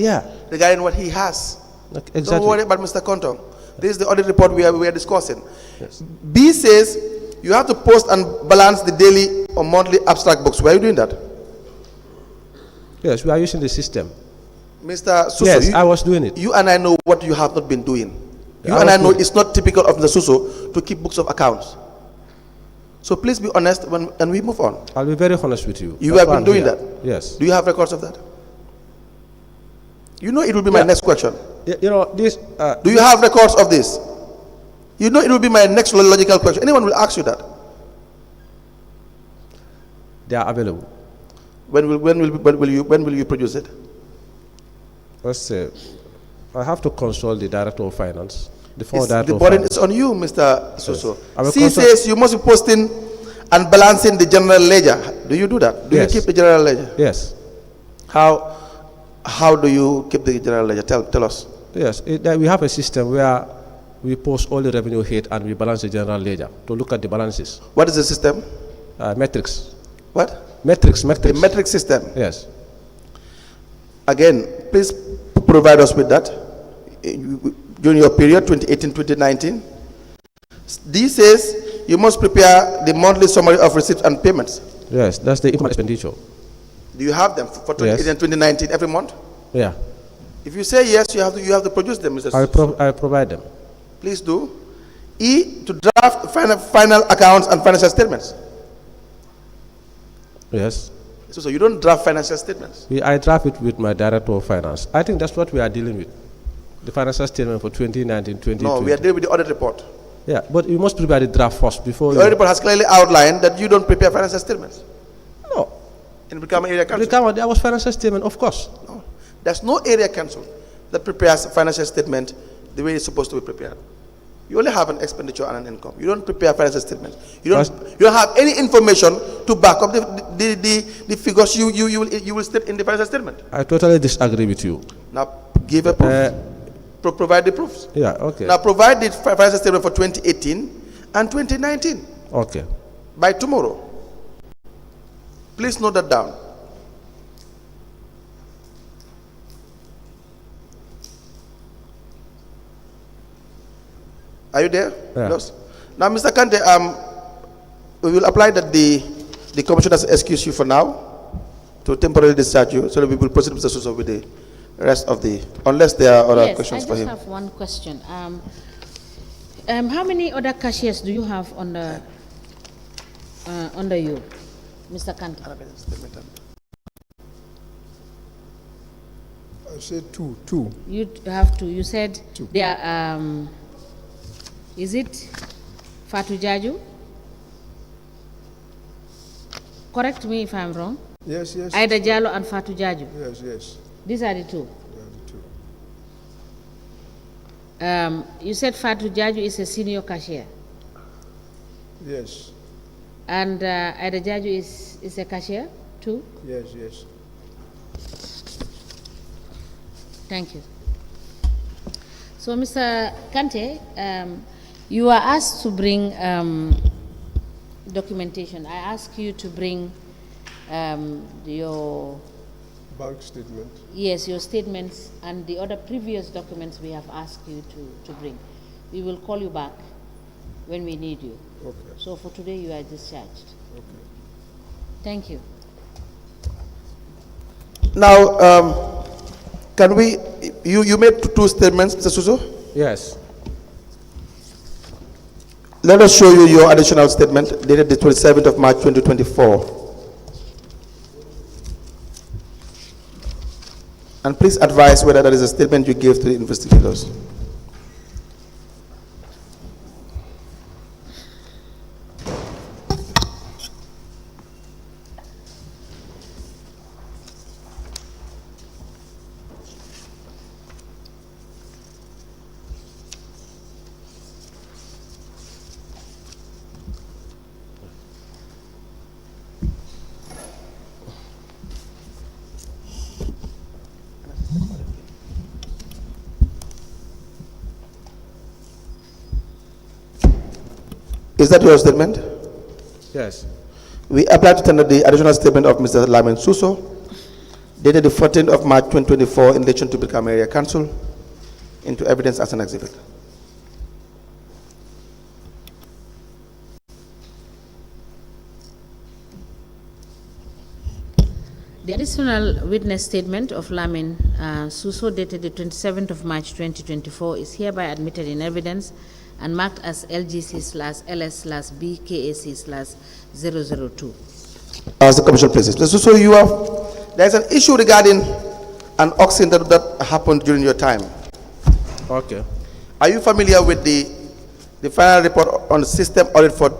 S7: regarding what he has.
S6: Exactly.
S7: Don't worry about Mr. Kanteh. This is the audit report we are discussing.
S6: Yes.
S7: B says you have to post and balance the daily or monthly abstract books. Why are you doing that?
S6: Yes, we are using the system.
S7: Mr. Suso,
S6: yes, I was doing it.
S7: You and I know what you have not been doing. You and I know it's not typical of Mr. Suso to keep books of accounts. So please be honest and we move on.
S6: I'll be very honest with you.
S7: You have been doing that?
S6: Yes.
S7: Do you have records of that? You know it will be my next question.
S6: You know, this...
S7: do you have records of this? You know it will be my next logical question. Anyone will ask you that.
S6: They are available.
S7: When will you produce it?
S6: Let's say, I have to consult the Director of Finance.
S7: The burden is on you, Mr. Suso.
S6: Yes.
S7: C says you must be posting and balancing the general ledger. Do you do that? Do you keep the general ledger?
S6: Yes.
S7: How do you keep the general ledger? Tell us.
S6: Yes, we have a system where we post all the revenue hit and we balance the general ledger to look at the balances.
S7: What is the system?
S6: Metrics.
S7: What?
S6: Metrics.
S7: The metric system.
S6: Yes.
S7: Again, please provide us with that during your period 2018-2019. D says you must prepare the monthly summary of receipts and payments.
S6: Yes, that's the income expenditure.
S7: Do you have them for 2018 and 2019 every month?
S6: Yeah.
S7: If you say yes, you have to produce them, Mr.
S6: I provide them.
S7: Please do. E, to draft final accounts and financial statements.
S6: Yes.
S7: So you don't draft financial statements?
S6: I draft it with my Director of Finance. I think that's what we are dealing with. The financial statement for 2019, 2020.
S7: No, we are dealing with the audit report.
S6: Yeah, but you must prepare the draft first before
S7: the audit report has clearly outlined that you don't prepare financial statements.
S6: No.
S7: In Brikama Area Council?
S6: Brikama, there was financial statement, of course.
S7: No. There's no area council that prepares a financial statement the way it's supposed to be prepared. You only have an expenditure and an income. You don't prepare financial statements. You don't have any information to back up the figures you will state in the financial statement.
S6: I totally disagree with you.
S7: Now give a proof. Provide the proofs.
S6: Yeah, okay.
S7: Now provide the financial statement for 2018 and 2019.
S6: Okay.
S7: By tomorrow. Please note that down. Are you there?
S6: Yeah.
S7: Yes. Now, Mr. Kanteh, we will apply that the commission has excused you for now to temporarily discharge you, so that we will proceed, Mr. Suso, with the rest of the, unless there are other questions for him.
S2: I just have one question. How many other cashiers do you have under you, Mr. Kanteh?
S8: I said two.
S2: You have two. You said
S8: two.
S2: They are, is it Fatu Jaju? Correct me if I'm wrong.
S8: Yes.
S2: Aida Jallo and Fatu Jaju.
S8: Yes.
S2: These are the two.
S8: They are the two.
S2: You said Fatu Jaju is a senior cashier.
S8: Yes.
S2: And Aida Jaju is a cashier too?
S8: Yes.
S2: Thank you. So, Mr. Kanteh, you are asked to bring documentation. I ask you to bring your
S8: Bank statement.
S2: Yes, your statements and the other previous documents we have asked you to bring. We will call you back when we need you.
S8: Okay.
S2: So for today, you are discharged.
S8: Okay.
S2: Thank you.
S7: Now, can we, you made two statements, Mr. Suso?
S6: Yes.
S7: Let us show you your additional statement dated the 27th of March 2024. And please advise whether that is a statement you gave to the investigators. Is that your statement?
S6: Yes.
S7: We apply to tender the additional statement of Mr. Lamin Suso, dated the 14th of March 2024 in relation to Brik Area Council, into evidence as an exhibit.
S2: The additional witness statement of Lamin Suso, dated the 27th of March 2024, is hereby admitted in evidence and marked as LGC/LS/BKAC/002.
S7: As the commission places. Mr. Suso, there's an issue regarding an auction that happened during your time.
S6: Okay.
S7: Are you familiar with the final report on the system audit for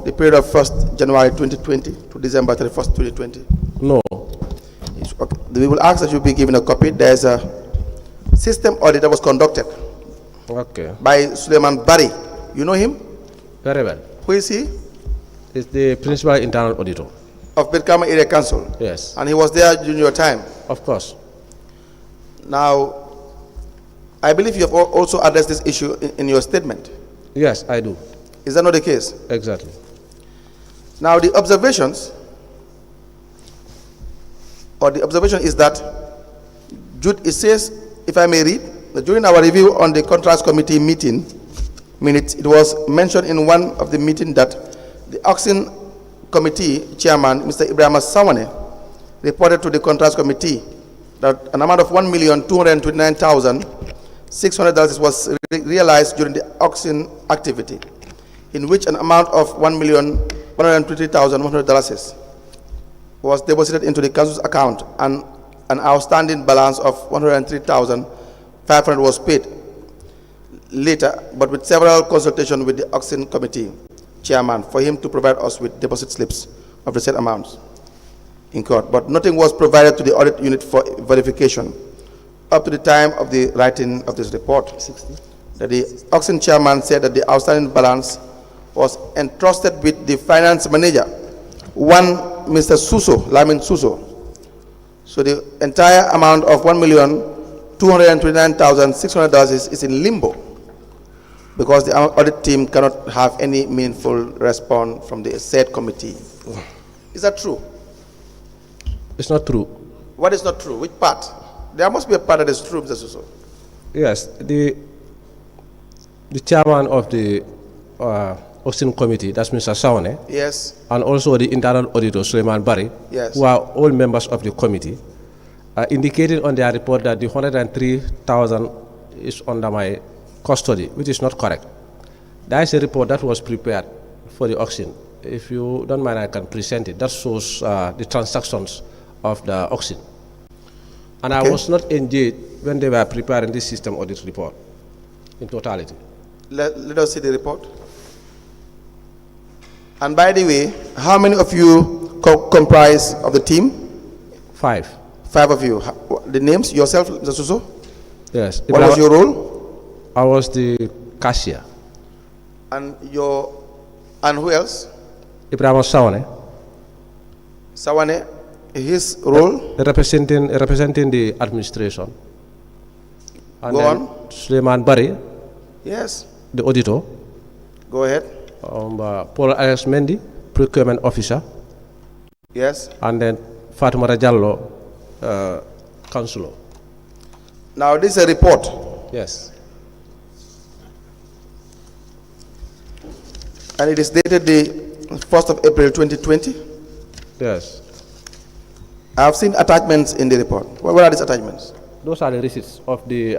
S7: the period of 1st January 2020 to December 31st, 2020?
S6: No.
S7: Okay. We will ask that you be given a copy. There's a system audit that was conducted by Suleiman Bari. You know him?
S6: Very well.
S7: Who is he?
S6: He's the principal internal auditor
S7: of Brik Area Council.
S6: Yes.
S7: And he was there during your time?
S6: Of course.
S7: Now, I believe you have also addressed this issue in your statement.
S6: Yes, I do.
S7: Is that not the case?
S6: Exactly.
S7: Now, the observation is that, it says, if I may read, that during our review on the Contracts Committee meeting minutes, it was mentioned in one of the meetings that the auction committee chairman, Mr. Ibrahim Sawane, reported to the Contracts Committee that an amount of $1,229,600 was realized during the auction activity, in which an amount of $1,120,100 was deposited into the council's account, and an outstanding balance of $103,500 was paid later, but with several consultations with the auction committee chairman for him to provide us with deposit slips of the said amounts in court. But nothing was provided to the audit unit for verification up to the time of the writing of this report. That the auction chairman said that the outstanding balance was entrusted with the finance manager, one Mr. Suso, Lamin Suso. So the entire amount of $1,229,600 is in limbo, because the audit team cannot have any meaningful response from the said committee. Is that true?
S6: It's not true.
S7: What is not true? Which part? There must be a part that is true, Mr. Suso.
S6: Yes, the chairman of the auction committee, that's Mr. Sawane.
S7: Yes.
S6: And also the internal auditor, Suleiman Bari,
S7: yes,
S6: who are all members of the committee, indicated on their report that the $103,000 is under my custody, which is not correct. That is a report that was prepared for the auction. If you don't mind, I can present it. That shows the transactions of the auction. And okay, I was not engaged when they were preparing this system audit report in totality.
S7: Let us see the report. And by the way, how many of you comprise of the team?
S6: 5.
S7: 5 of you. The names, yourself, Mr. Suso?
S6: Yes.
S7: What was your role?
S6: I was the cashier.
S7: And who else?
S6: Ibrahim Sawane.
S7: Sawane, his role?
S6: Representing the administration. And
S7: Go
S6: then
S7: on.
S6: Suleiman Barry,
S7: Yes.
S6: the auditor.
S7: Go ahead.
S6: Paul Alex Mendy, procurement officer.
S7: Yes.
S6: And then Fatimata Jallo, councillor.
S7: Now this is a report.
S6: Yes.
S7: And it is dated the 1st of April 2020.
S6: Yes.
S7: I have seen attachments in the report. What are these attachments?
S6: Those are the receipts of the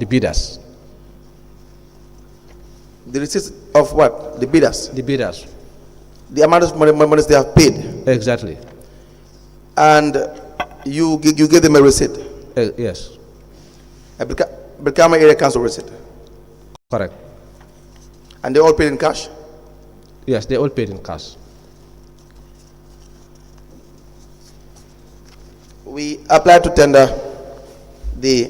S6: bidders.
S7: The receipts of what? The bidders?
S6: The bidders.
S7: The amount of money they have paid.
S6: Exactly.
S7: And you gave them a receipt?
S6: Yes.
S7: A Brikama Area Council receipt?
S6: Correct.
S7: And they all paid in cash?
S6: Yes, they all paid in cash.
S7: We applied to tender a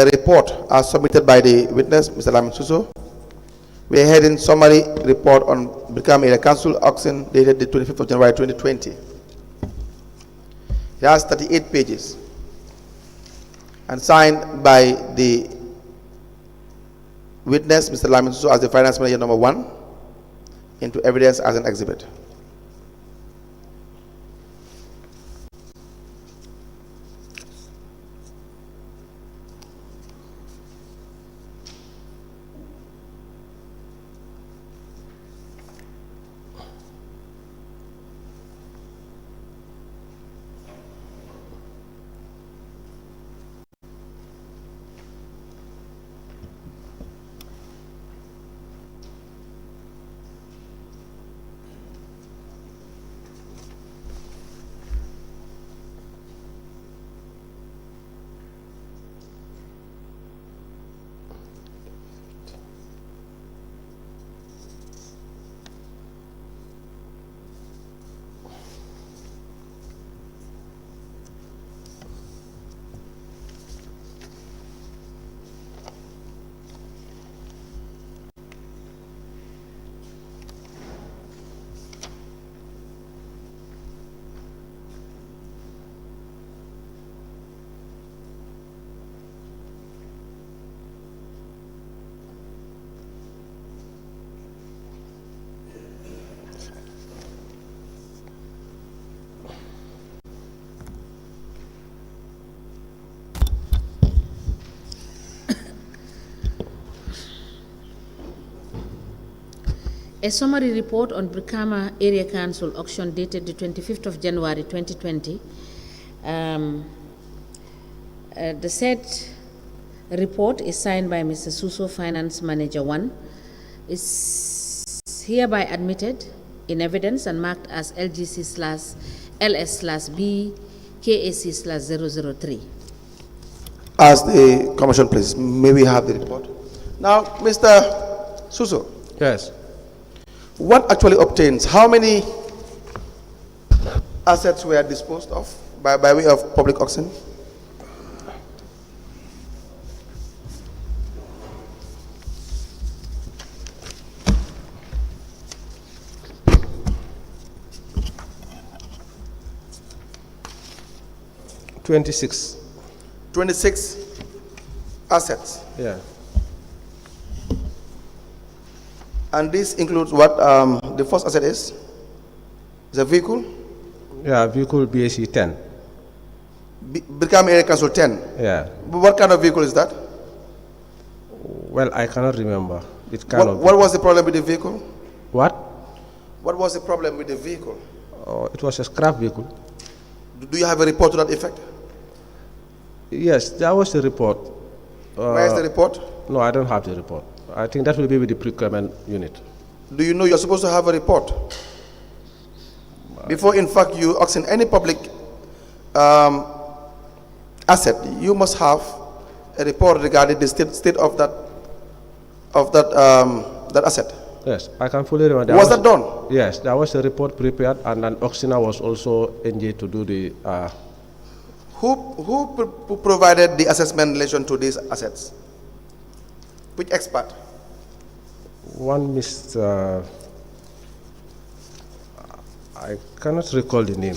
S7: report as submitted by the witness, Mr. Lamin Suso. We are heading summary report on Brikama Area Council auction dated the 25th of January 2020. It has 38 pages and signed by the witness, Mr. Lamin Suso, as the finance manager number 1, into evidence as an exhibit.
S2: A summary report on Brikama Area Council auction dated the 25th of January 2020. The said report is signed by Mr. Suso, Finance Manager 1, is hereby admitted in evidence and marked as LGC/LS/B KAC/003.
S7: As the commission, please, may we have the report? Now, Mr. Suso.
S6: Yes.
S7: What actually obtains? How many assets were disposed of by way of public auction?
S6: $26.
S7: 26 assets.
S6: Yeah.
S7: And this includes what the first asset is? Is a vehicle?
S6: Yeah, vehicle BAC 10.
S7: Brikama Area Council 10.
S6: Yeah.
S7: What kind of vehicle is that?
S6: Well, I cannot remember.
S7: What was the problem with the vehicle?
S6: What?
S7: What was the problem with the vehicle?
S6: It was a scrap vehicle.
S7: Do you have a report to that effect?
S6: Yes, there was a report.
S7: Where is the report?
S6: No, I don't have the report. I think that will be with the procurement unit.
S7: Do you know you're supposed to have a report? Before, in fact, you auction any public asset, you must have a report regarding the state of that asset.
S6: Yes, I can fully remember.
S7: Was that done?
S6: Yes, there was a report prepared, and an auctioneer was also engaged to do the.
S7: Who provided the assessment in relation to these assets? Which expert?
S6: One Mr. I cannot recall the name.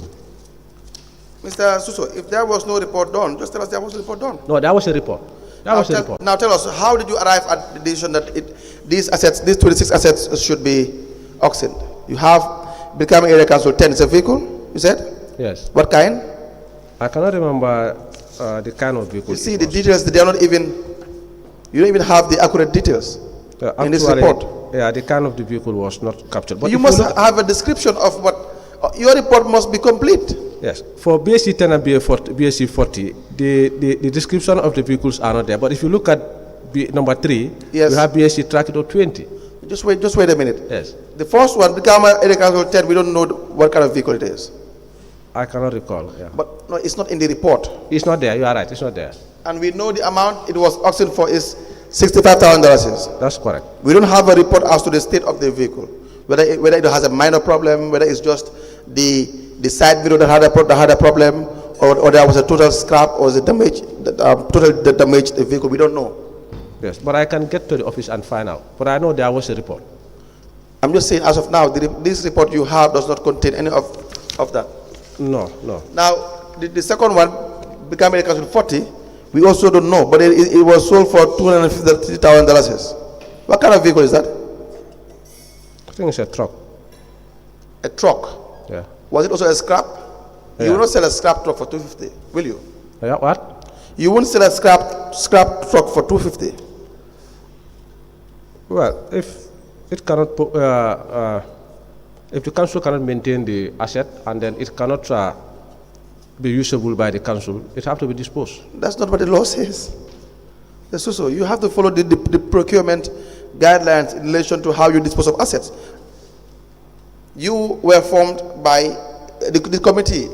S7: Mr. Suso, if there was no report done, just tell us there was a report done.
S6: No, there was a report.
S7: Now tell us, how did you arrive at the decision that these assets, these 26 assets should be auctioned? You have become Area Council 10, it's a vehicle, you said?
S6: Yes.
S7: What kind?
S6: I cannot remember the kind of vehicle.
S7: You see, the details, they are not even, you don't even have the accurate details in this report.
S6: Yeah, the kind of the vehicle was not captured. But
S7: you must have a description of what, your report must be complete.
S6: Yes, for BSc 10 and BSc 40, the description of the vehicles are not there. But if you look at number 3,
S7: yes,
S6: you have BSc Tractor 20.
S7: Just wait a minute.
S6: Yes.
S7: The first one, become Area Council 10, we don't know what kind of vehicle it is.
S6: I cannot recall, yeah.
S7: But no, it's not in the report.
S6: It's not there, you are right, it's not there.
S7: And we know the amount it was auctioned for is $65,000.
S6: That's correct.
S7: We don't have a report as to the state of the vehicle, whether it has a minor problem, whether it's just the side mirror that had a problem, or there was a total scrap or the damage, total damage the vehicle. We don't know.
S6: Yes, but I can get to the office and find out. But I know there was a report.
S7: I'm just saying, as of now, this report you have does not contain any of that.
S6: No.
S7: Now, the second one, become Area Council 40, we also don't know, but it was sold for $250,000. What kind of vehicle is that?
S6: I think it's a truck.
S7: A truck?
S6: Yeah.
S7: Was it also a scrap?
S6: Yeah.
S7: You will not sell a scrap truck for $250, will you?
S6: Yeah, what?
S7: You won't sell a scrap truck for $250.
S6: Well, if it cannot, if the council cannot maintain the asset and then it cannot be usable by the council, it has to be disposed.
S7: That's not what the law says. So you have to follow the procurement guidelines in relation to how you dispose of assets. You were formed by the committee.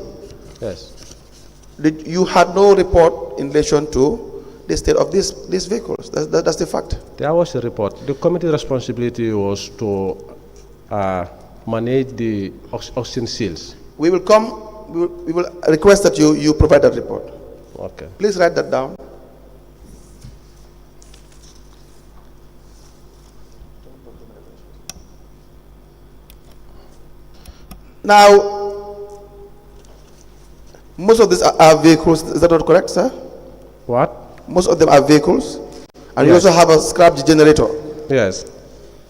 S6: Yes.
S7: You had no report in relation to the state of these vehicles. That's the fact.
S6: There was a report. The committee responsibility was to manage the auction sales.
S7: We will request that you provide that report.
S6: Okay.
S7: Please write that down. Now, most of these are vehicles. Is that not correct, sir?
S6: What?
S7: Most of them are vehicles. And you
S6: Yes.
S7: also have a scrap generator.
S6: Yes.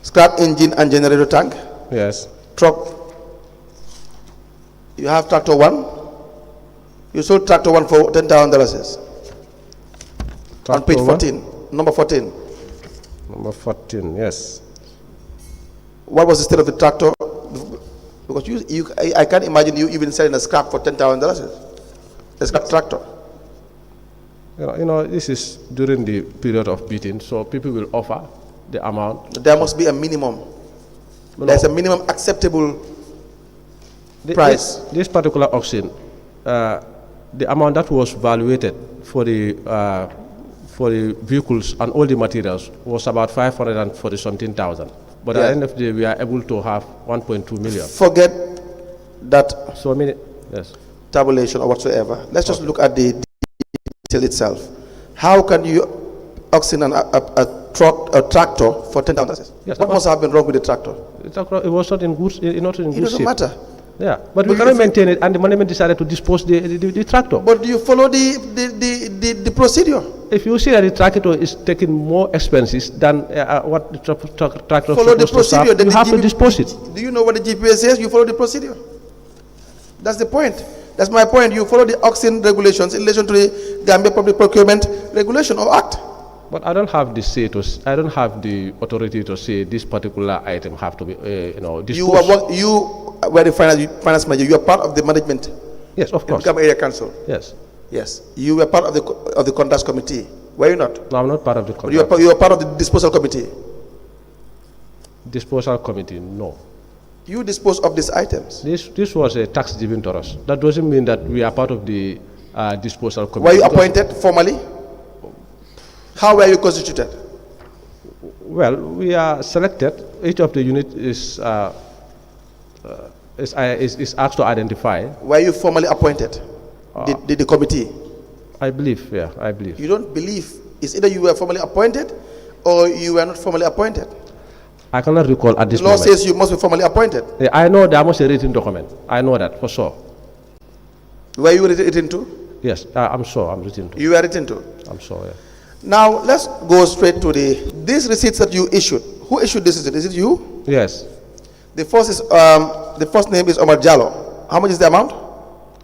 S7: Scrap engine and generator tank.
S6: Yes.
S7: Truck. You have tractor 1. You sold tractor 1 for $10,000. On page 14, number 14.
S6: Number 14, yes.
S7: What was the state of the tractor? Because I can't imagine you even selling a scrap for $10,000. A scrap tractor.
S6: You know, this is during the period of bidding, so people will offer the amount.
S7: There must be a minimum.
S6: No,
S7: There's a minimum acceptable price.
S6: This particular auction, the amount that was valuated for the vehicles and all the materials was about 540-something,000. But at the end of the day, we are able to have 1.2 million.
S7: Forget that
S6: yes.
S7: tabulation or whatsoever. Let's just look at the detail itself. How can you auction a tractor for $10,000?
S6: Yes,
S7: what must have been wrong with the tractor?
S6: It was not in good shape.
S7: It doesn't matter.
S6: Yeah, but we cannot maintain it, and the management decided to dispose the tractor.
S7: But do you follow the procedure?
S6: If you see that the tractor is taking more expenses than what the tractor
S7: follow the procedure,
S6: you have to dispose it.
S7: Do you know what the GPS says? You follow the procedure. That's the point. That's my point. You follow the auction regulations in relation to the Gambia Public Procurement Regulation or Act.
S6: But I don't have the say to. I don't have the authority to say this particular item have to be, disposed.
S7: You were the finance manager. You are part of the management.
S6: Yes, of course.
S7: Become area council.
S6: Yes.
S7: Yes. You were part of the contracts committee. Were you not?
S6: No, I'm not part of the contract.
S7: You are part of the disposal committee.
S6: Disposal committee, no.
S7: You dispose of these items.
S6: This was a tax given to us. That doesn't mean that we are part of the disposal committee.
S7: Were you appointed formally? How were you constituted?
S6: Well, we are selected. Each of the unit is asked to identify.
S7: Were you formally appointed? The committee?
S6: I believe, yeah, I believe.
S7: You don't believe? It's either you were formally appointed or you were not formally appointed.
S6: I cannot recall at this moment.
S7: The law says you must be formally appointed.
S6: I know there must be a written document. I know that for sure.
S7: Were you written to?
S6: Yes, I'm sure I'm written to.
S7: You were written to.
S6: I'm sure, yeah.
S7: Now, let's go straight to these receipts that you issued. Who issued this receipt? Is it you?
S6: Yes.
S7: The first name is Omar Jallo. How much is the amount?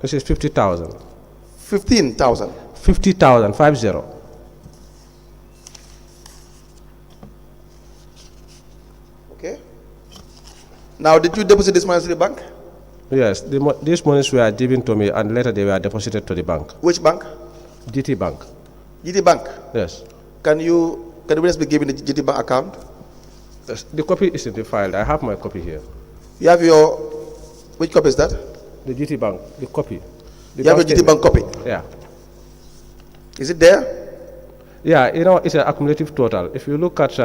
S6: This is 50,000.
S7: 15,000.
S6: 50,000, 50.
S7: Okay. Now, did you deposit this money to the bank?
S6: Yes, these monies were given to me and later they were deposited to the bank.
S7: Which bank?
S6: GT Bank.
S7: GT Bank.
S6: Yes.
S7: Can the witness be given the GT Bank account?
S6: Yes, the copy is in the file. I have my copy here.
S7: You have which copy is that?
S6: The GT Bank, the copy.
S7: You have a GT Bank copy?
S6: Yeah.
S7: Is it there?
S6: Yeah, it's an accumulative total. If you look at,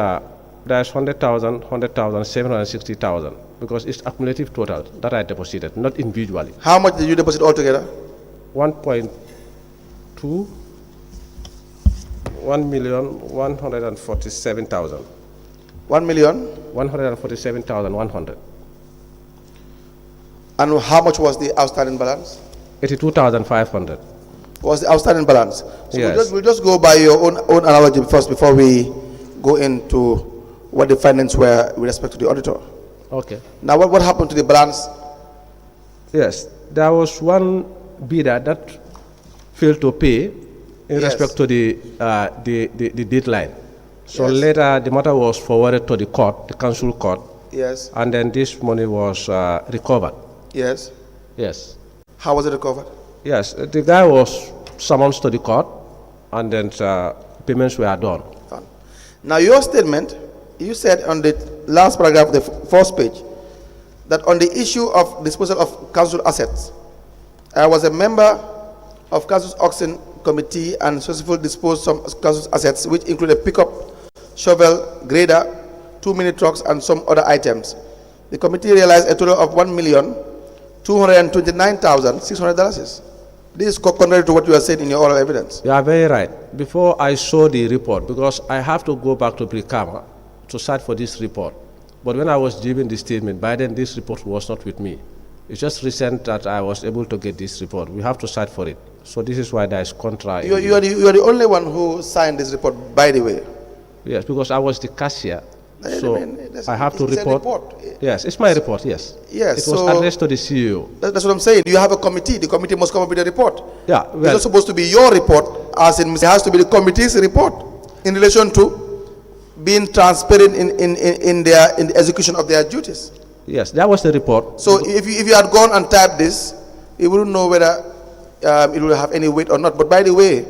S6: there's 100,000, 100,000, 760,000, because it's accumulative total that I deposited, not individually.
S7: How much did you deposit altogether?
S6: 1.2, 1,147,000.
S7: 1,147,100. And how much was the outstanding balance?
S6: 82,500.
S7: Was the outstanding balance? So
S6: yes.
S7: we'll just go by your own analogy first before we go into what the findings were with respect to the auditor.
S6: Okay.
S7: Now, what happened to the balance?
S6: Yes, there was one bidder that failed to pay in respect to the deadline. So later, the matter was forwarded to the court, the council court.
S7: Yes.
S6: And then this money was recovered.
S7: Yes.
S6: Yes.
S7: How was it recovered?
S6: Yes, the guy was summoned to the court, and then payments were done.
S7: Now, your statement, you said on the last paragraph, the first page, that on the issue of disposal of council assets, I was a member of council's auction committee and successfully disposed some council's assets, which included a pickup, shovel, grader, 2 mini trucks, and some other items. The committee realized a total of $1,229,600. This is contrary to what you are saying in your oral evidence.
S6: You are very right. Before I saw the report, because I have to go back to Brik to search for this report. But when I was given the statement, by then this report was not with me. It's just recent that I was able to get this report. We have to search for it. So this is why there is contra.
S7: You are the only one who signed this report, by the way.
S6: Yes, because I was the cashier. So I have to report. Yes, it's my report, yes.
S7: Yes.
S6: It was addressed to the CEO.
S7: That's what I'm saying. You have a committee. The committee must come up with a report.
S6: Yeah.
S7: Well, it's not supposed to be your report, as in it has to be the committee's report in relation to being transparent in the execution of their duties.
S6: Yes, that was the report.
S7: So if you had gone and typed this, you wouldn't know whether it will have any weight or not. But by the way,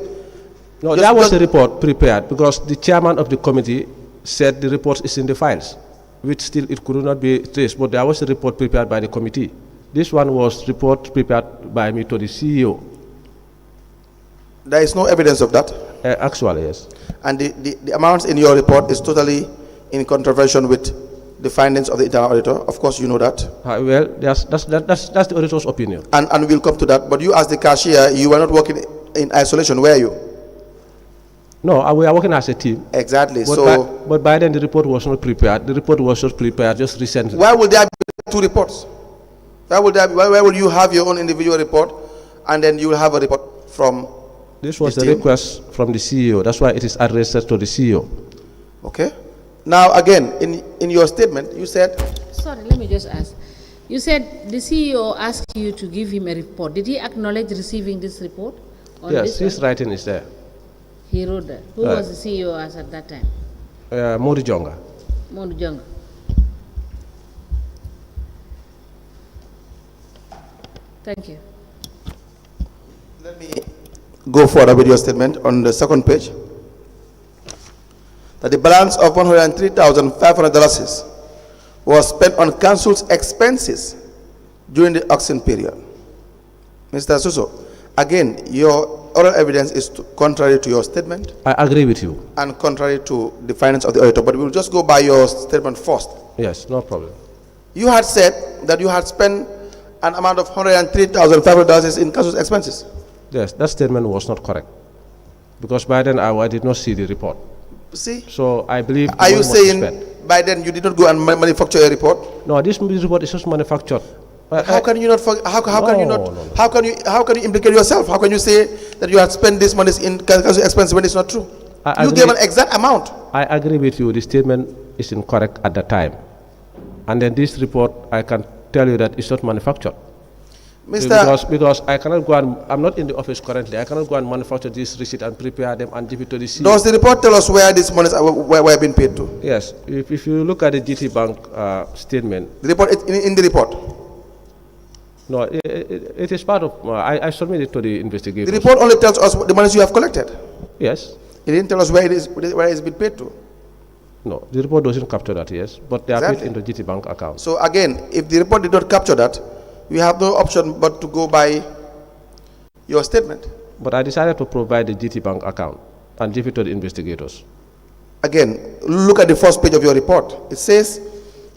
S6: no, that was the report prepared because the chairman of the committee said the report is in the files, which still it could not be traced. But there was a report prepared by the committee. This one was report prepared by me to the CEO.
S7: There is no evidence of that?
S6: Actually, yes. And
S7: the amounts in your report is totally in contravention with the findings of the internal auditor. Of course, you know that.
S6: Well, that's the auditor's opinion.
S7: And we'll come to that. But you, as the cashier, you were not working in isolation, were you?
S6: No, we are working as a team.
S7: Exactly.
S6: But by then the report was not prepared. The report was just prepared just recently.
S7: Why would there be two reports? Why would you have your own individual report and then you will have a report from
S6: this was the request from the CEO. That's why it is addressed to the CEO.
S7: Okay. Now again, in your statement, you said...
S2: Sorry, let me just ask. You said the CEO asked you to give him a report. Did he acknowledge receiving this report?
S6: Yes, his writing is there.
S2: He wrote that. Who was the CEO as at that time?
S6: Modi Jonga.
S2: Modi Jonga. Thank you.
S7: Let me go further with your statement on the second page. That the balance of $103,500 was spent on council's expenses during the auction period. Mr. Suso, again, your oral evidence is contrary to your statement.
S6: I agree with you.
S7: And contrary to the findings of the auditor, but we'll just go by your statement first.
S6: Yes, no problem.
S7: You had said that you had spent an amount of $103,500 in council's expenses.
S6: Yes, that statement was not correct. Because by then I did not see the report.
S7: See?
S6: So I believe...
S7: Are you saying by then you did not go and manufacture a report?
S6: No, this report is just manufactured.
S7: How can you not? How can you not?
S6: No.
S7: How can you implicate yourself? How can you say that you have spent this money in council expense when it's not true? You gave an exact amount.
S6: I agree with you. The statement is incorrect at the time, and then this report, I can tell you that it's not manufactured. Because I cannot go and, I'm not in the office currently, I cannot go and manufacture this receipt and prepare them and give it to the CEO.
S7: Does the report tell us where these monies were being paid to?
S6: Yes, if you look at the GT Bank statement.
S7: The report, in the report?
S6: No, it is part of, I submitted it to the investigators.
S7: The report only tells us the monies you have collected?
S6: Yes.
S7: It didn't tell us where it's been paid to?
S6: No, the report doesn't capture that, yes, but they are
S7: Exactly.
S6: paid into GT Bank account.
S7: So again, if the report did not capture that, we have no option but to go by your statement.
S6: But I decided to provide the GT Bank account and give it to the investigators.
S7: Again, look at the first page of your report. It says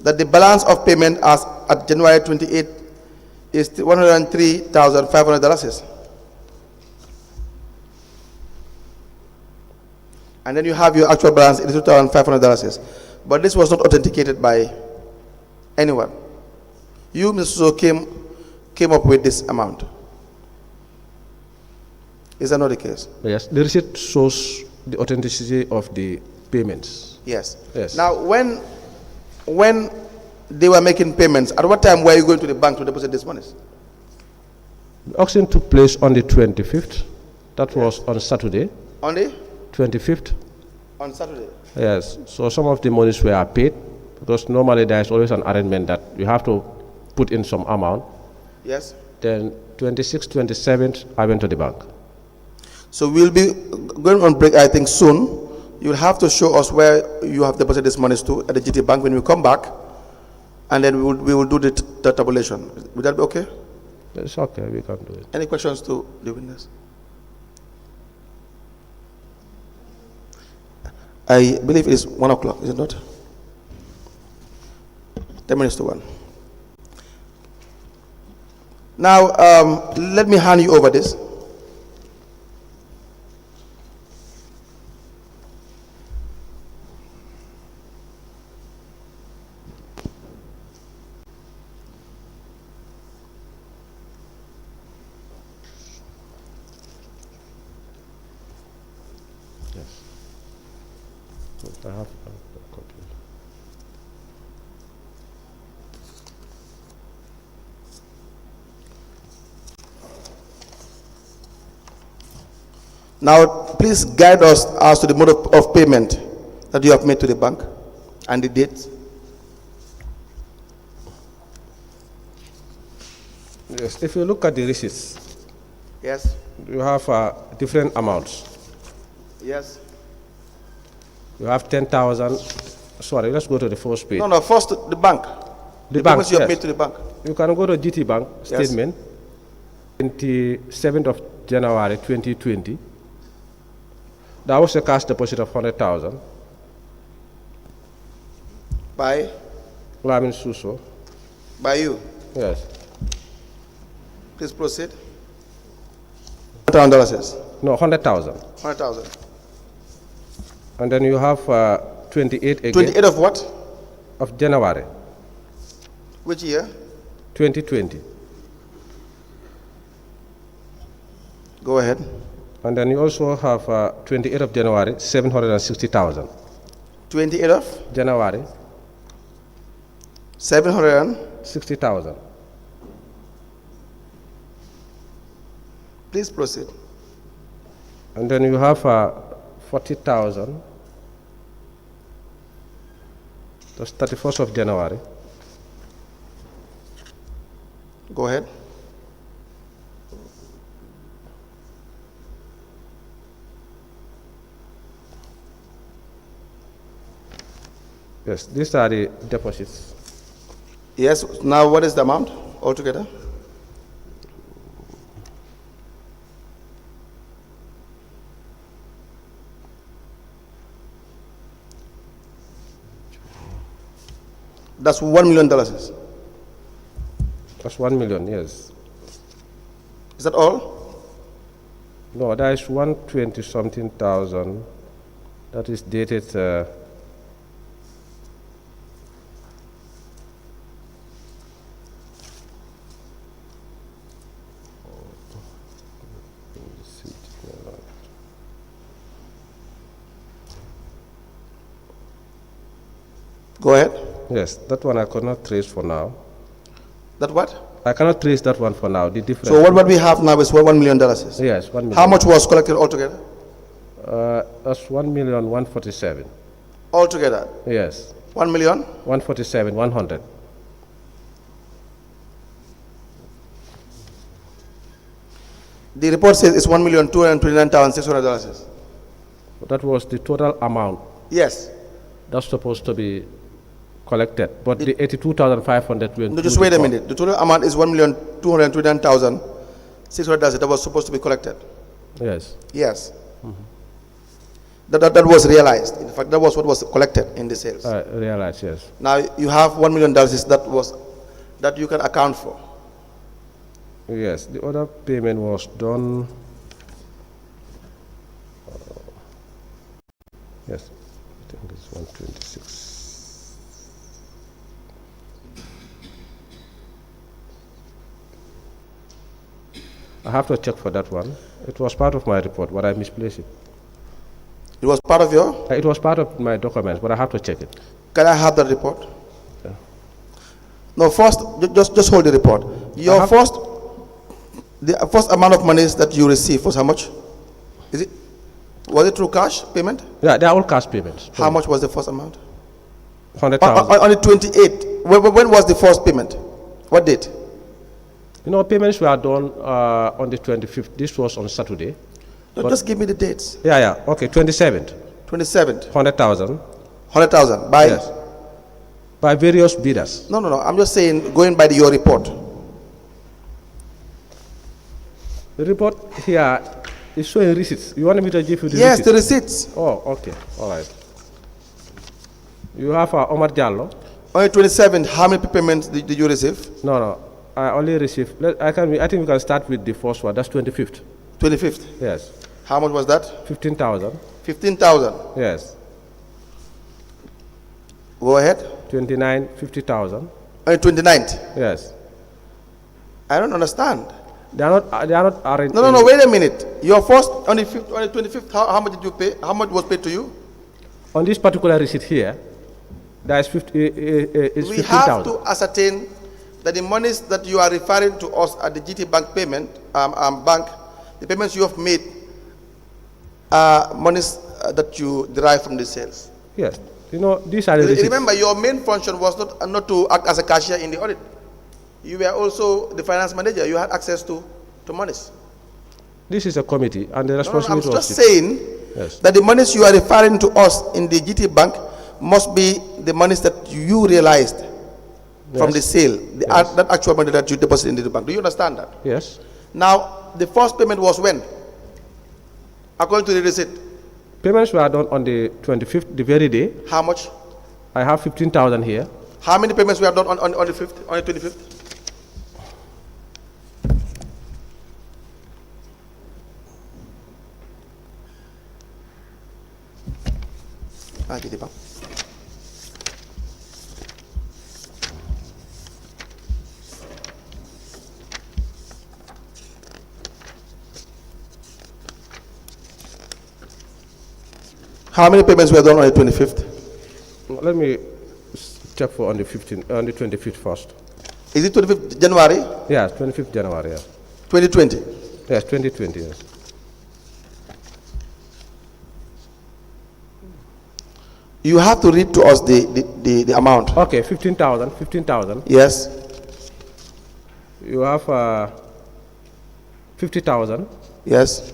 S7: that the balance of payment as at January 28 is $103,500. And then you have your actual balance in $2,500. But this was not authenticated by anyone. You, Mr. Suso, came up with this amount. Is that not the case?
S6: Yes, the receipt shows the authenticity of the payments.
S7: Yes.
S6: Yes.
S7: Now, when they were making payments, at what time were you going to the bank to deposit these monies?
S6: The auction took place on the 25th. That was on Saturday.
S7: On the?
S6: 25th.
S7: On Saturday?
S6: Yes. So some of the monies were paid because normally there is always an arrangement that you have to put in some amount.
S7: Yes.
S6: Then 26th, 27th, I went to the bank.
S7: So we'll be going on break, I think, soon. You'll have to show us where you have deposited these monies to at the GT Bank when we come back, and then we will do the tabulation. Would that be okay?
S6: It's okay, we can do it.
S7: Any questions to the witness? I believe it is 1 o'clock, is it not? 10 minutes to 1. Now, let me hand you over this.
S6: I have a copy.
S7: Now, please guide us as to the mode of payment that you have made to the bank and the date.
S6: Yes, if you look at the receipts,
S7: Yes.
S6: you have different amounts.
S7: Yes.
S6: You have 10,000. Sorry, let's go to the first page.
S7: No, first the bank.
S6: The bank,
S7: payments you have
S6: yes.
S7: made to the bank.
S6: You can go to GT Bank
S7: Yes.
S6: statement, 27th of January 2020. That was a cash deposit of 100,000.
S7: By?
S6: Lamin Suso.
S7: By you.
S6: Yes.
S7: Please proceed. $100,000.
S6: No, 100,000.
S7: 100,000.
S6: And then you have 28 again.
S7: 28 of what?
S6: Of January
S7: Which year?
S6: 2020.
S7: Go ahead.
S6: And then you also have 28 of January, 760,000.
S7: 28 of?
S6: January,
S7: 760,000. Please proceed.
S6: And then you have 40,000. That's 31st of January.
S7: Go ahead.
S6: Yes, these are the deposits.
S7: Yes. Now, what is the amount altogether? That's $1 million.
S6: That's 1 million, yes.
S7: Is that all?
S6: No, that is 120 something thousand. That is dated.
S7: Go ahead.
S6: Yes, that one I could not trace for now.
S7: That what?
S6: I cannot trace that one for now. The difference.
S7: So what we have now is $1 million.
S6: Yes, 1 million.
S7: How much was collected altogether?
S6: That's 1,147,000.
S7: Altogether?
S6: Yes.
S7: 1 million?
S6: 147,100.
S7: The report says it's $1,229,600.
S6: That was the total amount.
S7: Yes.
S6: That's supposed to be collected, but the 82,500 went.
S7: No, just wait a minute. The total amount is $1,229,600 that was supposed to be collected.
S6: Yes.
S7: Yes. That was realized. In fact, that was what was collected in the sales.
S6: Realized, yes.
S7: Now you have $1 million that you can account for.
S6: Yes, the other payment was done. Yes, I think it's 126. I have to check for that one. It was part of my report, but I misplaced it.
S7: It was part of your?
S6: It was part of my documents, but I have to check it.
S7: Can I have that report?
S6: Yeah.
S7: No, first, just hold the report. Your the first amount of money that you received was how much? Was it through cash payment?
S6: Yeah, they are all cash payments.
S7: How much was the first amount?
S6: 100,000.
S7: On the 28th. When was the first payment? What date?
S6: You know, payments were done on the 25th. This was on Saturday.
S7: No, just give me the dates.
S6: Yeah. Okay, 27th.
S7: 27th.
S6: 100,000.
S7: 100,000 by?
S6: Yes. By various bidders.
S7: No. I'm just saying, going by your report.
S6: The report here is showing receipts. You want me to give you the receipts?
S7: Yes, the receipts.
S6: Oh, okay. All right. You have Omar Jallo.
S7: On the 27th, how many payments did you receive?
S6: No. I only received. I think we can start with the first one. That's 25th.
S7: 25th?
S6: Yes.
S7: How much was that?
S6: 15,000.
S7: 15,000?
S6: Yes.
S7: Go ahead.
S6: 29, 50,000.
S7: On the 29th?
S6: Yes.
S7: I don't understand.
S6: They are not arranged.
S7: No, wait a minute. Your first, on the 25th, how much did you pay? How much was paid to you?
S6: On this particular receipt here, there is 15,000.
S7: We have to ascertain that the monies that you are referring to us at the GT Bank payment, bank, the payments you have made are monies that you derive from the sales.
S6: Yes. You know, these are the receipts.
S7: Remember, your main function was not to act as a cashier in the audit. You were also the finance manager. You had access to monies.
S6: This is a committee, and the responsibility
S7: I'm just saying that the monies you are referring to us in the GT Bank must be the monies that you realized from the sale, that actual money that you deposited in the bank. Do you understand that?
S6: Yes.
S7: Now, the first payment was when? According to the receipt.
S6: Payments were done on the 25th, the very day.
S7: How much?
S6: I have 15,000 here.
S7: How many payments were done on the 5th, on the 25th? How many payments were done on the 25th?
S6: Let me check for on the 25th first.
S7: Is it 25th January?
S6: Yes, 25th January, yes.
S7: 2020?
S6: Yes, 2020, yes.
S7: You have to read to us the amount.
S6: Okay, 15,000.
S7: Yes.
S6: You have 50,000.
S7: Yes.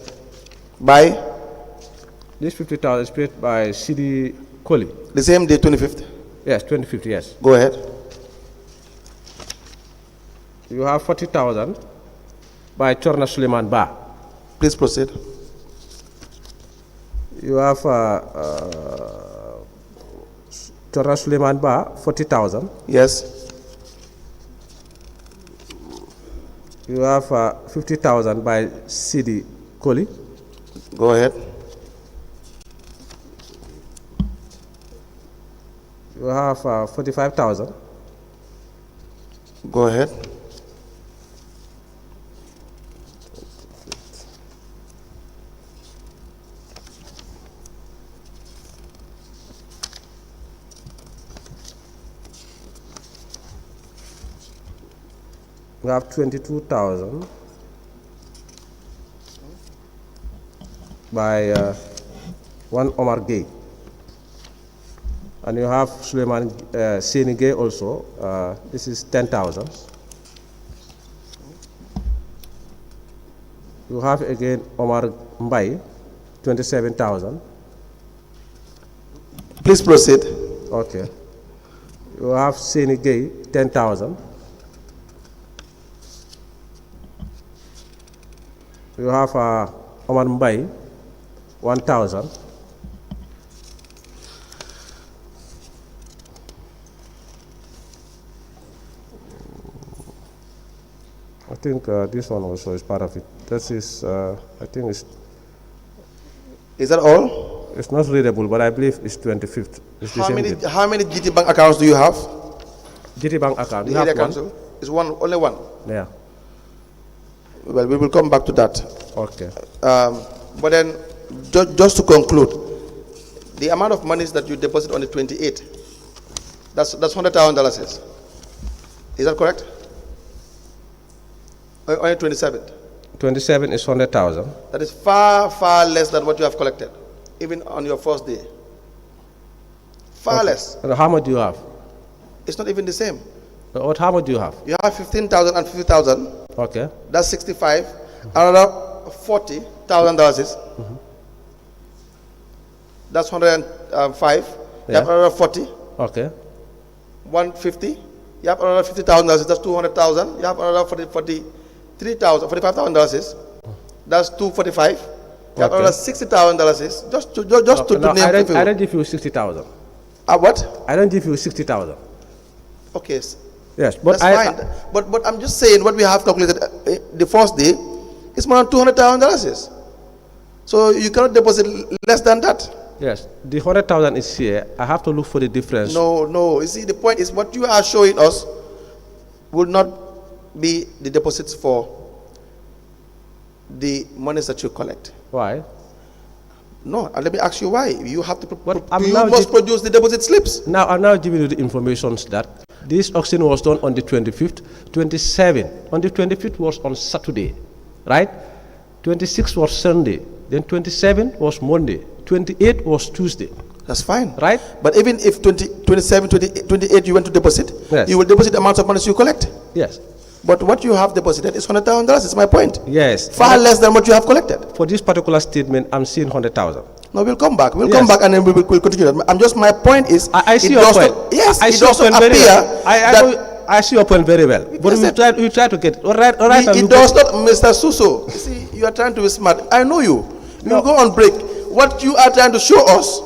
S7: By?
S6: This 50,000 is paid by CD Koli.
S7: The same day, 25th?
S6: Yes, 25th, yes.
S7: Go ahead.
S6: You have 40,000 by Chorna Suleiman Ba.
S7: Please proceed.
S6: You have Chorna Suleiman Ba, 40,000.
S7: Yes.
S6: You have 50,000 by CD Koli.
S7: Go ahead.
S6: You have 45,000.
S7: Go ahead.
S6: We have 22,000 by one Omar Gay. And you have Suleiman Seni Gay also. This is 10,000. You have again Omar Mbai, 27,000.
S7: Please proceed.
S6: Okay. You have Seni Gay, 10,000. You have Omar Mbai, 1,000. I think this one also is part of it. This is, I think it's...
S7: Is that all?
S6: It's not readable, but I believe it's 25th. It's the
S7: How
S6: same
S7: many,
S6: date.
S7: how many GT Bank accounts do you have?
S6: GT Bank account,
S7: The
S6: you have
S7: area
S6: one?
S7: council is one, only one.
S6: Yeah.
S7: Well, we will come back to that.
S6: Okay.
S7: But then, just to conclude, the amount of monies that you deposit on the 28th, that's $100,000. Is that correct? On the 27th.
S6: 27 is 100,000.
S7: That is far, far less than what you have collected, even on your first day. Far less.
S6: And how much do you have?
S7: It's not even the same.
S6: How much do you have?
S7: You have 15,000 and 50,000.
S6: Okay.
S7: That's 65. Another $40,000. That's 105. You have another 40.
S6: Okay.
S7: 150. You have another $50,000. That's 200,000. You have another $45,000. That's 245. You have another $60,000. Just to
S6: No,
S7: name a few.
S6: I don't give you 60,000.
S7: What?
S6: I don't give you 60,000.
S7: Okay.
S6: Yes, but
S7: That's fine. But I'm just saying what we have calculated the first day is more than $200,000. So you cannot deposit less than that.
S6: Yes, the 100,000 is here. I have to look for the difference.
S7: No. You see, the point is what you are showing us will not be the deposits for the monies that you collect.
S6: Why?
S7: No, and let me ask you why. You have to
S6: I'm
S7: you
S6: now
S7: must produce the deposit slips.
S6: Now I'm now giving you the information that this auction was done on the 25th, 27. On the 25th was on Saturday, right? 26 was Sunday. Then 27 was Monday. 28 was Tuesday.
S7: That's fine.
S6: Right?
S7: But even if 27, 28 you went to deposit,
S6: yes,
S7: you will deposit the amounts of money you collect.
S6: Yes.
S7: But what you have deposited is $100,000, is my point.
S6: Yes.
S7: Far less than what you have collected.
S6: For this particular statement, I'm seeing 100,000.
S7: No, we'll come back. We'll come back and then we'll continue that. My point is...
S6: I see your point.
S7: Yes,
S6: I
S7: it
S6: see your
S7: does
S6: point
S7: not
S6: very
S7: appear
S6: well. I see your point very well. But we try to get it. All right.
S7: It does not, Mr. Suso. You see, you are trying to be smart. I know you. You will go on break. What you are trying to show us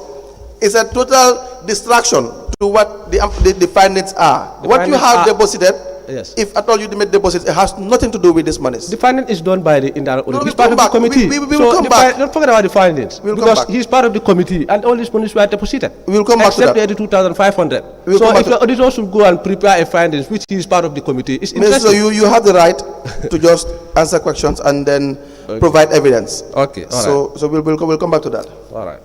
S7: is a total distraction to what the findings are. What you have deposited,
S6: yes,
S7: if at all you made deposits, it has nothing to do with this money.
S6: The finding is done by the indirect audit.
S7: No,
S6: he's part of the committee.
S7: We will come back.
S6: Don't forget about the findings. Because he's part of the committee and all these monies were deposited.
S7: We will come back to that.
S6: Except the 2,500. So if the auditor should go and prepare a findings, which he is part of the committee, it's interesting.
S7: So you have the right to just answer questions and then provide evidence.
S6: Okay.
S7: So we'll come back to that.
S6: All right.